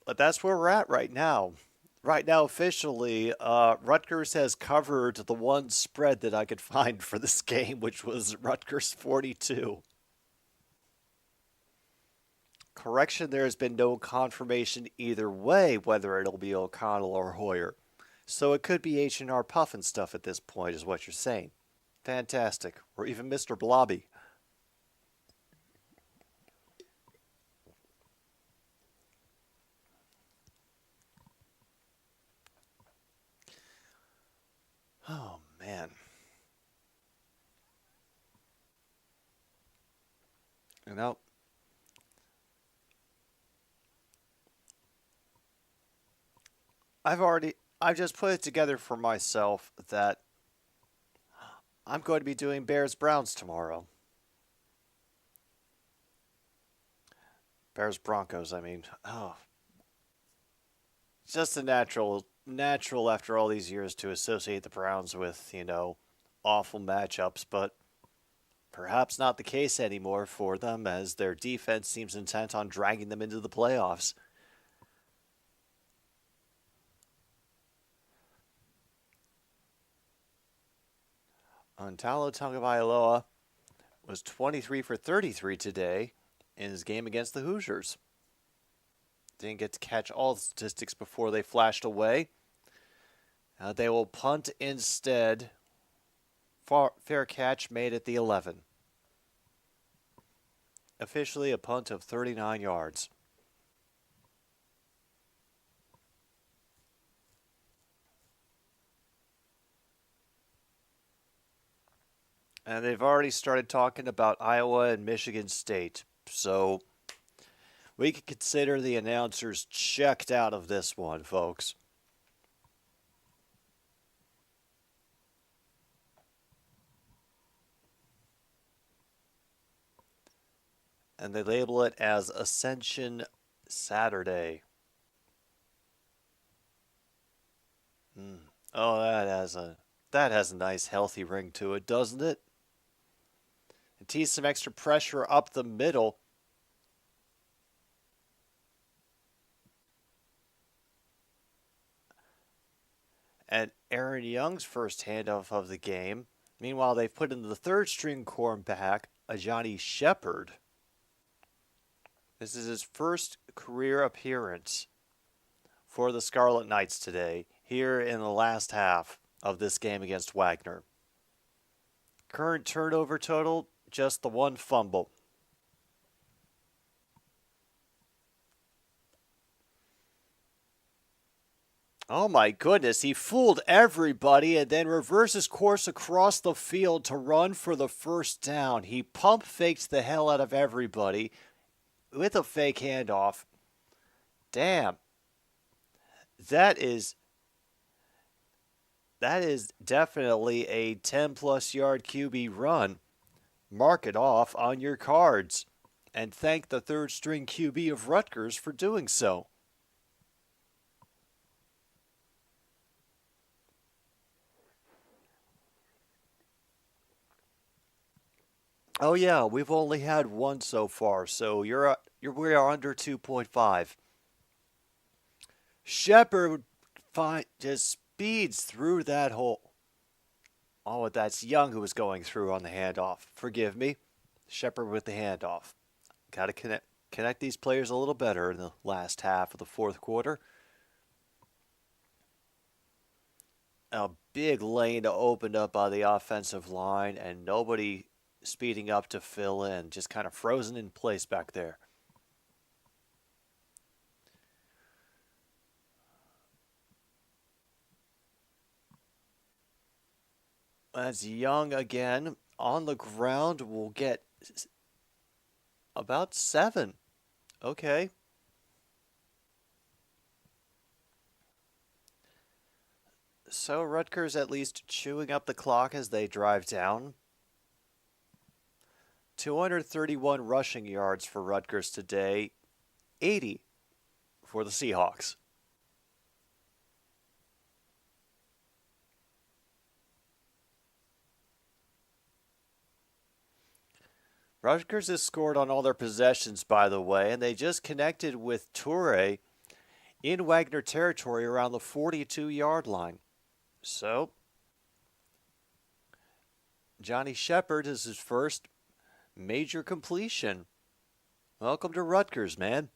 But that's where we're at right now. Right now, officially, Rutgers has covered the one spread that I could find for this game, which was Rutgers 42. Correction, there has been no confirmation either way whether it'll be O'Connell or Hoyer. So it could be H&R Puffin stuff at this point, is what you're saying. Fantastic. Or even Mr. Blobby. Oh, man. You know, I've just put it together for myself that I'm going to be doing Bears Browns tomorrow. Bears Broncos, I mean. Oh, it's just a natural after all these years to associate the Browns with, awful matchups, but perhaps not the case anymore for them as their defense seems intent on dragging them into the playoffs. Talo Tagovailoa was 23 for 33 today in his game against the Hoosiers. Didn't get to catch all the statistics before they flashed away. They will punt instead. Fair catch made at the 11. Officially a punt of 39 yards. And they've already started talking about Iowa and Michigan State. So we could consider the announcers checked out of this one, folks. And they label it as Ascension Saturday. Oh, that has a nice healthy ring to it, doesn't it? And tease some extra pressure up the middle. And Aaron Young's first handoff of the game. Meanwhile, they've put in the third string cornerback, Johnny Shepard. This is his first career appearance for the Scarlet Knights today, here in the last half of this game against Wagner. Current turnover total, just the one fumble. Oh my goodness, he fooled everybody and then reverses course across the field to run for the first down. He pump faked the hell out of everybody with a fake handoff. Damn. That is definitely a 10-plus yard QB run. Mark it off on your cards and thank the third string QB of Rutgers for doing so. Oh yeah, we've only had one so far, so we are under 2.5. Shepard just speeds through that hole. Oh, that's Young who was going through on the handoff. Forgive me. Shepard with the handoff. Got to connect these players a little better in the last half of the fourth quarter. A big lane opened up by the offensive line, and nobody speeding up to fill in. Just kind of frozen in place back there. That's Young again on the ground. Will get About 7. Okay. So Rutgers at least chewing up the clock as they drive down. 231 rushing yards for Rutgers today, 80 for the Seahawks. Rutgers has scored on all their possessions, by the way, and they just connected with Toure in Wagner territory around the 42-yard line. So, Johnny Shepard is his first major completion. Welcome to Rutgers, man.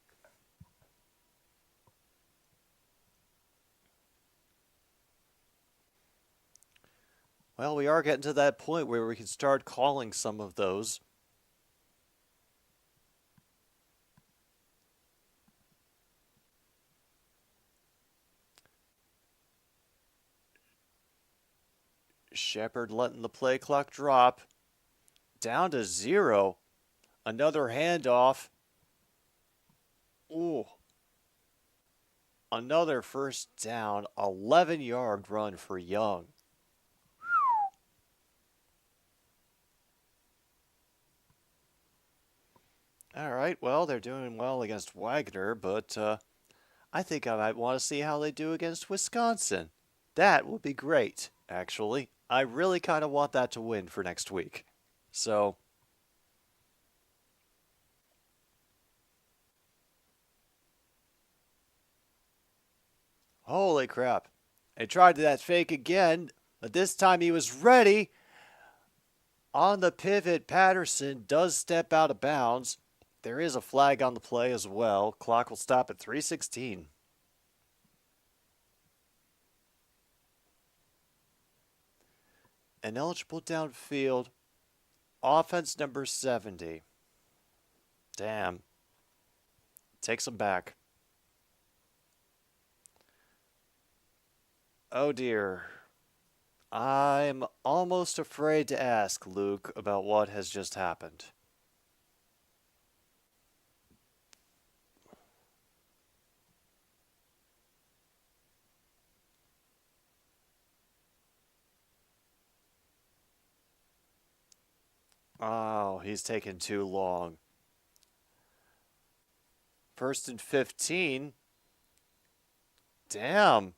Well, we are getting to that point where we can start calling some of those. Shepard letting the play clock drop. Down to 0. Another handoff. Ooh. Another first down. 11-yard run for Young. All right, well, they're doing well against Wagner, but I think I might want to see how they do against Wisconsin. That would be great, actually. I really kind of want that to win for next week. So, holy crap. They tried that fake again, but this time he was ready. On the pivot, Patterson does step out of bounds. There is a flag on the play as well. Clock will stop at 3:16. Ineligible downfield. Offense number 70. Damn. Takes him back. Oh dear. I'm almost afraid to ask Luke about what has just happened. Oh, he's taken too long. 1st and 15. Damn.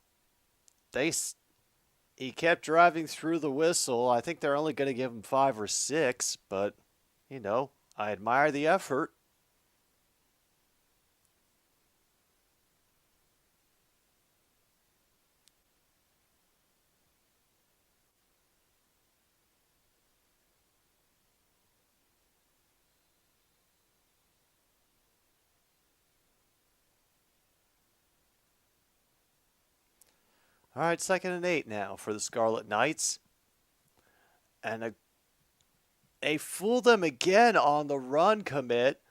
He kept driving through the whistle. I think they're only going to give him 5 or 6, but, I admire the effort. All right, 2nd and 8 now for the Scarlet Knights. And they fool them again on the run commit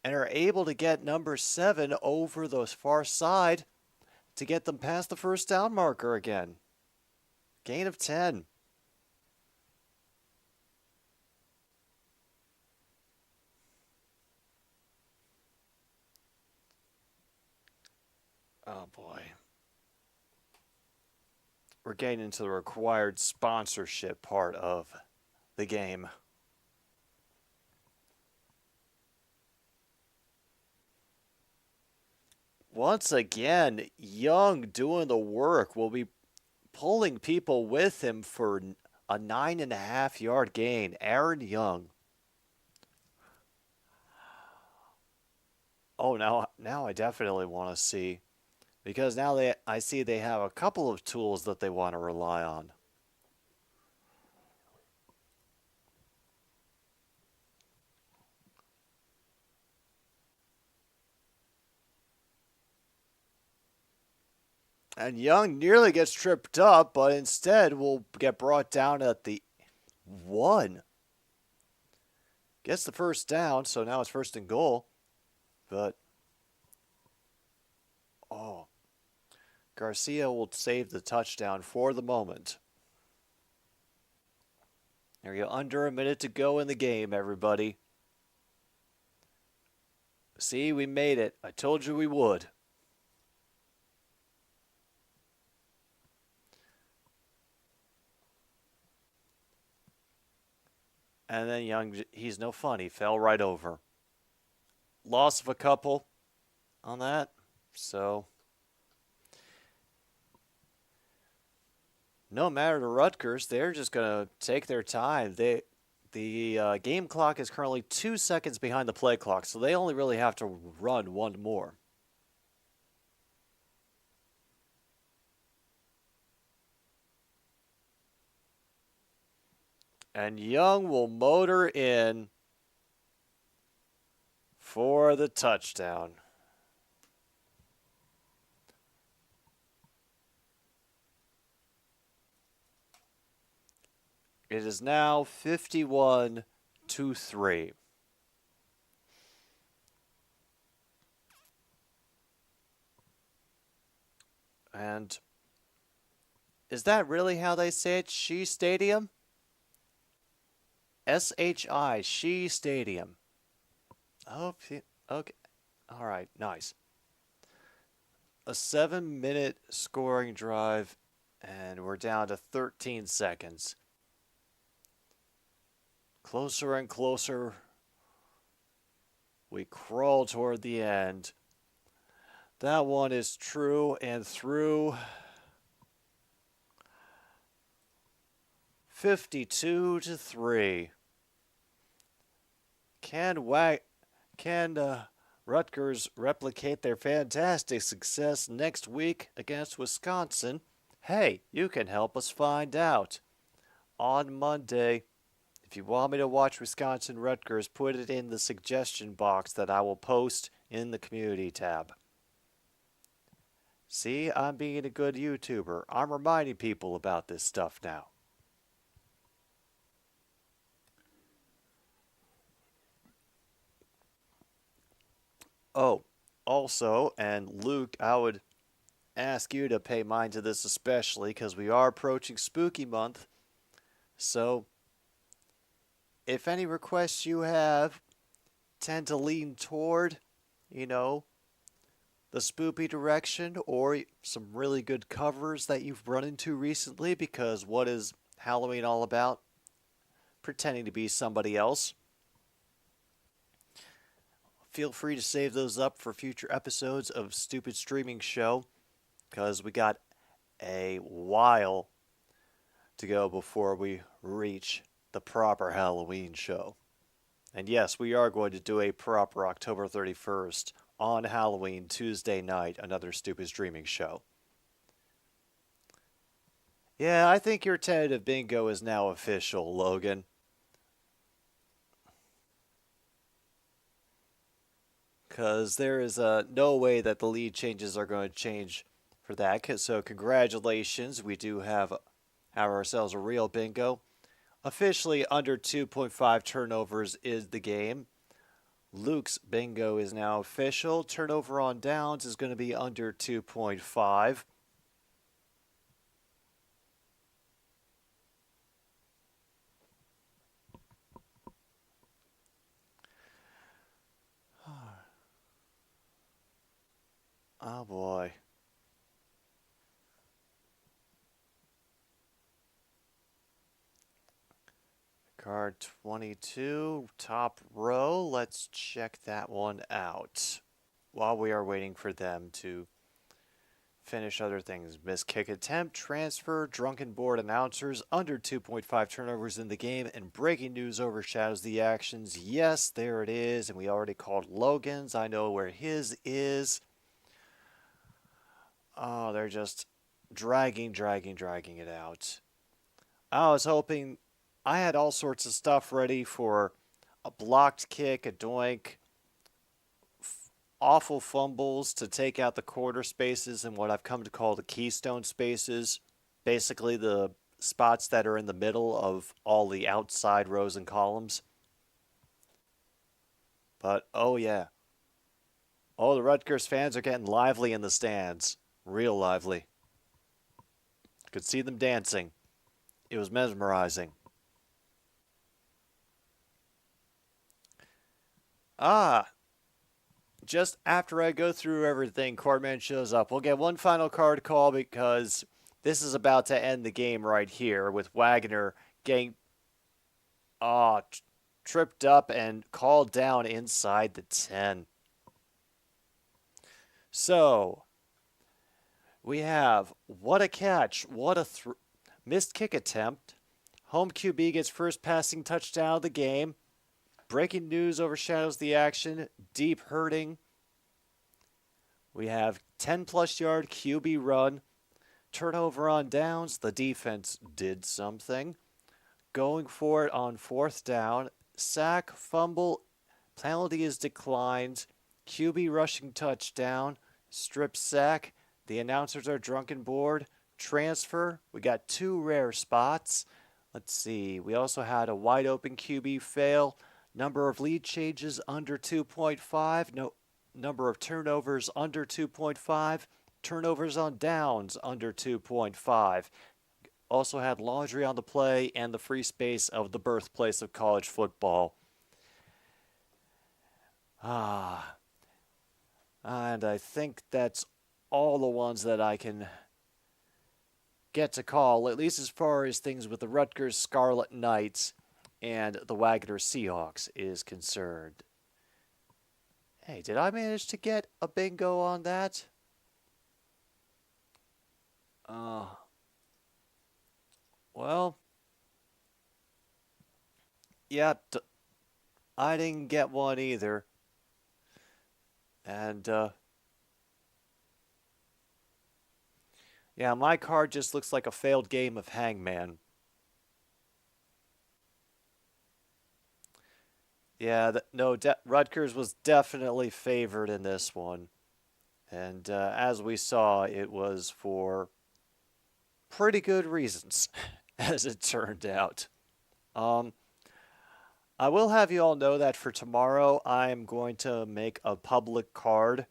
and are able to get number 7 over the far side to get them past the first down marker again. Gain of 10. Oh boy. We're getting into the required sponsorship part of the game. Once again, Young doing the work will be pulling people with him for a 9.5-yard gain. Aaron Young. Oh, now I definitely want to see. Because now I see they have a couple of tools that they want to rely on. And Young nearly gets tripped up, but instead will get brought down at the 1. Gets the first down, so now it's 1st and goal. But, Garcia will save the touchdown for the moment. There you go, under a minute to go in the game, everybody. See, we made it. I told you we would. And then Young, he's no fun. He fell right over. Loss of a couple on that. So, no matter to Rutgers, they're just going to take their time. The game clock is currently 2 seconds behind the play clock, so they only really have to run one more. And Young will motor in for the touchdown. It is now 51-3. And is that really how they say it? She Stadium? SHI, She Stadium. Oh, okay. All right, nice. A 7-minute scoring drive, and we're down to 13 seconds. Closer and closer. We crawl toward the end. That one is true and through. 52-3. Can Rutgers replicate their fantastic success next week against Wisconsin? Hey, you can help us find out. On Monday, if you want me to watch Wisconsin Rutgers, put it in the suggestion box that I will post in the community tab. See, I'm being a good YouTuber. I'm reminding people about this stuff now. Oh, also, and Luke, I would ask you to pay mind to this especially because we are approaching Spooky Month. So, if any requests you have tend to lean toward, the spoopy direction or some really good covers that you've run into recently, because what is Halloween all about? Pretending to be somebody else. Feel free to save those up for future episodes of Stupid Streaming Show, because we got a while to go before we reach the proper Halloween show. And yes, we are going to do a proper October 31st on Halloween, Tuesday night, another Stupid Streaming Show. Yeah, I think your tentative bingo is now official, Logan. Because there is no way that the lead changes are going to change for that. So congratulations, we do have ourselves a real bingo. Officially under 2.5 turnovers is the game. Luke's bingo is now official. Turnover on downs is going to be under 2.5. Oh boy. Card 22, top row. Let's check that one out while we are waiting for them to finish other things. Missed kick attempt, transfer, drunken board announcers, under 2.5 turnovers in the game, and breaking news overshadows the actions. Yes, there it is, and we already called Logan's. I know where his is. Oh, they're just dragging it out. I was hoping, I had all sorts of stuff ready for a blocked kick, a doink, awful fumbles to take out the quarter spaces and what I've come to call the keystone spaces. Basically the spots that are in the middle of all the outside rows and columns. But, oh yeah. Oh, the Rutgers fans are getting lively in the stands. Real lively. Could see them dancing. It was mesmerizing. Ah, just after I go through everything, Cardman shows up. We'll get one final card call because this is about to end the game right here with Wagner getting tripped up and called down inside the 10. So, we have what a catch, what a missed kick attempt. Home QB gets first passing touchdown of the game. Breaking news overshadows the action. Deep hurting. We have 10-plus yard QB run. Turnover on downs. The defense did something. Going for it on fourth down. Sack, fumble, penalty is declined. QB rushing touchdown. Strip sack. The announcers are drunken bored. Transfer. We got 2 rare spots. Let's see. We also had a wide open QB fail. Number of lead changes under 2.5. No number of turnovers under 2.5. Turnovers on downs under 2.5. Also had laundry on the play and the free space of the birthplace of college football. And I think that's all the ones that I can get to call, at least as far as things with the Rutgers Scarlet Knights and the Wagner Seahawks is concerned. Hey, did I manage to get a bingo on that? Well, yeah, I didn't get one either. And, yeah, my card just looks like a failed game of Hangman. Yeah, Rutgers was definitely favored in this one. And as we saw, it was for pretty good reasons, as it turned out. I will have you all know that for tomorrow, I'm going to make a public card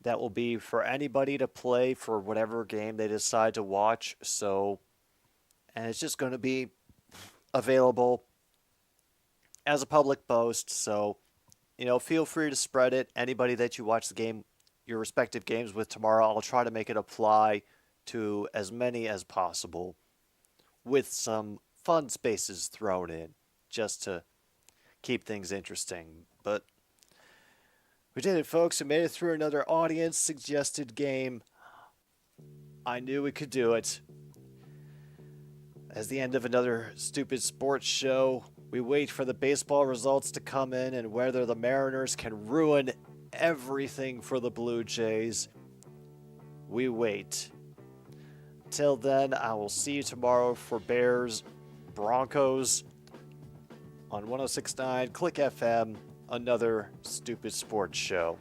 that will be for anybody to play for whatever game they decide to watch. And it's just going to be available as a public post. So, feel free to spread it. Anybody that you watch your respective games with tomorrow, I'll try to make it apply to as many as possible with some fun spaces thrown in just to keep things interesting. But we did it, folks. We made it through another audience-suggested game. I knew we could do it. As the end of another stupid sports show, we wait for the baseball results to come in and whether the Mariners can ruin everything for the Blue Jays. We wait. Till then, I will see you tomorrow for Bears Broncos on 106.9 Click FM, another stupid sports show.